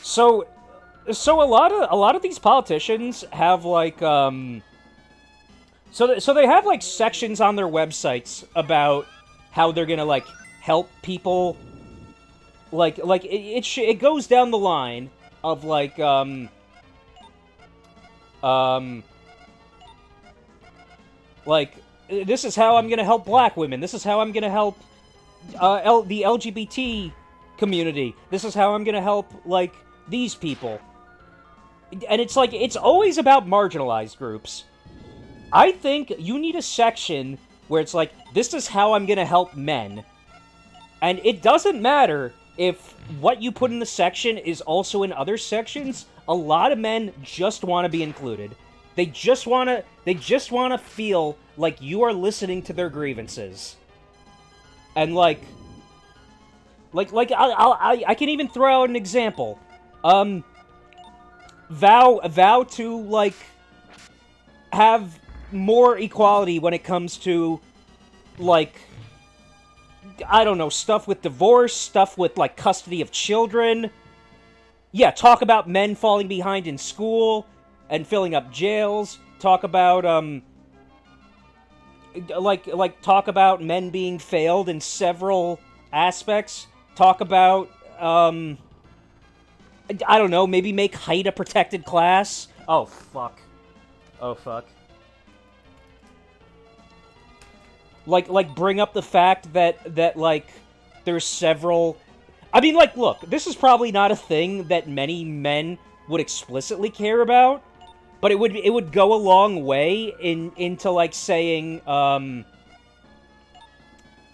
So a lot of these politicians have like so they have like sections on their websites about how they're gonna like help people. Like it goes down the line of like like this is how I'm gonna help black women. This is how I'm gonna help the LGBT community. This is how I'm gonna help like these people. And it's like it's always about marginalized groups. I think you need a section where it's like, this is how I'm gonna help men. And it doesn't matter if what you put in the section is also in other sections. A lot of men just want to be included. They just want to feel like you are listening to their grievances. And I can even throw out an example. Vow to like have more equality when it comes to like, I don't know, stuff with divorce, stuff with like custody of children. Yeah, talk about men falling behind in school and filling up jails. Talk about talk about men being failed in several aspects. Talk about I don't know, maybe make height a protected class. Oh fuck. Like bring up the fact that like there's several. I mean, like, look, this is probably not a thing that many men would explicitly care about, but it would go a long way into like saying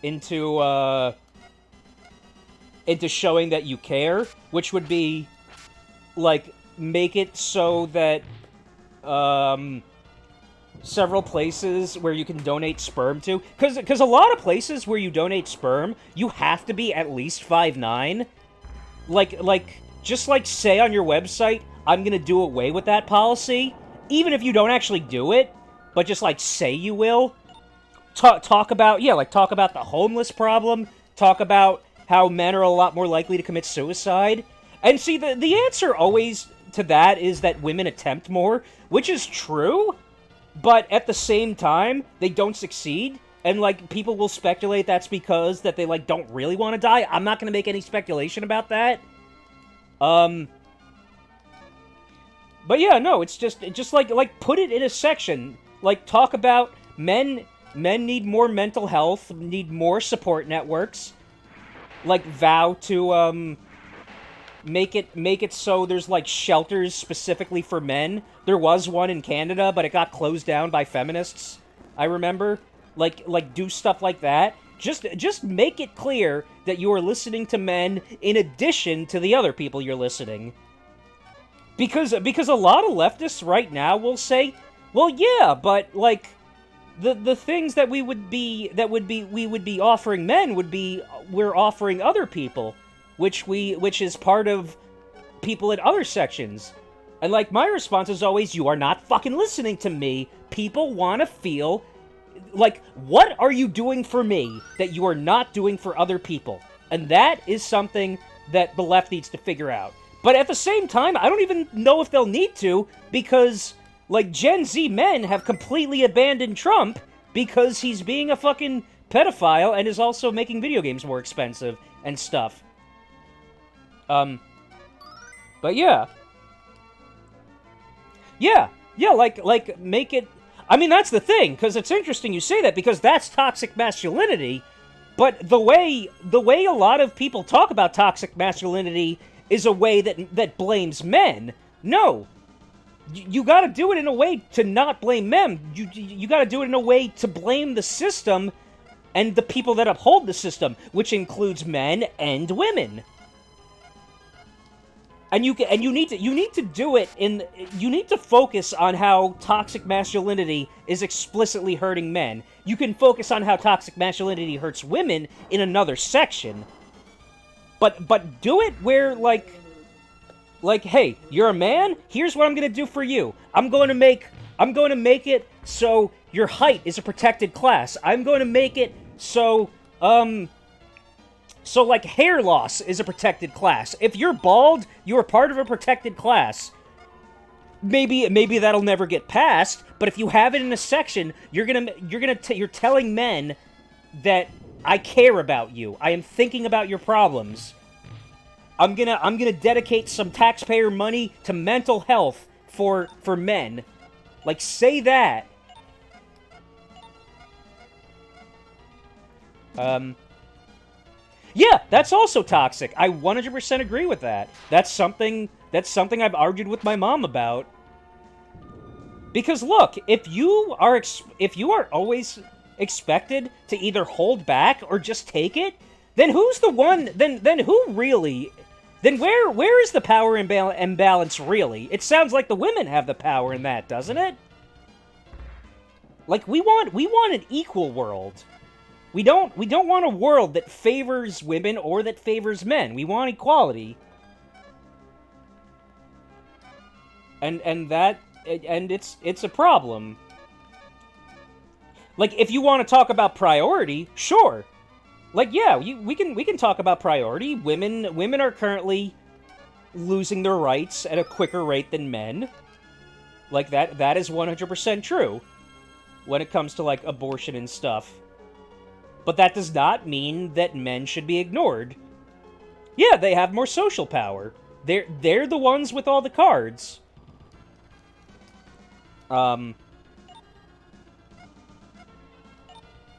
into showing that you care, which would be like make it so that several places where you can donate sperm to, because a lot of places where you donate sperm, you have to be at least 5'9". Like just like say on your website, I'm gonna do away with that policy, even if you don't actually do it, but just like say you will. Talk about the homeless problem. Talk about how men are a lot more likely to commit suicide. And see, the answer always to that is that women attempt more, which is true. But at the same time, they don't succeed, and, like, people will speculate that's because that they, like, don't really want to die. I'm not going to make any speculation about that. But yeah, no, it's just like, put it in a section. Like, talk about men need more mental health, need more support networks. Like, vow to, make it so there's, like, shelters specifically for men. There was one in Canada, but it got closed down by feminists, I remember. Like do stuff like that. Just make it clear that you are listening to men in addition to the other people you're listening. Because a lot of leftists right now will say, well, yeah, but, like, the things that we would be offering men would be we're offering other people, which is part of people in other sections. And, like, my response is always, you are not fucking listening to me. People want to feel, like, what are you doing for me that you are not doing for other people? And that is something that the left needs to figure out. But at the same time, I don't even know if they'll need to, because, like, Gen Z men have completely abandoned Trump because he's being a fucking pedophile and is also making video games more expensive and stuff. But yeah. Yeah, like, make it... I mean, that's the thing, because it's interesting you say that, because that's toxic masculinity, but the way a lot of people talk about toxic masculinity is a way that blames men. No. You gotta do it in a way to not blame men. You gotta do it in a way to blame the system and the people that uphold the system, which includes men and women. And you need to do it in... You need to focus on how toxic masculinity is explicitly hurting men. You can focus on how toxic masculinity hurts women in another section. But do it where, like, hey, you're a man? Here's what I'm gonna do for you. I'm going to make it so your height is a protected class. I'm going to make it so, so, like, hair loss is a protected class. If you're bald, you're part of a protected class. Maybe that'll never get passed, but if you have it in a section, you're telling men that I care about you. I am thinking about your problems. I'm gonna dedicate some taxpayer money to mental health for men. Like, say that. Yeah, that's also toxic. I 100% agree with that. That's something I've argued with my mom about. Because look, if you are always expected to either hold back or just take it, then who's the one? Then who really? Then where is the power imbalance really? It sounds like the women have the power in that, doesn't it? Like, we want an equal world. We don't want a world that favors women or that favors men. We want equality. And it's a problem. Like, if you want to talk about priority, sure. Like, yeah, we can talk about priority. Women are currently losing their rights at a quicker rate than men. Like, that is 100% true when it comes to, like, abortion and stuff. But that does not mean that men should be ignored. Yeah, they have more social power. They're the ones with all the cards.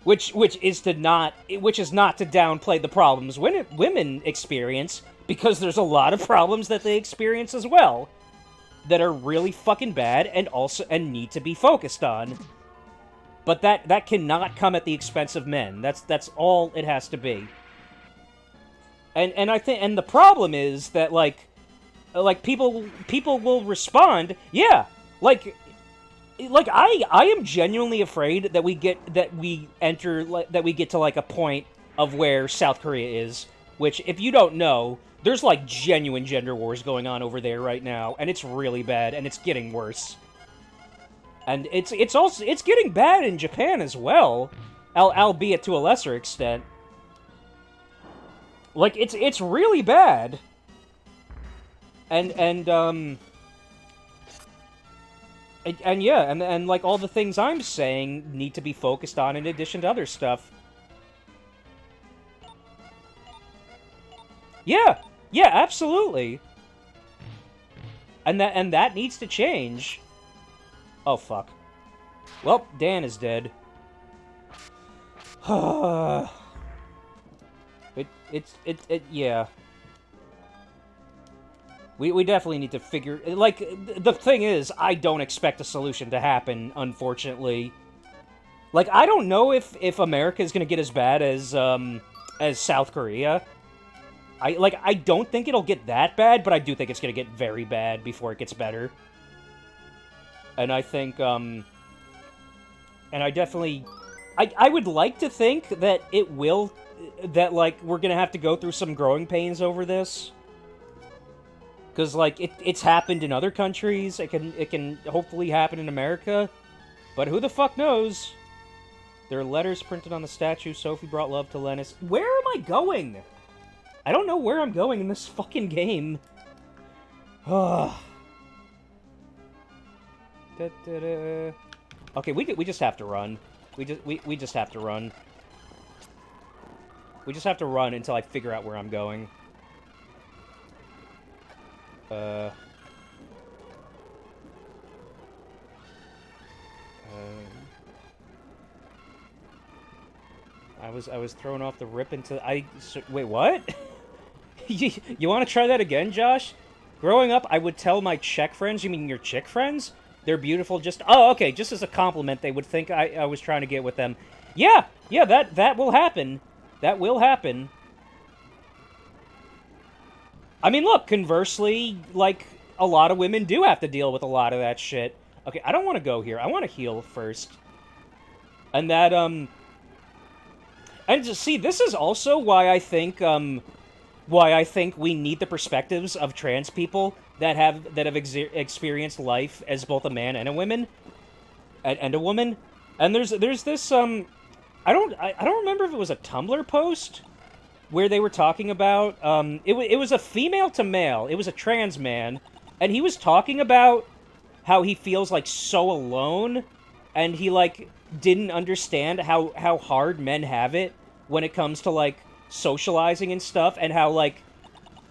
Which is not to downplay the problems women experience, because there's a lot of problems that they experience as well that are really fucking bad and need to be focused on. But that cannot come at the expense of men. That's all it has to be. And I think, and the problem is that like people will respond, yeah, like I am genuinely afraid that we get to like a point of where South Korea is, which, if you don't know, there's like genuine gender wars going on over there right now, and it's really bad, and it's getting worse. And it's getting bad in Japan as well, albeit to a lesser extent. Like, it's really bad. And like, all the things I'm saying need to be focused on in addition to other stuff. Yeah, absolutely. And that needs to change. Oh, fuck. Well, Dan is dead. Yeah. We definitely need to figure... Like, the thing is, I don't expect a solution to happen, unfortunately. Like, I don't know if America is gonna get as bad as South Korea. I don't think it'll get that bad, but I do think it's gonna get very bad before it gets better. And I think, and I definitely... I would like to think that it will... That, like, we're gonna have to go through some growing pains over this. Because, like, it's happened in other countries. It can hopefully happen in America. But who the fuck knows? There are letters printed on the statue. Sophie brought love to Lennis. Where am I going? I don't know where I'm going in this fucking game. Okay, we just have to run. We just have to run. We just have to run until I figure out where I'm going. I was thrown off the rip into... wait, what? You want to try that again, Josh? Growing up, I would tell my Czech friends, you mean your chick friends? They're beautiful just... Oh, okay, just as a compliment, they would think I was trying to get with them. Yeah, that will happen. That will happen. I mean, look, conversely, like, a lot of women do have to deal with a lot of that shit. Okay, I don't want to go here. I want to heal first. And that, And just see, this is also why I think we need the perspectives of trans people that have experienced life as both a man and a woman, and a woman. And there's this I don't remember if it was a Tumblr post where they were talking about it was a female to male. It was a trans man, and he was talking about how he feels like so alone, and he like didn't understand how hard men have it when it comes to like socializing and stuff, and how like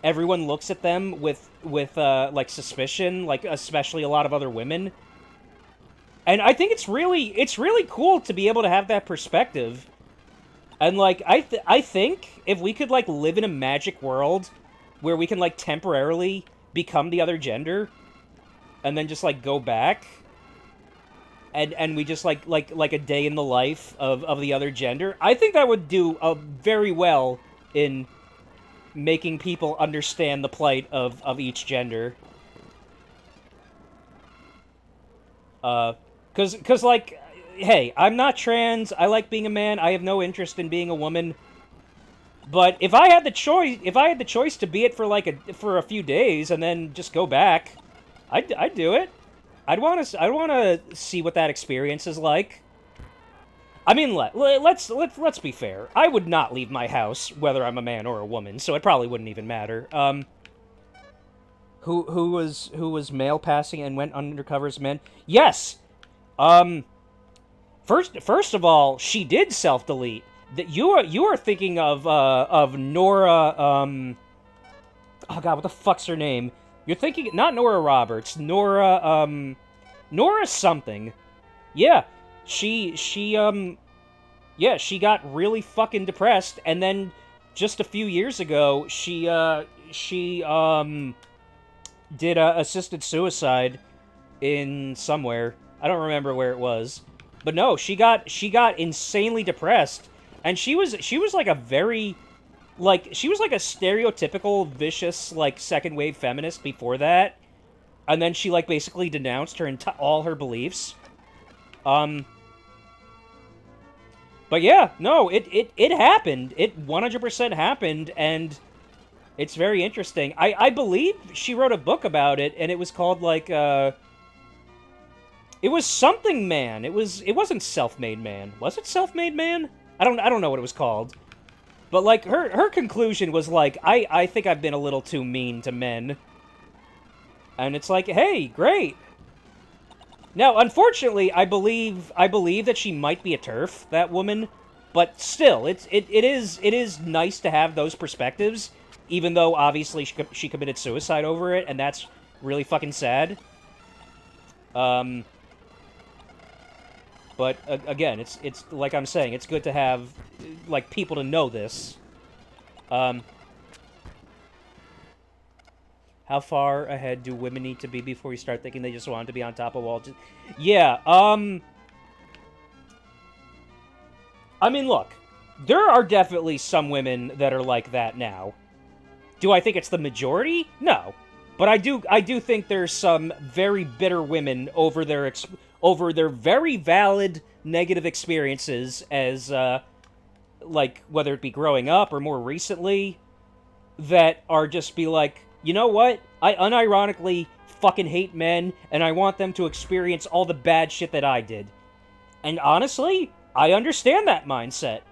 everyone looks at them with like suspicion, like especially a lot of other women. And I think it's really cool to be able to have that perspective. And like I think if we could like live in a magic world where we can like temporarily become the other gender and then just like go back, and we just like a day in the life of the other gender, I think that would do very well in making people understand the plight of each gender. Cause like, hey, I'm not trans, I like being a man, I have no interest in being a woman. But if I had the choice to be it for a few days and then just go back, I'd do it. I'd want to see what that experience is like. I mean, let's be fair. I would not leave my house whether I'm a man or a woman, so it probably wouldn't even matter. Who was male passing and went undercover as men? Yes. First of all, she did self-delete. That you are thinking of Nora. Oh God, what the fuck's her name? You're thinking not Nora Roberts, Nora something. Yeah, she got really fucking depressed, and then just a few years ago, she did assisted suicide in somewhere. I don't remember where it was, but no, she got insanely depressed, and she was like a very, like, she was like a stereotypical vicious like second wave feminist before that, and then she like basically denounced all her beliefs. But yeah, no, it happened. It 100% happened, and it's very interesting. I believe she wrote a book about it, and it was called like it was something man. It wasn't Self-Made Man. Was it Self-Made Man? I don't know what it was called. But like her conclusion was like, I think I've been a little too mean to men. And it's like, hey, great. Now, unfortunately, I believe that she might be a TERF, that woman, but still, it is nice to have those perspectives, even though obviously she committed suicide over it, and that's really fucking sad. But again, it's like I'm saying, it's good to have like people to know this. How far ahead do women need to be before you start thinking they just want to be on top of all? Yeah, I mean, look, there are definitely some women that are like that now. Do I think it's the majority? No. But I do think there's some very bitter women over their very valid negative experiences as, like, whether it be growing up or more recently, that are just be like, you know what? I unironically fucking hate men, and I want them to experience all the bad shit that I did. And honestly, I understand that mindset.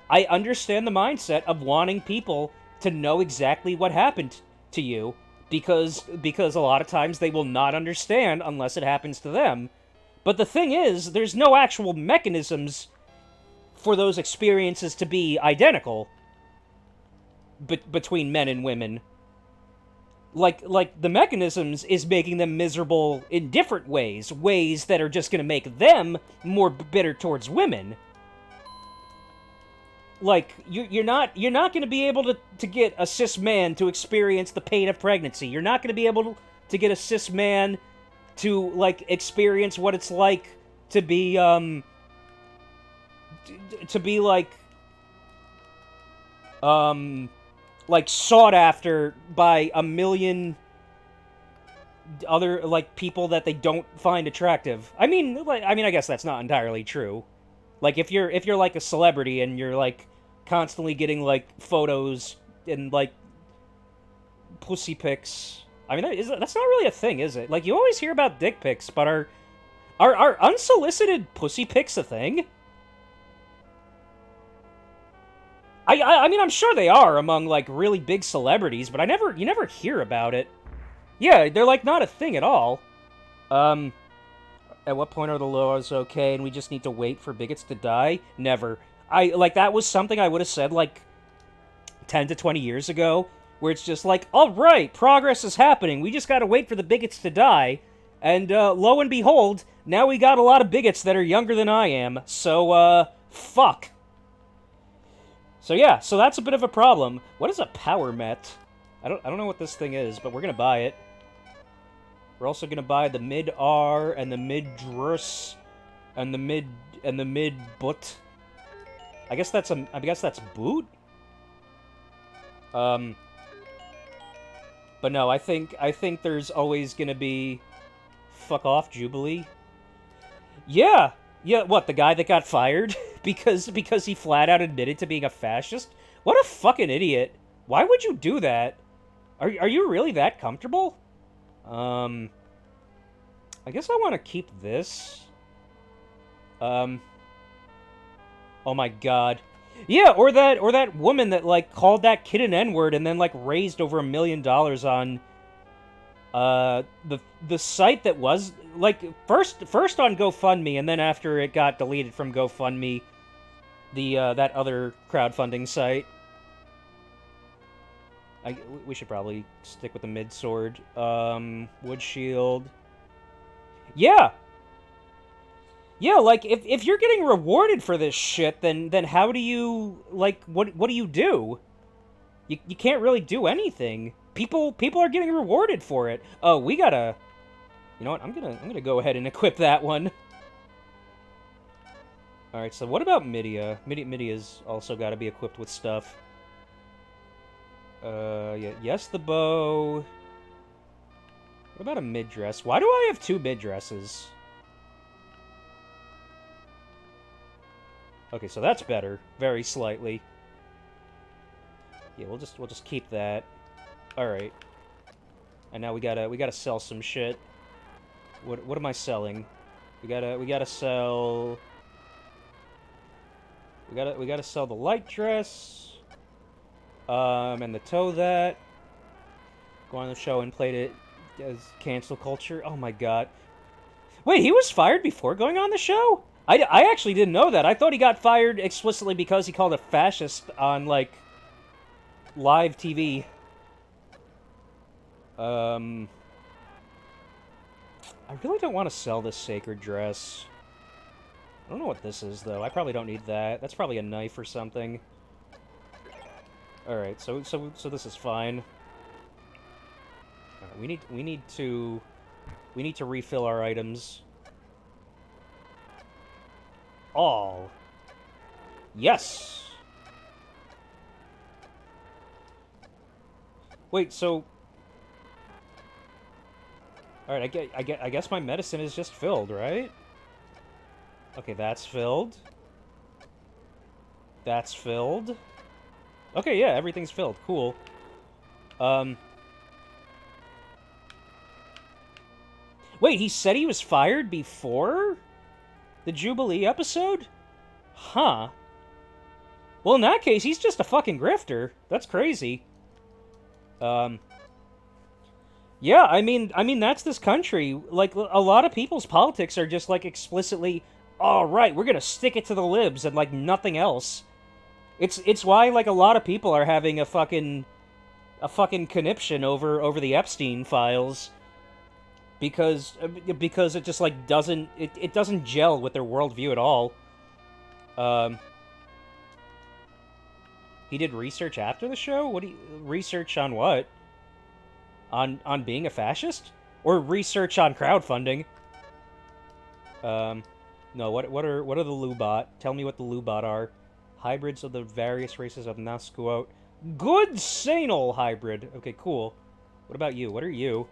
I understand the mindset of wanting people to know exactly what happened to you, because a lot of times they will not understand unless it happens to them. But the thing is, there's no actual mechanisms for those experiences to be identical between men and women. Like the mechanisms is making them miserable in different ways that are just going to make them more bitter towards women. Like, you're not going to be able to get a cis man to experience the pain of pregnancy. You're not going to be able to get a cis man to, like, experience what it's like to be like, sought after by a million other, like, people that they don't find attractive. I mean, I guess that's not entirely true. Like, if you're like a celebrity and you're like constantly getting like photos and like pussy pics, I mean, that's not really a thing, is it? Like, you always hear about dick pics, but are unsolicited pussy pics a thing? I mean, I'm sure they are among like really big celebrities, but you never hear about it. Yeah, they're like not a thing at all. At what point are the laws okay and we just need to wait for bigots to die? Never. That was something I would have said, like, 10 to 20 years ago, where it's just like, alright, progress is happening, we just gotta wait for the bigots to die, and, lo and behold, now we got a lot of bigots that are younger than I am, so, fuck. So yeah, so that's a bit of a problem. What is a power met? I don't know what this thing is, but we're gonna buy it. We're also gonna buy the mid-R and the mid-drus and the mid-but. I guess that's boot? But no, I think there's always gonna be fuck off Jubilee. Yeah, what, the guy that got fired because he flat out admitted to being a fascist? What a fucking idiot. Why would you do that? Are you really that comfortable? I guess I want to keep this. Oh my god. Yeah, or that woman that, like, called that kid an N-word and then, like, raised over $1 million on, the site that was, like, first on GoFundMe, and then after it got deleted from GoFundMe, that other crowdfunding site. We should probably stick with the mid-sword. Wood shield. Yeah! Yeah, like, if you're getting rewarded for this shit, then how do you, like, what do you do? You can't really do anything. People are getting rewarded for it. Oh, we gotta... You know what, I'm gonna go ahead and equip that one. Alright, so what about Midia? Midia's also gotta be equipped with stuff. Yeah, yes, the bow. What about a mid-dress? Why do I have 2 mid-dresses? Okay, so that's better. Very slightly. Yeah, we'll just keep that. Alright. And now we gotta sell some shit. What am I selling? We gotta sell... We gotta sell the light dress. And the toe that. Go on the show and played it as cancel culture. Oh my god. Wait, he was fired before going on the show? I actually didn't know that. I thought he got fired explicitly because he called a fascist on, like, live TV. I really don't want to sell this sacred dress. I don't know what this is, though. I probably don't need that. That's probably a knife or something. Alright, so this is fine. Alright, we need to refill our items. All. Yes! Wait, so... Alright, I guess my medicine is just filled, right? Okay, that's filled. That's filled. Okay, yeah, everything's filled. Cool. Wait, he said he was fired before the Jubilee episode? Huh. Well, in that case, he's just a fucking grifter. That's crazy. Um, yeah, I mean that's this country. Like a lot of people's politics are just like explicitly, all right, we're gonna stick it to the libs and like nothing else. It's why like a lot of people are having a fucking conniption over the Epstein files because it just like it doesn't gel with their worldview at all. Um, he did research after the show. What do you research on what? On being a fascist or research on crowdfunding? Um, no. What are the Lubot? Tell me what the Lubot are. Hybrids of the various races of Nasquot. Good Sanal hybrid. Okay, cool. What about you? What are you?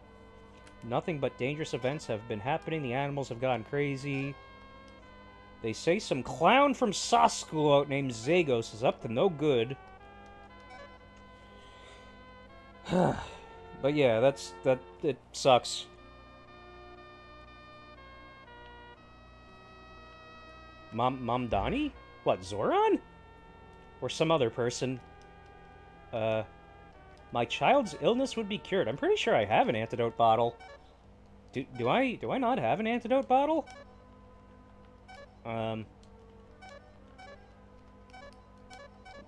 Nothing but dangerous events have been happening. The animals have gone crazy. They say some clown from Sasquatch named Zagos is up to no good. But yeah, it sucks. Mom Donnie? What, Zoran? Or some other person? My child's illness would be cured. I'm pretty sure I have an antidote bottle. Do I not have an antidote bottle?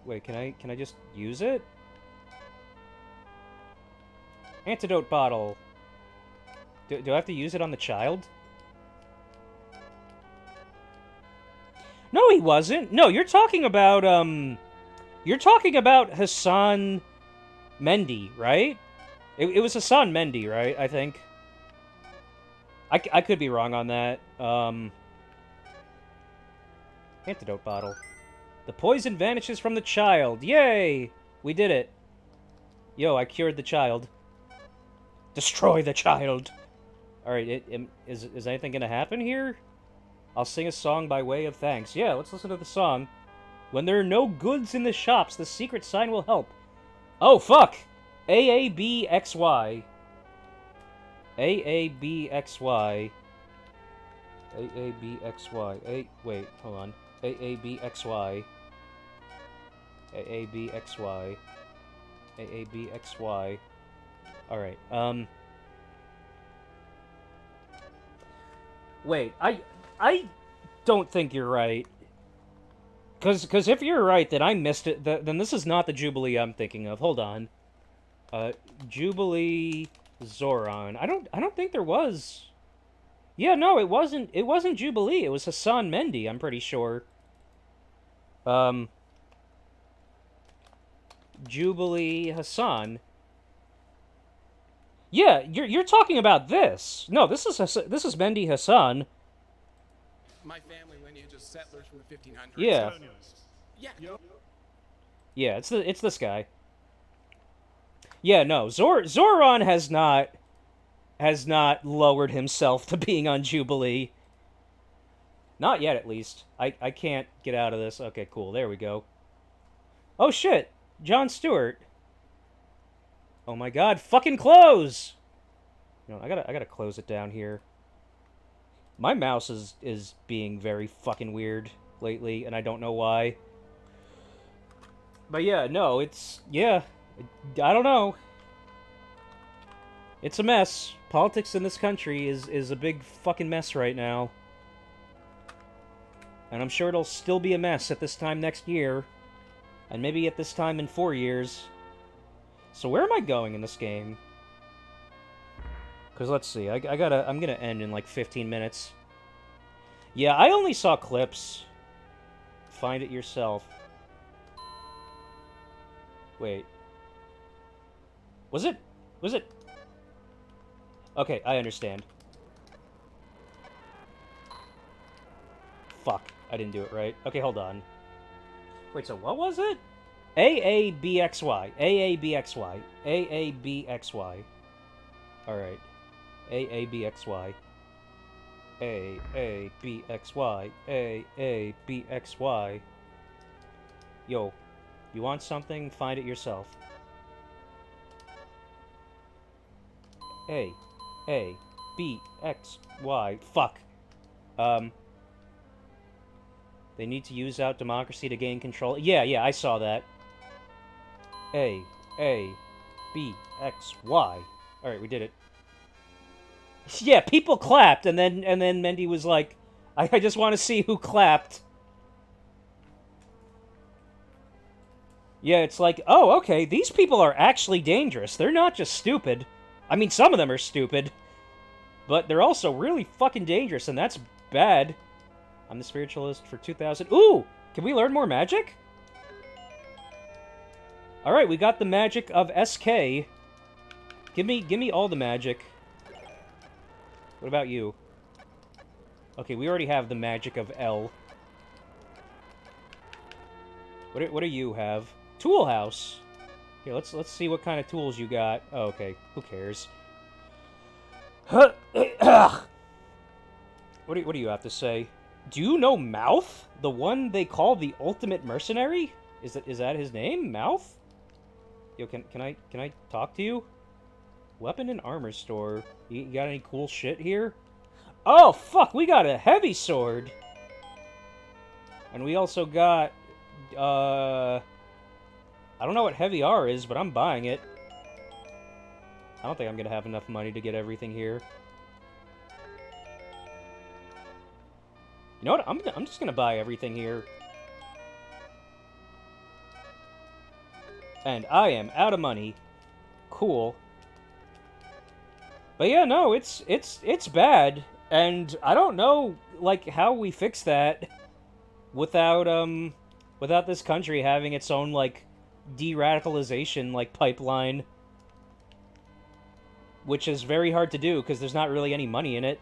Wait, can I just use it? Antidote bottle. Do I have to use it on the child? No, he wasn't. No, you're talking about Hassan Mendy, right? It was Hassan Mendy, right? I think. I could be wrong on that. Antidote bottle. The poison vanishes from the child. Yay! We did it. Yo, I cured the child. Destroy the child. Alright, is anything gonna happen here? I'll sing a song by way of thanks. Yeah, let's listen to the song. When there are no goods in the shops, the secret sign will help. Oh, fuck! AABXY. AABXY. AABXY. Wait, hold on. AABXY. AABXY. AABXY. Alright, wait, I don't think you're right. Because if you're right, then I missed it. Then this is not the Jubilee I'm thinking of. Hold on. Jubilee Zoran. I don't think there was. Yeah, no, it wasn't. It wasn't Jubilee. It was Hassan Mendy. I'm pretty sure. Jubilee Hassan. Yeah, you're talking about this. No, this is Mendy Hassan. My family lineage is settlers from the 1500s. Yeah. Yeah. Yeah, it's this guy. Yeah, no, Zoran has not lowered himself to being on Jubilee. Not yet, at least. I can't get out of this. Okay, cool. There we go. Oh shit, Jon Stewart. Oh my god, fucking close! No, I gotta close it down here. My mouse is being very fucking weird lately, and I don't know why. But yeah, no, yeah, I don't know. It's a mess. Politics in this country is a big fucking mess right now. And I'm sure it'll still be a mess at this time next year. And maybe at this time in 4 years. So where am I going in this game? Because let's see, I'm gonna end in like 15 minutes. Yeah, I only saw clips. Find it yourself. Wait. Was it? Okay, I understand. Fuck, I didn't do it right. Okay, hold on. Wait, so what was it? AABXY. AABXY. AABXY. Alright. AABXY. AABXY. AABXY. Yo, you want something? Find it yourself. A. A. B. X. Y. Fuck. They need to use out democracy to gain control. Yeah, I saw that. A. B, X, Y. Alright, we did it. Yeah, people clapped, and then Mendy was like, I just want to see who clapped. Yeah, it's like, oh, okay, these people are actually dangerous. They're not just stupid. I mean, some of them are stupid. But they're also really fucking dangerous, and that's bad. I'm the spiritualist for 2,000. Ooh! Can we learn more magic? Alright, we got the magic of SK. Give me all the magic. What about you? Okay, we already have the magic of L. What do you have? Tool house. Here, let's see what kind of tools you got. Oh, okay. Who cares? What do you have to say? Do you know Mouth? The one they call the ultimate mercenary? Is that his name? Mouth? Yo, can I talk to you? Weapon and armor store. You got any cool shit here? Oh fuck, we got a heavy sword. And we also got I don't know what heavy R is, but I'm buying it. I don't think I'm gonna have enough money to get everything here. You know what? I'm just gonna buy everything here. And I am out of money. Cool. But yeah, no, it's bad, and I don't know like how we fix that without this country having its own like de-radicalization like pipeline, which is very hard to do because there's not really any money in it.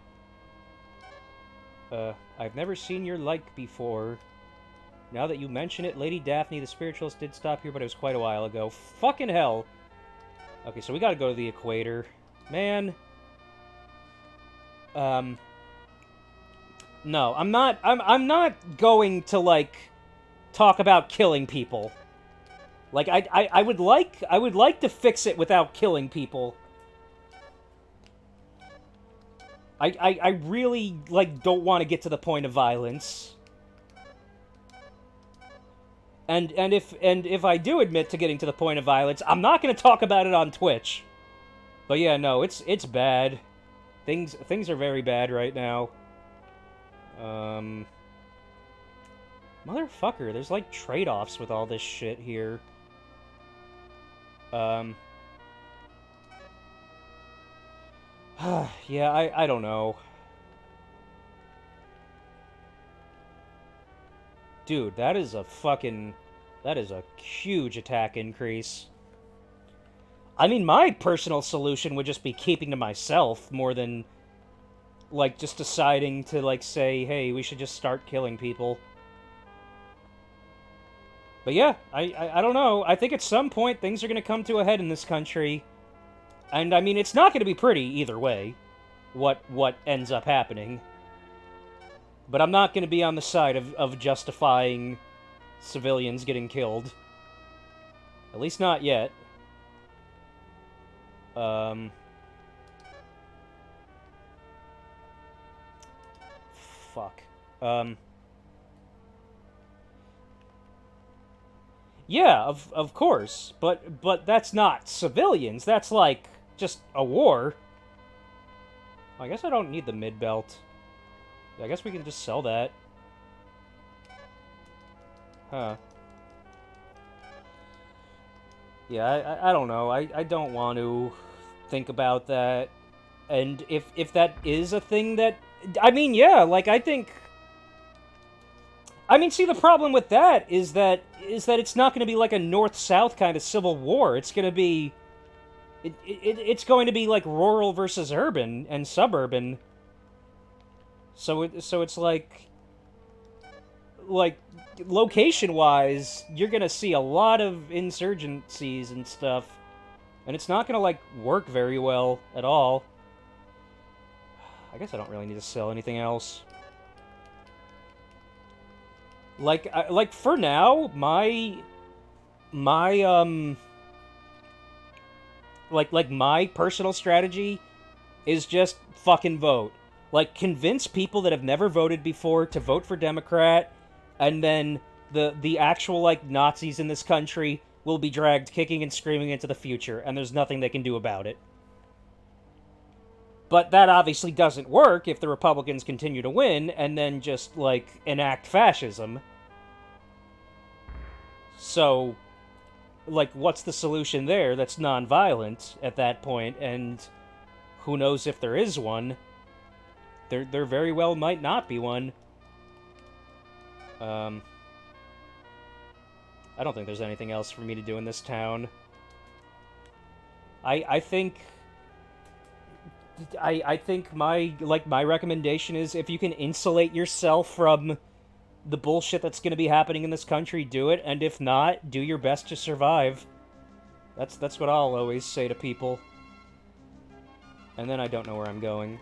I've never seen your like before. Now that you mention it, Lady Daphne the Spiritualist did stop here, but it was quite a while ago. Fucking hell. Okay, so we gotta go to the equator. Man. No, I'm not going to, like, talk about killing people. Like, I would like to fix it without killing people. I really, like, don't want to get to the point of violence. And if I do admit to getting to the point of violence, I'm not going to talk about it on Twitch. But yeah, no, it's bad. Things are very bad right now. Motherfucker, there's like trade-offs with all this shit here. Yeah, I don't know. Dude, that is a huge attack increase. I mean, my personal solution would just be keeping to myself more than, like, just deciding to, like, say, hey, we should just start killing people. But yeah, I don't know. I think at some point things are going to come to a head in this country. And, I mean, it's not going to be pretty either way, what ends up happening. But I'm not going to be on the side of justifying civilians getting killed. At least not yet. Fuck. Yeah, of course, but that's not civilians. That's like just a war. I guess I don't need the mid-belt. I guess we can just sell that. Huh. Yeah, I don't know. I don't want to think about that. And if that is a thing that... I mean, yeah, like, I think... I mean, see, the problem with that is that it's not going to be like a north-south kind of civil war. It's going to be... It's going to be like rural versus urban and suburban. So it's like location-wise, you're gonna see a lot of insurgencies and stuff, and it's not gonna like work very well at all. I guess I don't really need to sell anything else. Like for now, my personal strategy is just fucking vote. Like, convince people that have never voted before to vote for Democrat, and then the actual, like, Nazis in this country will be dragged kicking and screaming into the future, and there's nothing they can do about it. But that obviously doesn't work if the Republicans continue to win and then just, like, enact fascism. So, like, what's the solution there that's non-violent at that point? And who knows if there is one. There very well might not be one. I don't think there's anything else for me to do in this town. I think my recommendation is, if you can insulate yourself from the bullshit that's going to be happening in this country, do it, and if not, do your best to survive. That's what I'll always say to people. And then I don't know where I'm going.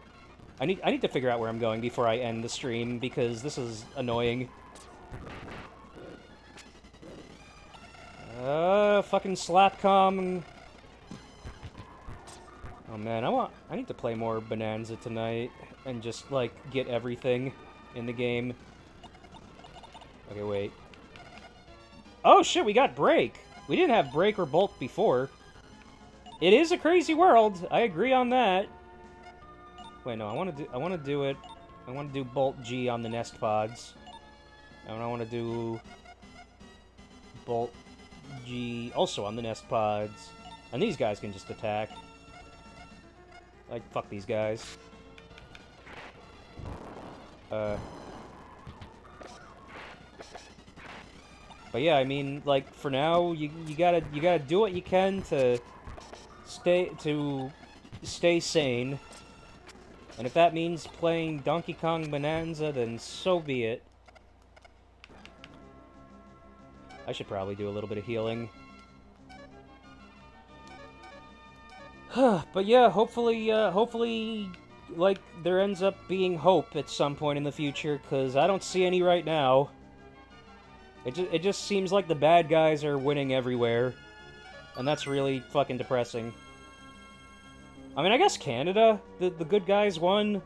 I need to figure out where I'm going before I end the stream, because this is annoying. Fucking Slapcom. Oh man, I need to play more Bonanza tonight and just, like, get everything in the game. Okay, wait. Oh shit, we got Break! We didn't have Break or Bolt before. It is a crazy world, I agree on that. Wait, no, I want to do it. I want to do Bolt G on the Nest Pods. And I want to do Bolt G also on the Nest Pods. And these guys can just attack. Like, fuck these guys. But yeah, I mean, like, for now, you gotta do what you can to stay sane. And if that means playing Donkey Kong Bonanza, then so be it. I should probably do a little bit of healing. But yeah, hopefully, like, there ends up being hope at some point in the future, because I don't see any right now. It just seems like the bad guys are winning everywhere, and that's really fucking depressing. I mean, I guess Canada, the good guys won.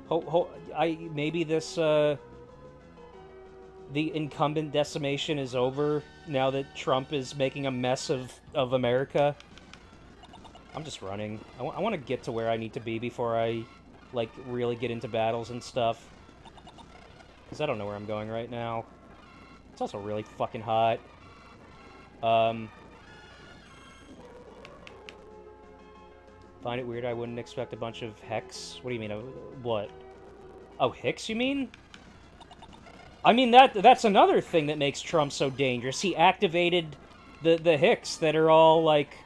Maybe this, the incumbent decimation is over now that Trump is making a mess of America. I'm just running. I want to get to where I need to be before I, like, really get into battles and stuff. Because I don't know where I'm going right now. It's also really fucking hot. Find it weird I wouldn't expect a bunch of Hex? What do you mean? What? Oh, Hicks, you mean? I mean, that's another thing that makes Trump so dangerous. He activated the Hicks that are all, like,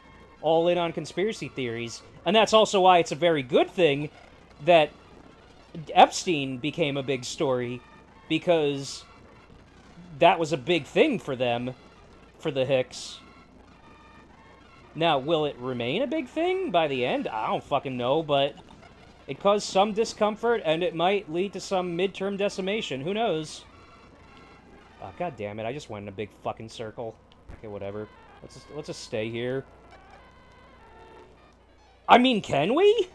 all in on conspiracy theories. And that's also why it's a very good thing that Epstein became a big story, because that was a big thing for them, for the Hicks. Now, will it remain a big thing by the end? I don't fucking know, but it caused some discomfort, and it might lead to some midterm decimation. Who knows? Oh, God damn it, I just went in a big fucking circle. Okay, whatever. Let's just stay here. I mean, can we?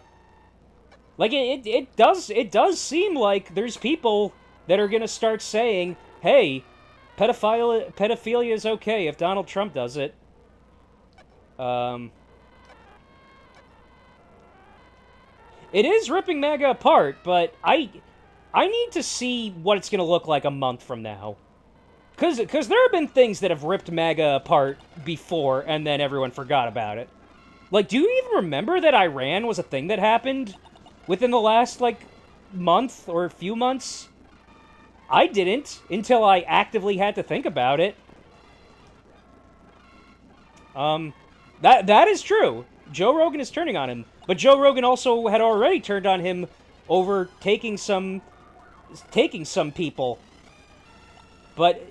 Like, it does seem like there's people that are gonna start saying, hey, pedophilia is okay if Donald Trump does it. It is ripping MAGA apart, but I need to see what it's gonna look like a month from now. Cause there have been things that have ripped MAGA apart before, and then everyone forgot about it. Like, do you even remember that Iran was a thing that happened within the last, like, month or a few months? I didn't, until I actively had to think about it. That is true. Joe Rogan is turning on him. But Joe Rogan also had already turned on him over taking some people. But,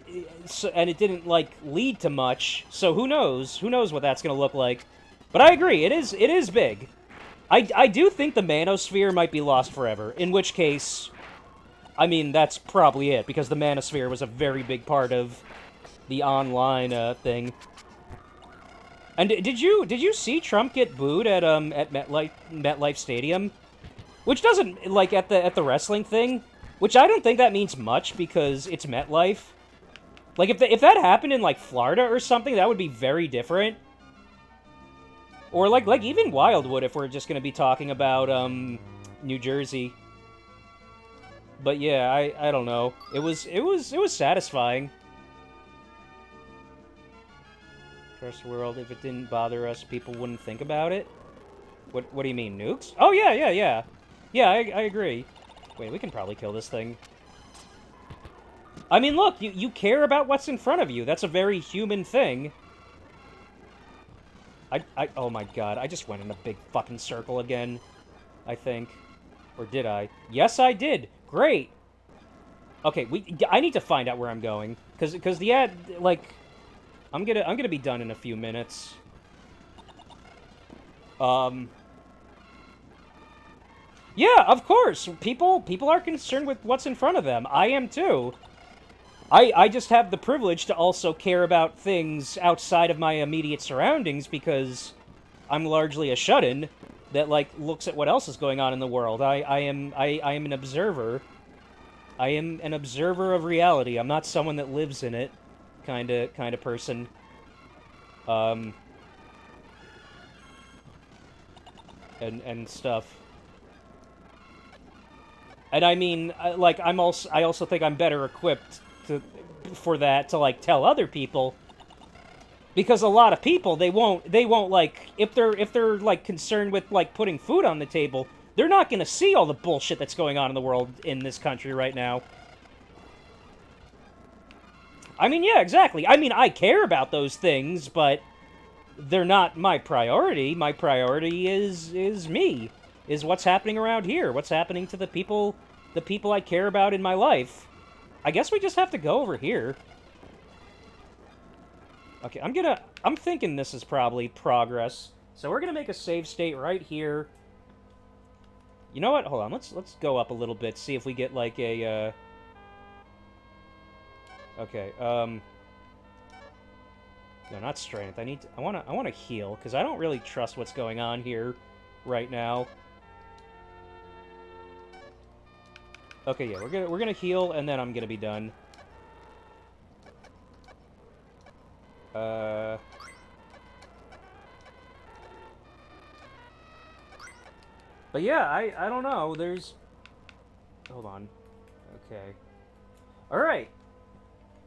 and it didn't, like, lead to much. So who knows? Who knows what that's gonna look like? But I agree, it is big. I do think the manosphere might be lost forever, in which case, I mean, that's probably it, because the manosphere was a very big part of the online thing. And did you see Trump get booed at MetLife Stadium? Which doesn't, like, at the wrestling thing, which I don't think that means much because it's MetLife. Like, if that happened in, like, Florida or something, that would be very different. Or, like even Wildwood, if we're just gonna be talking about, New Jersey. But yeah, I don't know. It was satisfying. Trust the world, if it didn't bother us, people wouldn't think about it. What do you mean, nukes? Oh, yeah. Yeah, I agree. Wait, we can probably kill this thing. I mean, look, you care about what's in front of you. That's a very human thing. Oh my god, I just went in a big fucking circle again, I think. Or did I? Yes, I did. Great. Okay, I need to find out where I'm going. Because the ad, like... I'm gonna be done in a few minutes. Yeah, of course. People are concerned with what's in front of them. I am too. I just have the privilege to also care about things outside of my immediate surroundings because I'm largely a shut-in that, like, looks at what else is going on in the world. I am an observer. I am an observer of reality. I'm not someone that lives in it, kind of person. And stuff. And I mean, like, I also think I'm better equipped for that to, like, tell other people. Because a lot of people, they won't, like, if they're, like, concerned with, like, putting food on the table, they're not gonna see all the bullshit that's going on in the world in this country right now. I mean, yeah, exactly. I mean, I care about those things, but they're not my priority. My priority is me. Is what's happening around here. What's happening to the people I care about in my life. I guess we just have to go over here. Okay, I'm thinking this is probably progress. So we're gonna make a save state right here. You know what? Hold on. Let's go up a little bit. See if we get like a. Okay. No, not strength. I wanna heal because I don't really trust what's going on here right now. Okay, yeah, we're gonna heal and then I'm gonna be done. But yeah, I don't know. There's. Hold on. Okay. All right.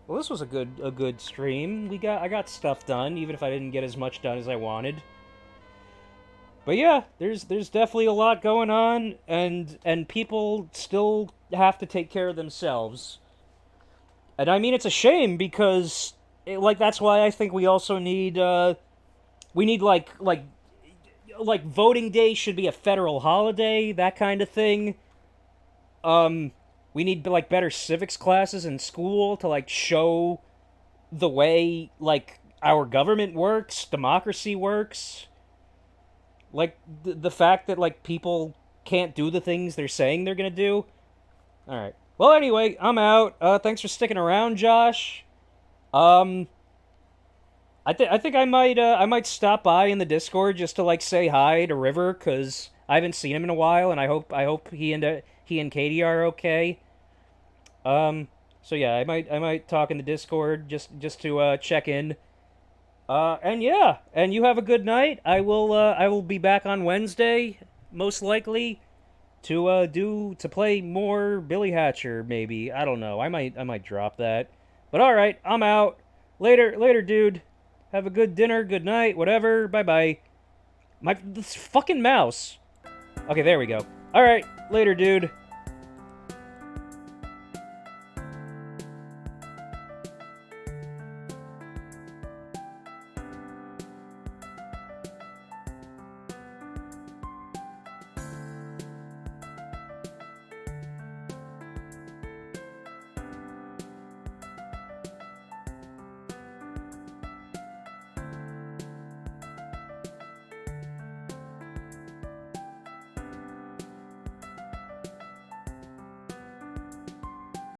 Well, this was a good stream. I got stuff done, even if I didn't get as much done as I wanted. But yeah, there's definitely a lot going on, and people still have to take care of themselves. And I mean, it's a shame because, like, that's why I think we also need like voting day should be a federal holiday, that kind of thing. We need, like, better civics classes in school to, like, show the way, like, our government works, democracy works. Like, the fact that, like, people can't do the things they're saying they're gonna do. Alright. Well, anyway, I'm out. Thanks for sticking around, Josh. I think I might stop by in the Discord just to, like, say hi to River, because I haven't seen him in a while, and I hope he and Katie are okay. So yeah, I might talk in the Discord just to check in. And yeah, and you have a good night. I will be back on Wednesday, most likely, to play more Billy Hatcher, maybe. I don't know. I might drop that. But all right, I'm out. Later, dude. Have a good dinner, good night, whatever. Bye-bye. This fucking mouse. Okay, there we go. All right, later, dude.